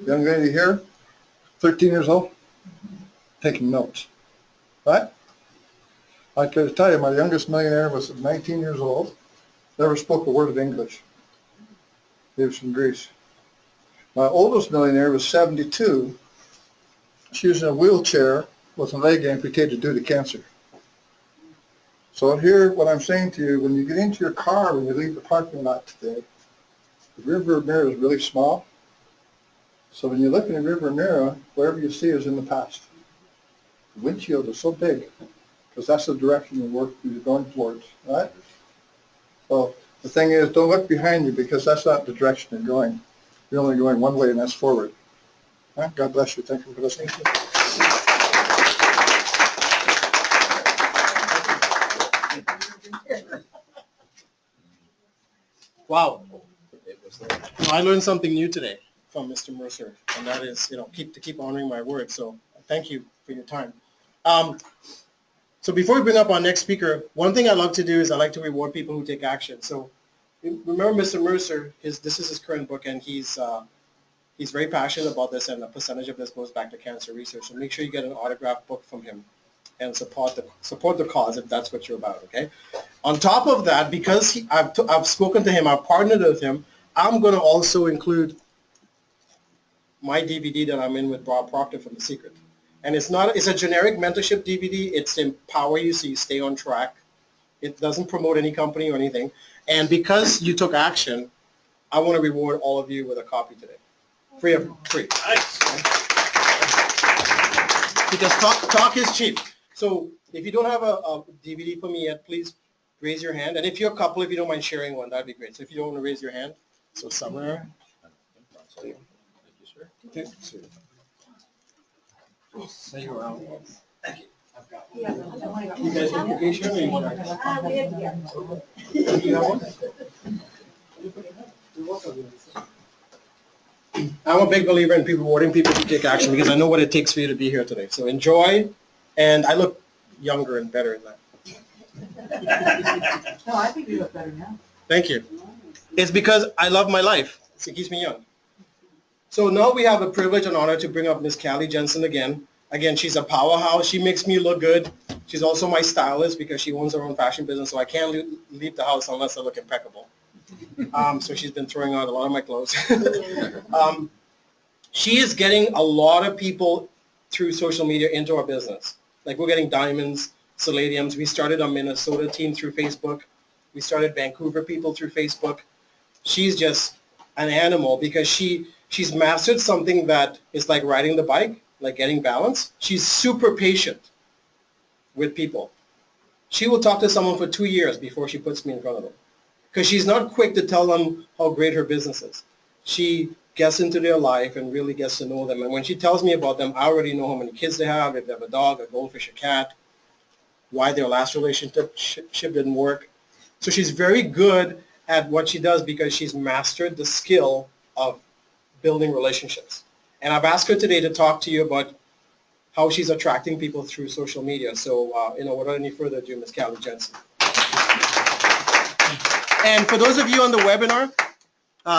Young lady here, 13 years old, taking notes, right? I can tell you, my youngest millionaire was 19 years old, never spoke a word of English. He was from Greece. My oldest millionaire was 72. She was in a wheelchair with a leg amputated due to cancer. So here, what I'm saying to you, when you get into your car, when you leave the parking lot today, the rear mirror is really small. So when you look in the rear mirror, whatever you see is in the past. The windshield is so big, because that's the direction you're going towards, right? So the thing is, don't look behind you, because that's not the direction you're going. You're only going one way, and that's forward. Right? God bless you. Thank you for listening. Wow. It was the Well, I learned something new today from Mr. Mercer, and that is, you know, keep honoring my word. So thank you for your time. So before we bring up our next speaker, one thing I love to do is I like to reward people who take action. So remember Mr. Mercer, this is his current book, and he's very passionate about this, and a percentage of this goes back to cancer research. So make sure you get an autographed book from him and support the cause if that's what you're about, okay? On top of that, because I've spoken to him, I've partnered with him, I'm going to also include my DVD that I'm in with Bob Proctor from The Secret. And it's a generic mentorship DVD. It's to empower you so you stay on track. It doesn't promote any company or anything. And because you took action, I want to reward all of you with a copy today. Free. Nice. Because talk is cheap. So if you don't have a DVD for me yet, please raise your hand. And if you're a couple, if you don't mind sharing one, that'd be great. So if you don't want to raise your hand, so somewhere. Thank you, sir. Okay. Are you around? Thank you. Yeah, I don't want to go. You guys want to share or you want to? We have, yeah. You have one? I'm a big believer in people rewarding people to take action because I know what it takes for you to be here today. So enjoy, and I look younger and better in that. No, I think you look better now. Thank you. It's because I love my life. It keeps me young. So now we have the privilege and honor to bring up Miss Callie Jensen again. Again, she's a powerhouse. She makes me look good. She's also my stylist because she owns her own fashion business, so I can't leave the house unless I look impeccable. So she's been throwing out a lot of my clothes. She is getting a lot of people through social media into our business. Like we're getting diamonds, palladiums. We started our Minnesota team through Facebook. We started Vancouver people through Facebook. She's just an animal because she's mastered something that is like riding the bike, like getting balance. She's super patient with people. She will talk to someone for 2 years before she puts me in front of them because she's not quick to tell them how great her business is. She gets into their life and really gets to know them. And when she tells me about them, I already know how many kids they have, if they have a dog, a goldfish, a cat, why their last relationship didn't work. So she's very good at what she does because she's mastered the skill of building relationships. And I've asked her today to talk to you about how she's attracting people through social media. So, without any further ado, Ms. Callie Jensen. And for those of you on the webinar,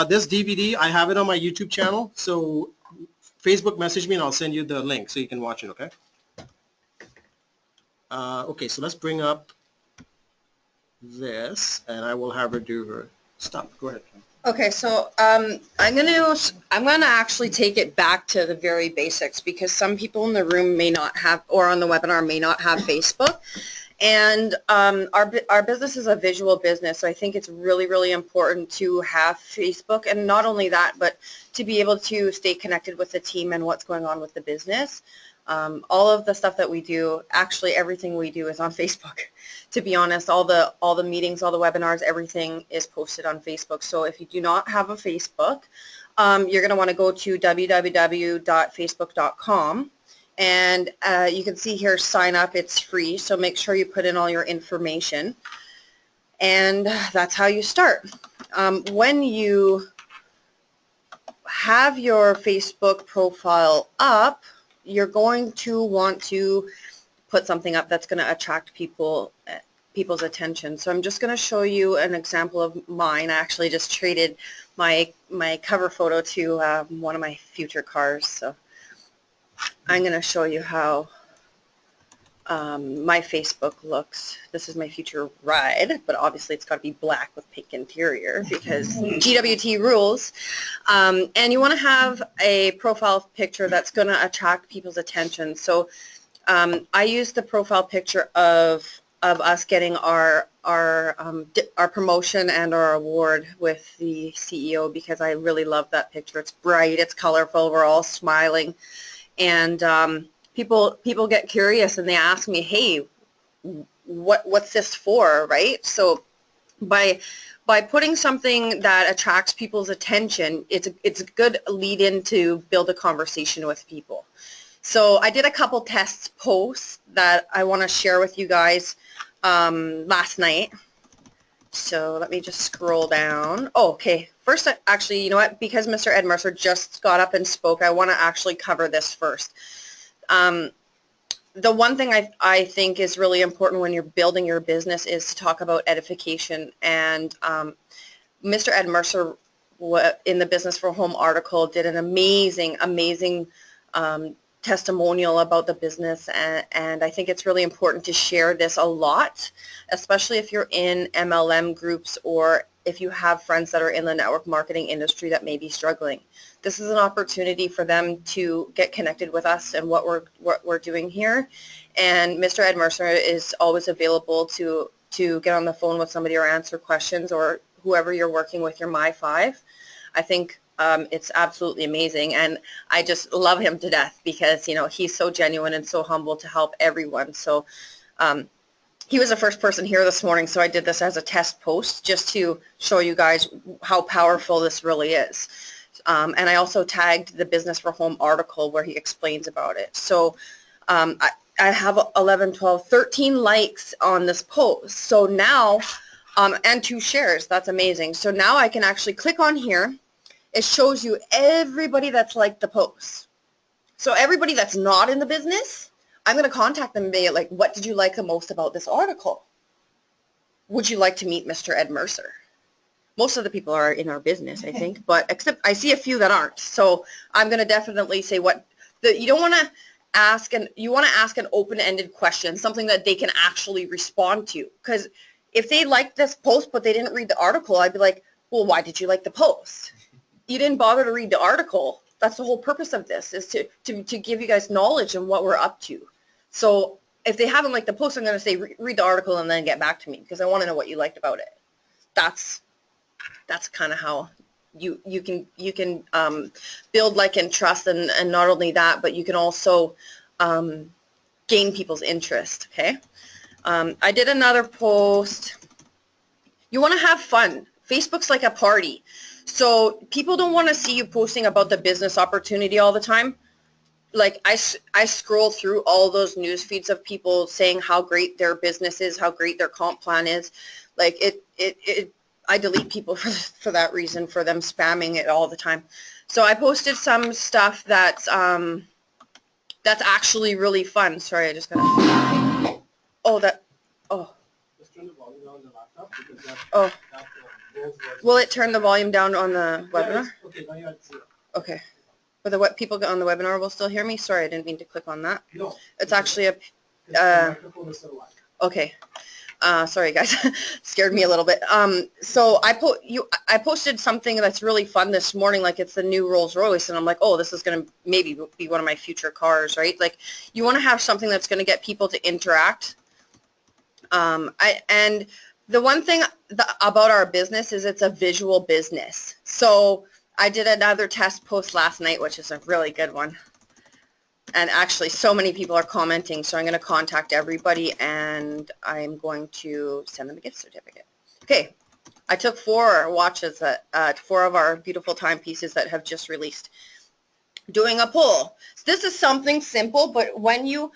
this DVD, I have it on my YouTube channel. So Facebook message me and I'll send you the link so you can watch it, okay? Okay, so let's bring up this and I will have her do her stuff. Go ahead. Okay, so I'm gonna actually take it back to the very basics because some people in the room may not have, or on the webinar may not have Facebook. And our business is a visual business, so I think it's really, really important to have Facebook, and not only that, but to be able to stay connected with the team and what's going on with the business. All of the stuff that we do, actually everything we do is on Facebook. To be honest, all the meetings, all the webinars, everything is posted on Facebook. So if you do not have a Facebook, you're going to want to go to www.facebook.com. And you can see here, sign up, it's free, so make sure you put in all your information. And that's how you start. When you have your Facebook profile up, you're going to want to put something up that's going to attract people's attention. So I'm just going to show you an example of mine. I actually just traded my cover photo to one of my future cars. So I'm going to show you how my Facebook looks. This is my future ride, but obviously it's got to be black with pink interior because GWT rules. And you want to have a profile picture that's going to attract people's attention. So I used the profile picture of us getting our promotion and our award with the CEO because I really love that picture. It's bright, it's colorful, we're all smiling. And people get curious and they ask me, hey, what's this for, right? So by putting something that attracts people's attention, it's a good lead-in to build a conversation with people. So I did a couple test posts that I want to share with you guys last night. So let me just scroll down. Oh, okay. First, actually, you know what? Because Mr. Ed Mercer just got up and spoke, I want to actually cover this first. The one thing I think is really important when you're building your business is to talk about edification. And Mr. Ed Mercer in the Business for Home article did an amazing testimonial about the business, and I think it's really important to share this a lot, especially if you're in MLM groups or if you have friends that are in the network marketing industry that may be struggling. This is an opportunity for them to get connected with us and what we're doing here. And Mr. Ed Mercer is always available to get on the phone with somebody or answer questions, or whoever you're working with, your My5. I think it's absolutely amazing, and I just love him to death because, you know, he's so genuine and so humble to help everyone. So he was the first person here this morning, so I did this as a test post just to show you guys how powerful this really is. And I also tagged the Business for Home article where he explains about it. So I have 11, 12, 13 likes on this post. So now, and 2 shares, that's amazing. So now I can actually click on here. It shows you everybody that's liked the post. So everybody that's not in the business, I'm going to contact them and be like, what did you like the most about this article? Would you like to meet Mr. Ed Mercer? Most of the people are in our business, I think, but except I see a few that aren't. So I'm going to definitely say you don't want to ask, and you want to ask an open-ended question, something that they can actually respond to. Because if they liked this post but they didn't read the article, I'd be like, well, why did you like the post? You didn't bother to read the article. That's the whole purpose of this, is to give you guys knowledge on what we're up to. So if they haven't liked the post, I'm going to say read the article and then get back to me because I want to know what you liked about it. That's kind of how you can build like and trust, and not only that, but you can also gain people's interest. Okay. I did another post. You want to have fun. Facebook's like a party. So people don't want to see you posting about the business opportunity all the time. Like I scroll through all those news feeds of people saying how great their business is, how great their comp plan is. Like I delete people for that reason, for them spamming it all the time. So I posted some stuff that's actually really fun. Sorry, I just got to. Just turn the volume down on the laptop because that's Will it turn the volume down on the webinar? Okay, now you have to. Okay. But the what people on the webinar will still hear me? Sorry, I didn't mean to click on that. No. It's actually a, The microphone is still live. okay. Sorry guys, scared me a little bit. So I posted something that's really fun this morning, like it's the new Rolls Royce, and I'm like, oh, this is going to maybe be one of my future cars, right? Like, you want to have something that's going to get people to interact. And the one thing about our business is it's a visual business. So I did another test post last night, which is a really good one. And actually, so many people are commenting, so I'm going to contact everybody, and I'm going to send them a gift certificate. Okay, I took 4 watches, 4 of our beautiful timepieces that have just released, doing a poll. This is something simple, but when you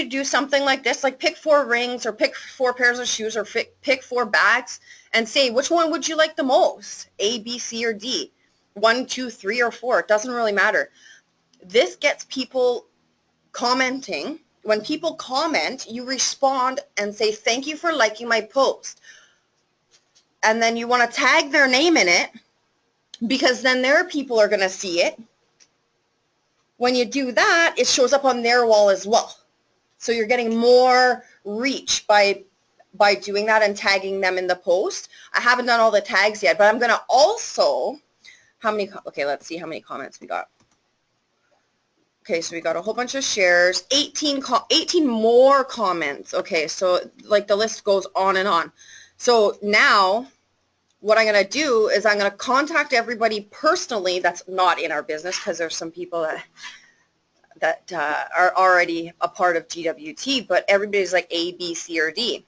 do something like this, like pick 4 rings, or pick 4 pairs of shoes, or pick 4 bags, and say, which one would you like the most? A, B, C, or D? 1, 2, 3, or 4. It doesn't really matter. This gets people commenting. When people comment, you respond and say, thank you for liking my post. And then you want to tag their name in it, because then their people are going to see it. When you do that, it shows up on their wall as well. So you're getting more reach by doing that and tagging them in the post. I haven't done all the tags yet, but I'm going to also, okay, let's see how many comments we got. Okay, so we got a whole bunch of shares, 18 more comments. Okay, so like the list goes on and on. So now what I'm going to do is I'm going to contact everybody personally that's not in our business, because there's some people that are already a part of GWT, but everybody's like A, B, C, or D.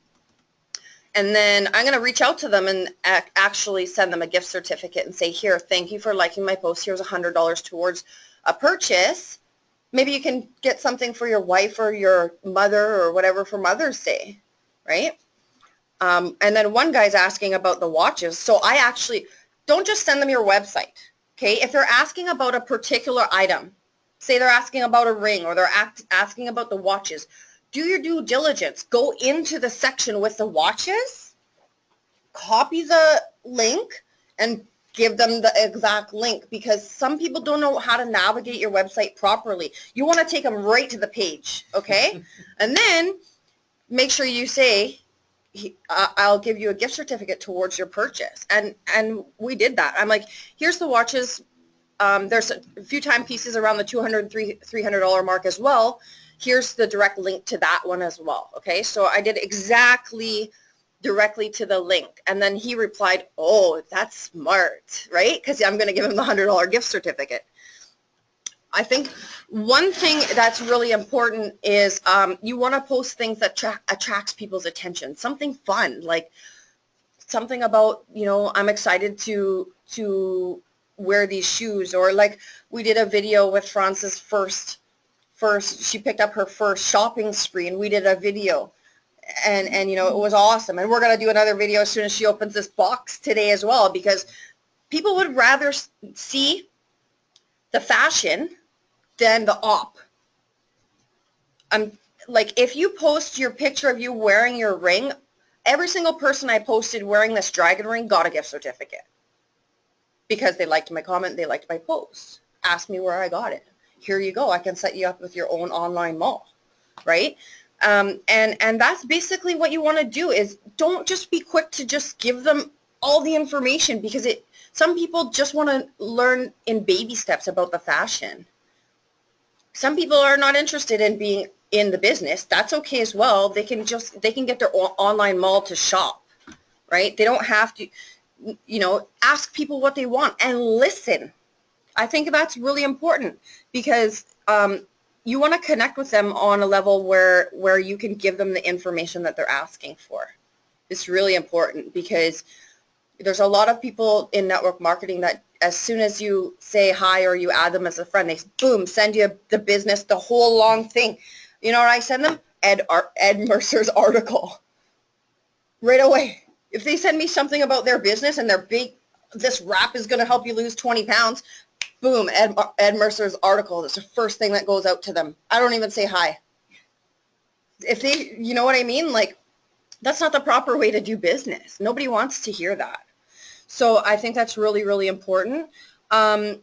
And then I'm going to reach out to them and actually send them a gift certificate and say, here, thank you for liking my post. Here's $100 towards a purchase. Maybe you can get something for your wife or your mother or whatever for Mother's Day, right? And then one guy's asking about the watches. So I actually, don't just send them your website, okay? If they're asking about a particular item, say they're asking about a ring, or they're asking about the watches, do your due diligence. Go into the section with the watches, copy the link, and give them the exact link, because some people don't know how to navigate your website properly. You want to take them right to the page, okay? And then make sure you say, I'll give you a gift certificate towards your purchase. And we did that. I'm like, here's the watches. There's a few timepieces around the $200, $300 mark as well. Here's the direct link to that one as well, okay? So I did exactly directly to the link. And then he replied, oh, that's smart, right? Because I'm going to give him the $100 gift certificate. I think one thing that's really important is you want to post things that attracts people's attention. Something fun, like something about, you know, I'm excited to wear these shoes, or like we did a video with Frances first, she picked up her first shopping spree, and we did a video. And you know, it was awesome. And we're going to do another video as soon as she opens this box today as well, because people would rather see the fashion than the op. Like, if you post your picture of you wearing your ring, every single person I posted wearing this dragon ring got a gift certificate, because they liked my comment, they liked my post, asked me where I got it. Here you go. I can set you up with your own online mall, right? And that's basically what you want to do, is don't just be quick to just give them all the information, because some people just want to learn in baby steps about the fashion. Some people are not interested in being in the business. That's okay as well. They can get their online mall to shop, right? They don't have to, you know, ask people what they want and listen. I think that's really important, because you want to connect with them on a level where you can give them the information that they're asking for. It's really important, because there's a lot of people in network marketing that as soon as you say hi or you add them as a friend, they boom, send you the business, the whole long thing. You know what I send them? Ed Mercer's article. Right away. If they send me something about their business and they're big, this wrap is going to help you lose 20 pounds, boom, Ed Mercer's article. That's the first thing that goes out to them. I don't even say hi. If they, you know what I mean? Like, that's not the proper way to do business. Nobody wants to hear that. So I think that's really, really important. And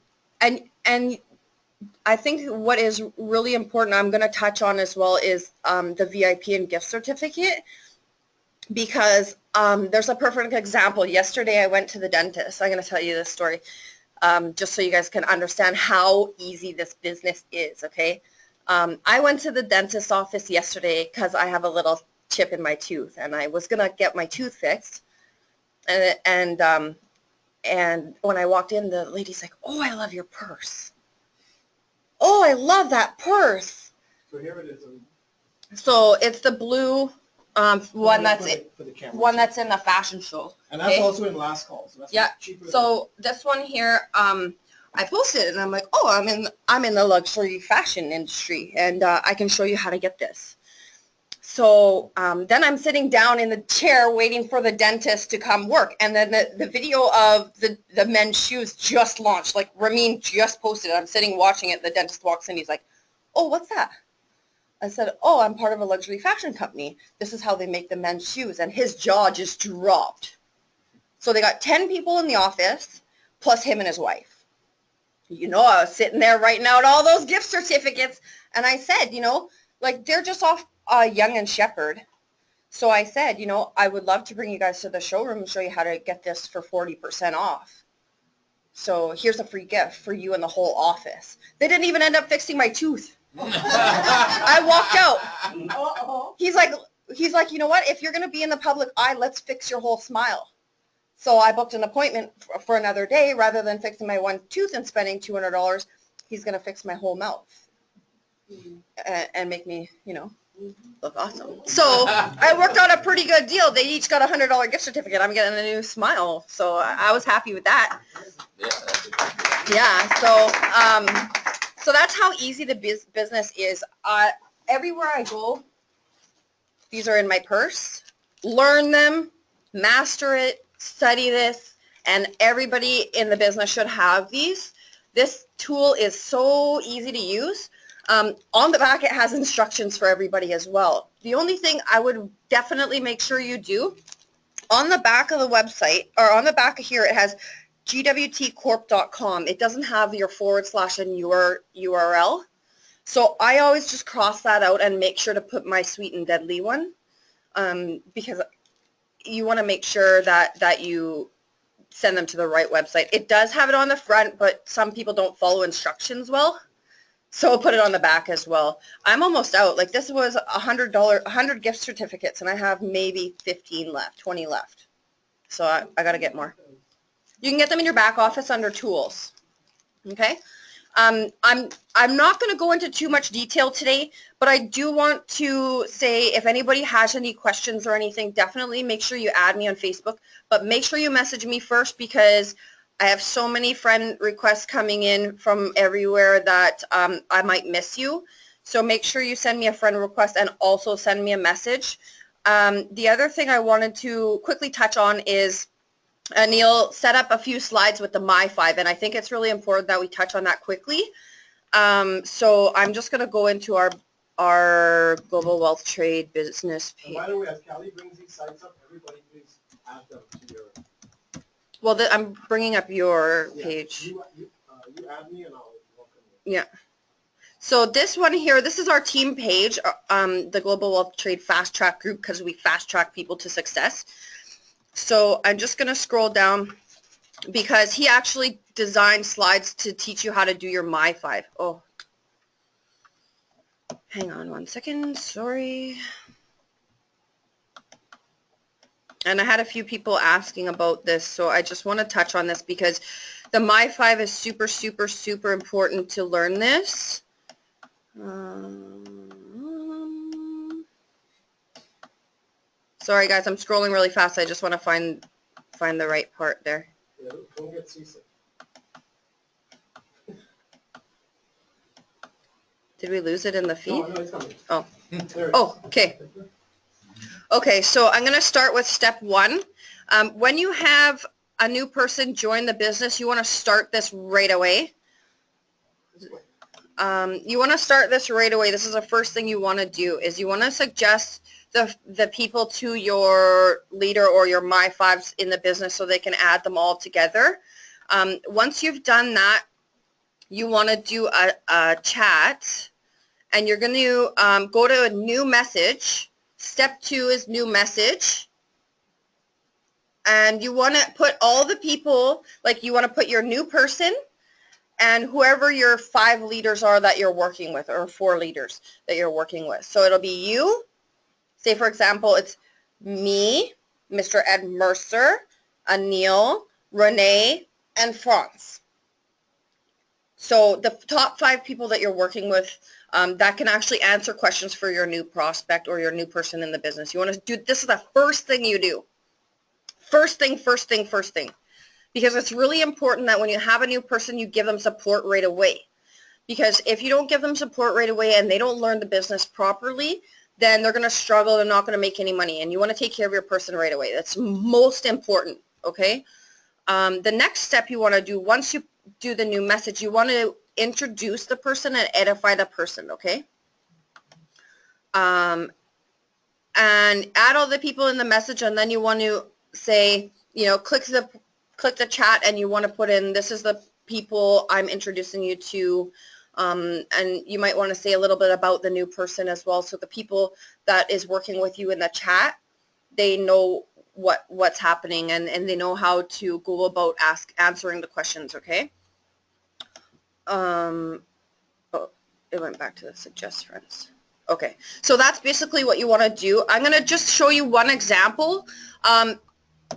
I think what is really important, I'm going to touch on as well, is the VIP and gift certificate, because there's a perfect example. Yesterday I went to the dentist. I'm going to tell you this story just so you guys can understand how easy this business is, okay? I went to the dentist's office yesterday because I have a little chip in my tooth, and I was going to get my tooth fixed. And when I walked in, the lady's like, "Oh, I love your purse. Oh, I love that purse." So here it is. So it's the blue one that's for the camera. one that's in the fashion show. And that's okay? also in last call. So that's Yeah. cheaper. So this one here, I posted it, and I'm like, "Oh, I'm in the luxury fashion industry, and I can show you how to get this." So then I'm sitting down in the chair waiting for the dentist to come work, and then the video of the men's shoes just launched. Like Ramin just posted it. I'm sitting watching it. The dentist walks in. He's like, "Oh, what's that?" I said, "Oh, I'm part of a luxury fashion company. This is how they make the men's shoes." And his jaw just dropped. So they got 10 people in the office, plus him and his wife. You know, I was sitting there writing out all those gift certificates, and I said, you know, like they're just off Young and Shepherd. So I said, you know, I would love to bring you guys to the showroom and show you how to get this for 40% off. So here's a free gift for you and the whole office. They didn't even end up fixing my tooth. I walked out. He's like, you know what? If you're going to be in the public eye, let's fix your whole smile. So I booked an appointment for another day. Rather than fixing my one tooth and spending $200, he's going to fix my whole mouth and make me, you know, look awesome. So I worked out a pretty good deal. They each got a $100 gift certificate. I'm getting a new smile. So I was happy with that. Yeah. So that's how easy the business is. Everywhere I go, these are in my purse. Learn them, master it, study this, and everybody in the business should have these. This tool is so easy to use. On the back, it has instructions for everybody as well. The only thing I would definitely make sure you do, on the back of the website, or on the back of here, it has gwtcorp.com. It doesn't have your / and your URL. So I always just cross that out and make sure to put my Sweet and Deadly one, because you want to make sure that you send them to the right website. It does have it on the front, but some people don't follow instructions well. So I'll put it on the back as well. I'm almost out. Like this was $100 gift certificates, and I have maybe 15 left, 20 left. So I got to get more. You can get them in your back office under tools. Okay. I'm not going to go into too much detail today, but I do want to say if anybody has any questions or anything, definitely make sure you add me on Facebook, but make sure you message me first, because I have so many friend requests coming in from everywhere that I might miss you. So make sure you send me a friend request and also send me a message. The other thing I wanted to quickly touch on is Neil set up a few slides with the My5, and I think it's really important that we touch on that quickly. So I'm just going to go into our Global Wealth Trade business page. By the way, as Callie brings these sites up, everybody please add them to your... Well, I'm bringing up your page. You add me and I'll welcome you. Yeah. So this one here, this is our team page, the Global Wealth Trade Fast Track Group, because we fast track people to success. So I'm just going to scroll down, because he actually designed slides to teach you how to do your My5. Oh, hang on one second. Sorry. And I had a few people asking about this, so I just want to touch on this because the My5 is super, super, super important to learn this. Sorry guys, I'm scrolling really fast. I just want to find the right part there. Yeah, don't get seasick. Did we lose it in the feed? No, it's coming. Oh. There it Oh, is. okay. Okay, so I'm going to start with step 1. When you have a new person join the business, you want to start this right away. You want to start this right away. This is the first thing you want to do, is you want to suggest the people to your leader or your My Fives in the business so they can add them all together. Once you've done that, you want to do a chat, and you're going to go to a new message. Step 2 is new message. And you want to put all the people, like you want to put your new person and whoever your 5 leaders are that you're working with, or 4 leaders that you're working with. So it'll be you. Say, for example, it's me, Mr. Ed Mercer, Anil, Renee, and Franz. So the top 5 people that you're working with that can actually answer questions for your new prospect or your new person in the business. You want to do, this is the first thing you do. First thing. Because it's really important that when you have a new person, you give them support right away. Because if you don't give them support right away and they don't learn the business properly, then they're going to struggle. They're not going to make any money. And you want to take care of your person right away. That's most important, okay? The next step you want to do, once you do the new message, you want to introduce the person and edify the person, okay? And add all the people in the message, and then you want to say, you know, click the chat, and you want to put in, this is the people I'm introducing you to, and you might want to say a little bit about the new person as well, so the people that is working with you in the chat, they know what's happening, and they know how to go about answering the questions, okay? Oh, it went back to the suggest friends. Okay, so that's basically what you want to do. I'm going to just show you one example.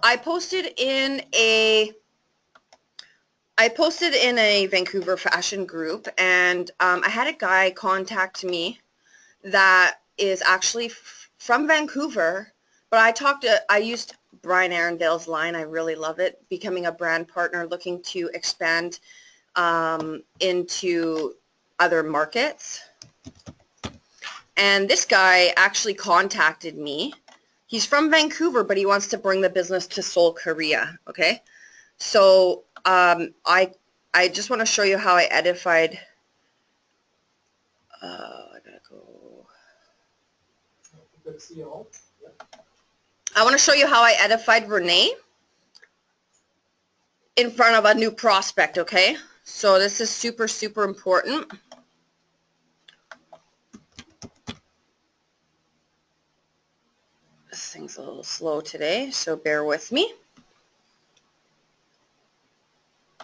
I posted in a Vancouver fashion group, and I had a guy contact me that is actually from Vancouver, but I used Brian Arundale's line. I really love it. Becoming a brand partner, looking to expand into other markets. And this guy actually contacted me. He's from Vancouver, but he wants to bring the business to Seoul, Korea, okay? So I just want to show you how I edified, I gotta go. I want to show you how I edified Renee in front of a new prospect, okay? So this is super, super important. This thing's a little slow today, so bear with me.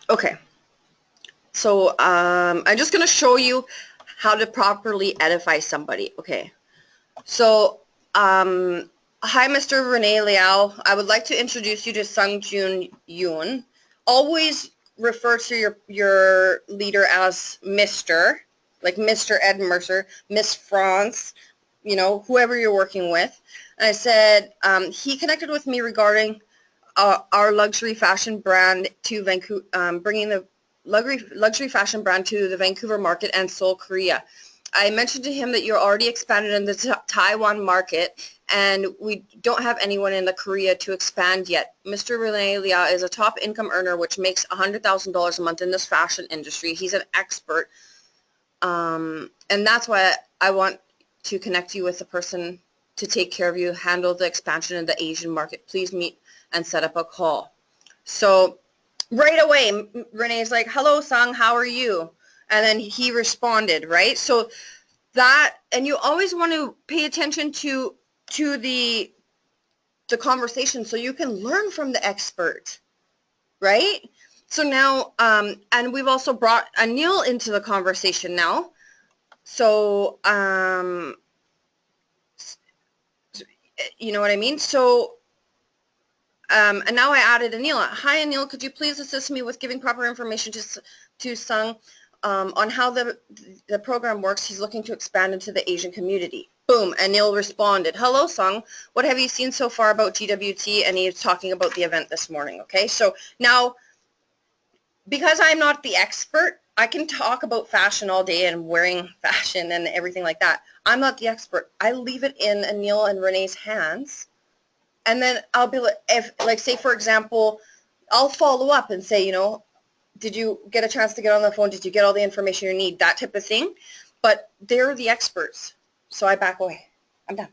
Okay, so I'm just going to show you how to properly edify somebody. Okay, so hi, Mr. Rene Liao. I would like to introduce you to Sung Jun Yoon. Always refer to your leader as Mr., like Mr. Ed Mercer, Miss France, you know, whoever you're working with. And I said he connected with me regarding our luxury fashion brand to Vancouver, bringing the luxury fashion brand to the Vancouver market and Seoul, Korea. I mentioned to him that you're already expanded in the Taiwan market, and we don't have anyone in the Korea to expand yet. Mr. Rene Liao is a top income earner, which makes $100,000 a month in this fashion industry. He's an expert, and that's why I want to connect you with a person to take care of you, handle the expansion in the Asian market. Please meet and set up a call. So right away, Renee's like, hello, Sung, how are you? And then he responded, right? So that, and you always want to pay attention to the conversation so you can learn from the expert, right? So now, and we've also brought Anil into the conversation now. So, you know what I mean? So, and now I added Anil. Hi, Anil, could you please assist me with giving proper information to Sung on how the program works? He's looking to expand into the Asian community. Boom, Anil responded. Hello, Sung. What have you seen so far about GWT? And he's talking about the event this morning, okay? So now, because I'm not the expert, I can talk about fashion all day and wearing fashion and everything like that. I'm not the expert. I leave it in Anil and Renee's hands. And then I'll be like, say, for example, I'll follow up and say, you know, did you get a chance to get on the phone? Did you get all the information you need? That type of thing. But they're the experts. So I back away. I'm done.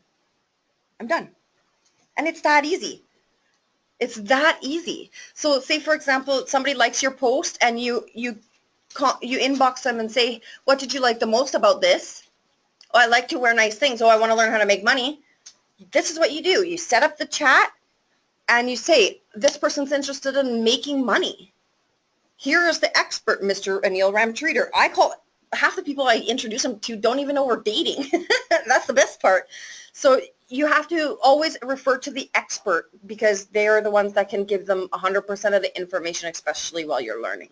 I'm done. And it's that easy. It's that easy. So say, for example, somebody likes your post and you inbox them and say, what did you like the most about this? Oh, I like to wear nice things. Oh, I want to learn how to make money. This is what you do. You set up the chat and you say, this person's interested in making money. Here is the expert, Mr. Anil Ramtreater. I call half the people I introduce them to don't even know we're dating. That's the best part. So you have to always refer to the expert because they are the ones that can give them 100% of the information, especially while you're learning.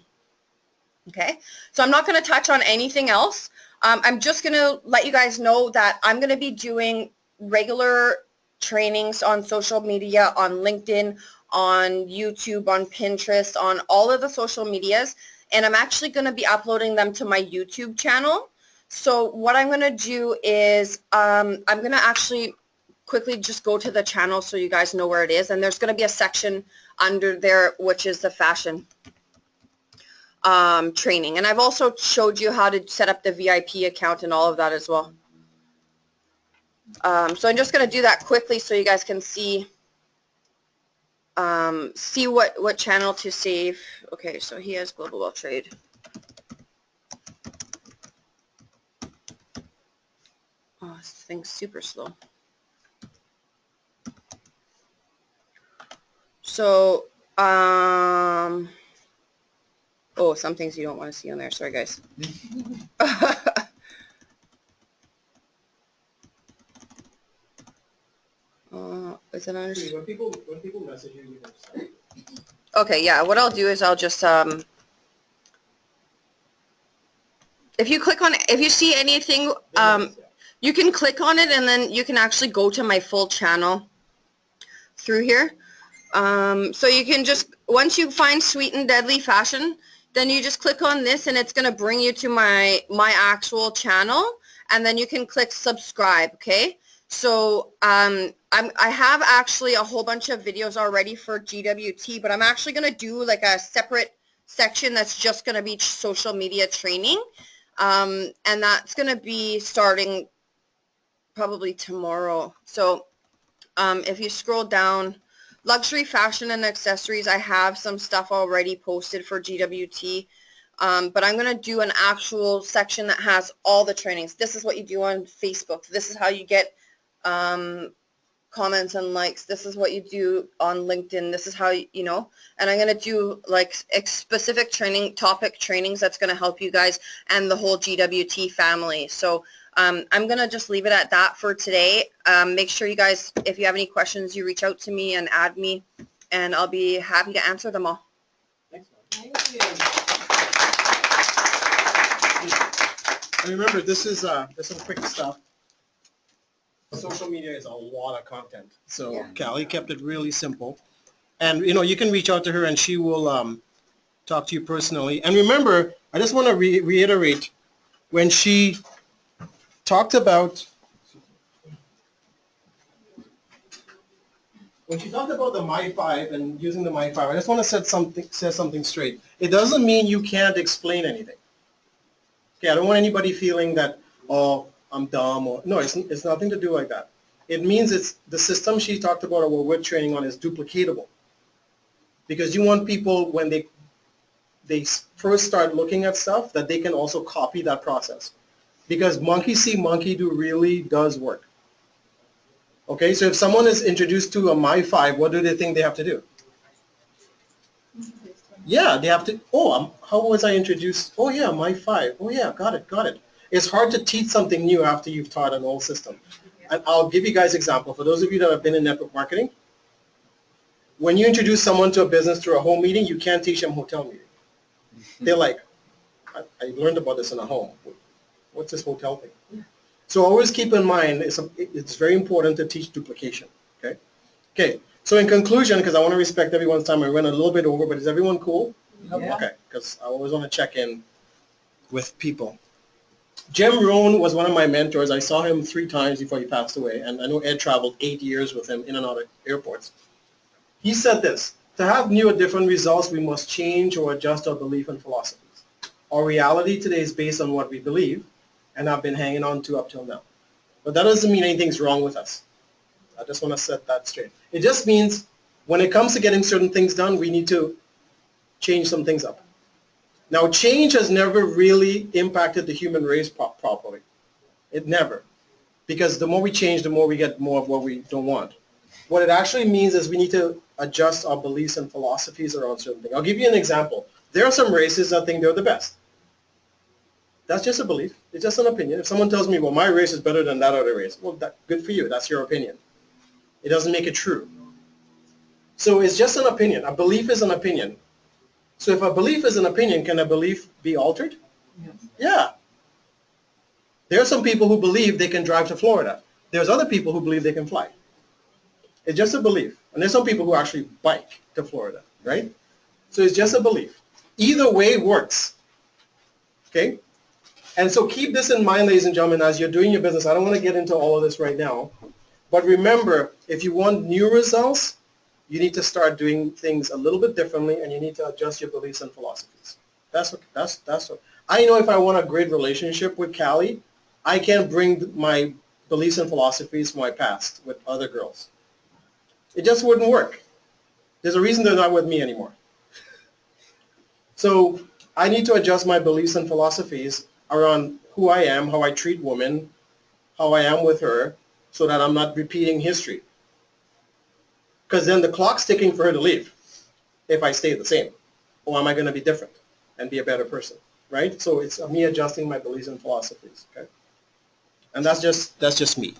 Okay, so I'm not going to touch on anything else. I'm just going to let you guys know that I'm going to be doing regular trainings on social media, on LinkedIn, on YouTube, on Pinterest, on all of the social medias, and I'm actually going to be uploading them to my YouTube channel. So what I'm going to do is I'm going to actually quickly just go to the channel so you guys know where it is, and there's going to be a section under there which is the fashion training, and I've also showed you how to set up the VIP account and all of that as well. So I'm just going to do that quickly so you guys can see what channel to save. Okay, so he has Global Wealth Trade. Oh, this thing's super slow. So, oh, some things you don't want to see on there. Sorry, guys. Is it on? When people message you, you can start. Okay, yeah. What I'll do is I'll just if you click on it, if you see anything, you can click on it and then you can actually go to my full channel through here. So you can just, once you find Sweet and Deadly Fashion, then you just click on this and it's going to bring you to my actual channel, and then you can click subscribe. Okay, so I have actually a whole bunch of videos already for GWT, but I'm actually going to do like a separate section that's just going to be social media training, and that's going to be starting probably tomorrow. So if you scroll down, luxury fashion and accessories, I have some stuff already posted for GWT, but I'm going to do an actual section that has all the trainings. This is what you do on Facebook. This is how you get comments and likes. This is what you do on LinkedIn. This is how you know, and I'm going to do like specific topic trainings that's going to help you guys and the whole GWT family. So I'm going to just leave it at that for today. Make sure you guys, if you have any questions, you reach out to me and add me, and I'll be happy to answer them all. Thanks, and remember, this is some quick stuff. Social media is a lot of content. So Yeah. Callie kept it really simple. And, you know, you can reach out to her and she will talk to you personally. And remember, I just want to reiterate, when she talked about the My 5 and using the My 5, I just want to set something straight. It doesn't mean you can't explain anything. Okay, I don't want anybody feeling that, oh, I'm dumb, or no, it's nothing to do like that. It means it's the system she talked about or what we're training on is duplicatable. Because you want people, when they first start looking at stuff, that they can also copy that process. Because monkey see, monkey do really does work. Okay, so if someone is introduced to a My 5, what do they think they have to do? Yeah, they have to, how was I introduced? Oh yeah, My 5. Oh yeah, got it. It's hard to teach something new after you've taught an old system. And I'll give you guys an example. For those of you that have been in network marketing, when you introduce someone to a business through a home meeting, you can't teach them hotel meeting. They're like, I learned about this in a home. What's this hotel thing? So always keep in mind, it's very important to teach duplication, okay? Okay, so in conclusion, because I want to respect everyone's time, I went a little bit over, but is everyone cool? Yeah. Okay, because I always want to check in with people. Jim Rohn was one of my mentors. I saw him 3 times before he passed away, and I know Ed traveled 8 years with him in and out of airports. He said this, to have new or different results, we must change or adjust our belief and philosophies. Our reality today is based on what we believe and have been hanging on to up till now. But that doesn't mean anything's wrong with us. I just want to set that straight. It just means when it comes to getting certain things done, we need to change some things up. Now, change has never really impacted the human race properly. It never. Because the more we change, the more we get more of what we don't want. What it actually means is we need to adjust our beliefs and philosophies around certain things. I'll give you an example. There are some races that think they're the best. That's just a belief. It's just an opinion. If someone tells me, well, my race is better than that other race, well, good for you. That's your opinion. It doesn't make it true. So it's just an opinion. A belief is an opinion. So if a belief is an opinion, can a belief be altered? Yes. Yeah. There are some people who believe they can drive to Florida. There's other people who believe they can fly. It's just a belief. And there's some people who actually bike to Florida, right? So it's just a belief. Either way works. Okay? And so keep this in mind, ladies and gentlemen, as you're doing your business. I don't want to get into all of this right now. But remember, if you want new results, you need to start doing things a little bit differently, and you need to adjust your beliefs and philosophies. That's what I know. If I want a great relationship with Callie, I can't bring my beliefs and philosophies from my past with other girls. It just wouldn't work. There's a reason they're not with me anymore. So I need to adjust my beliefs and philosophies around who I am, how I treat women, how I am with her, so that I'm not repeating history. Because then the clock's ticking for her to leave if I stay the same. Or am I going to be different and be a better person, right? So it's me adjusting my beliefs and philosophies, okay? And that's just me.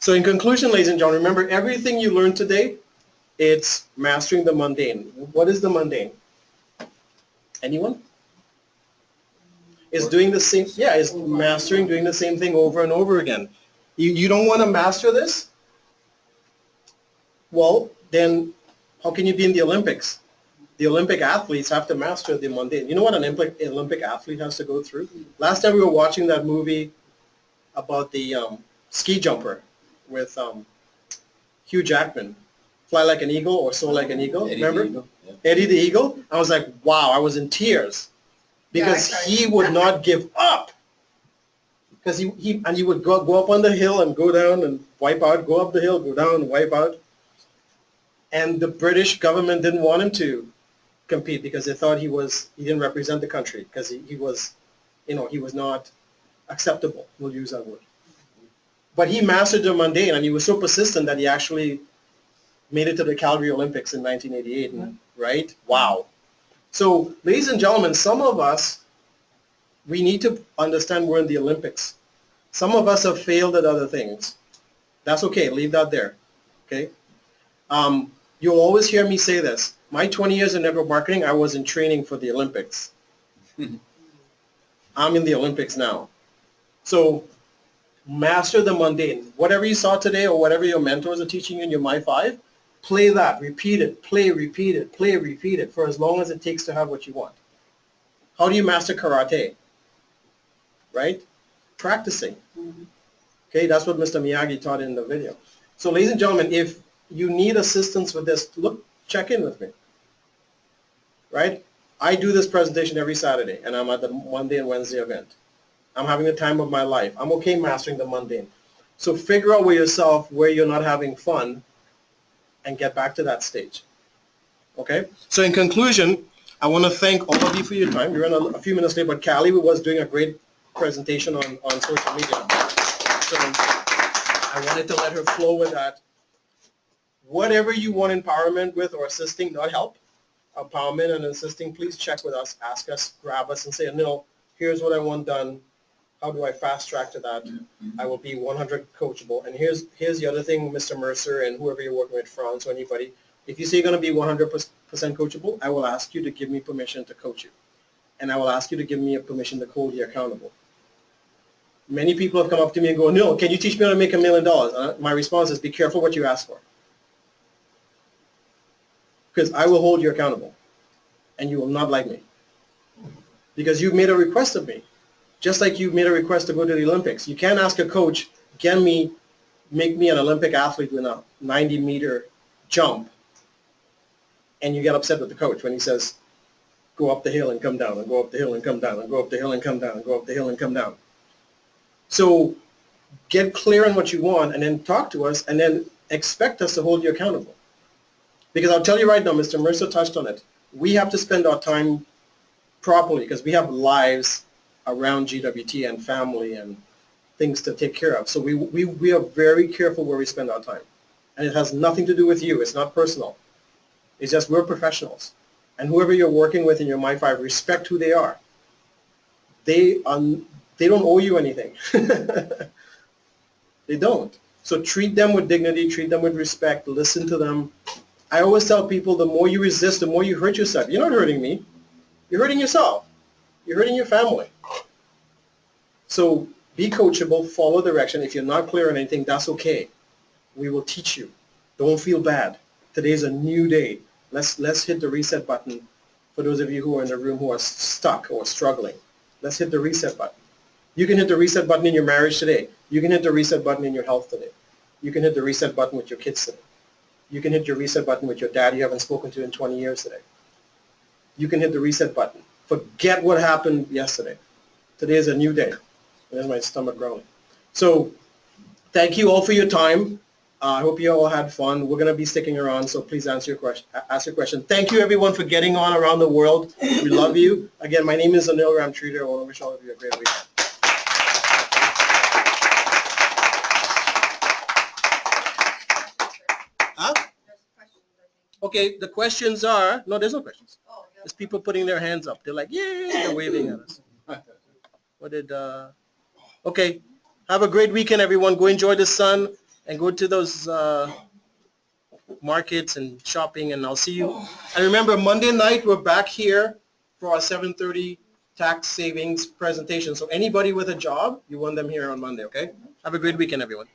So in conclusion, ladies and gentlemen, remember everything you learned today, it's mastering the mundane. What is the mundane? Anyone? It's doing the same, yeah, it's mastering doing the same thing over and over again. You don't want to master this? Well, then how can you be in the Olympics? The Olympic athletes have to master the mundane. You know what an Olympic athlete has to go through? Last time we were watching that movie about the ski jumper with Hugh Jackman, Fly Like an Eagle or Soar Like an Eagle, Eddie remember? the Eagle, yeah. Eddie the Eagle? I was like, wow, I was in tears because he would not give up. Because he would go up on the hill and go down and wipe out, go up the hill, go down and wipe out. And the British government didn't want him to compete because they thought he didn't represent the country because he was not acceptable, we'll use that word. But he mastered the mundane, and he was so persistent that he actually made it to the Calgary Olympics in 1988, right? Wow. So, ladies and gentlemen, some of us, we need to understand we're in the Olympics. Some of us have failed at other things. That's okay, leave that there, okay? You'll always hear me say this. My 20 years in network marketing, I was in training for the Olympics. I'm in the Olympics now. So master the mundane. Whatever you saw today or whatever your mentors are teaching you in your My 5, play that, repeat it, play, repeat it, play, repeat it for as long as it takes to have what you want. How do you master karate? Right? Practicing. Okay, that's what Mr. Miyagi taught in the video. So ladies and gentlemen, if you need assistance with this, check in with me. Right? I do this presentation every Saturday, and I'm at the Monday and Wednesday event. I'm having the time of my life. I'm okay mastering the mundane. So figure out with yourself where you're not having fun and get back to that stage. Okay? So in conclusion, I want to thank all of you for your time. We ran a few minutes late, but Callie was doing a great presentation on social media. So I wanted to let her flow with that. Whatever you want empowerment with or assisting, not help, empowerment and assisting, please check with us, ask us, grab us, and say, no, here's what I want done. How do I fast track to that? I will be 100 coachable. And here's the other thing, Mr. Mercer and whoever you're working with, France or anybody. If you say you're going to be 100% coachable, I will ask you to give me permission to coach you. And I will ask you to give me a permission to hold you accountable. Many people have come up to me and go, Neil, can you teach me how to make $1 million? My response is, be careful what you ask for. Because I will hold you accountable. And you will not like me. Because you've made a request of me. Just like you made a request to go to the Olympics. You can't ask a coach, make me an Olympic athlete with a 90-meter jump, and you get upset with the coach when he says, go up the hill and come down, and go up the hill and come down, and go up the hill and come down, and go up the hill and come down. So get clear on what you want, and then talk to us, and then expect us to hold you accountable. Because I'll tell you right now, Mr. Mercer touched on it, we have to spend our time properly because we have lives around GWT and family and things to take care of. So we are very careful where we spend our time. And it has nothing to do with you. It's not personal. It's just we're professionals. And whoever you're working with in your My5, respect who they are. They don't owe you anything. They don't. So treat them with dignity, treat them with respect, listen to them. I always tell people the more you resist, the more you hurt yourself. You're not hurting me. You're hurting yourself. You're hurting your family. So be coachable, follow direction. If you're not clear on anything, that's okay. We will teach you. Don't feel bad. Today's a new day. Let's hit the reset button for those of you who are in the room who are stuck or struggling. Let's hit the reset button. You can hit the reset button in your marriage today. You can hit the reset button in your health today. You can hit the reset button with your kids today. You can hit your reset button with your dad you haven't spoken to in 20 years today. You can hit the reset button. Forget what happened yesterday. Today is a new day. There's my stomach growling. So thank you all for your time. I hope you all had fun. We're going to be sticking around, so please ask your question. Thank you, everyone, for getting on around the world. We love you. Again, my name is Anil Ramtreater. I want to wish all of you a great weekend. Huh? Okay, the questions are, no, there's no questions. There's people putting their hands up. They're like, yay, they're waving at us. What did, okay, have a great weekend, everyone. Go enjoy the sun and go to those markets and shopping, and I'll see you. And remember, Monday night, we're back here for our 7:30 tax savings presentation. So anybody with a job, you want them here on Monday, okay? Have a great weekend, everyone.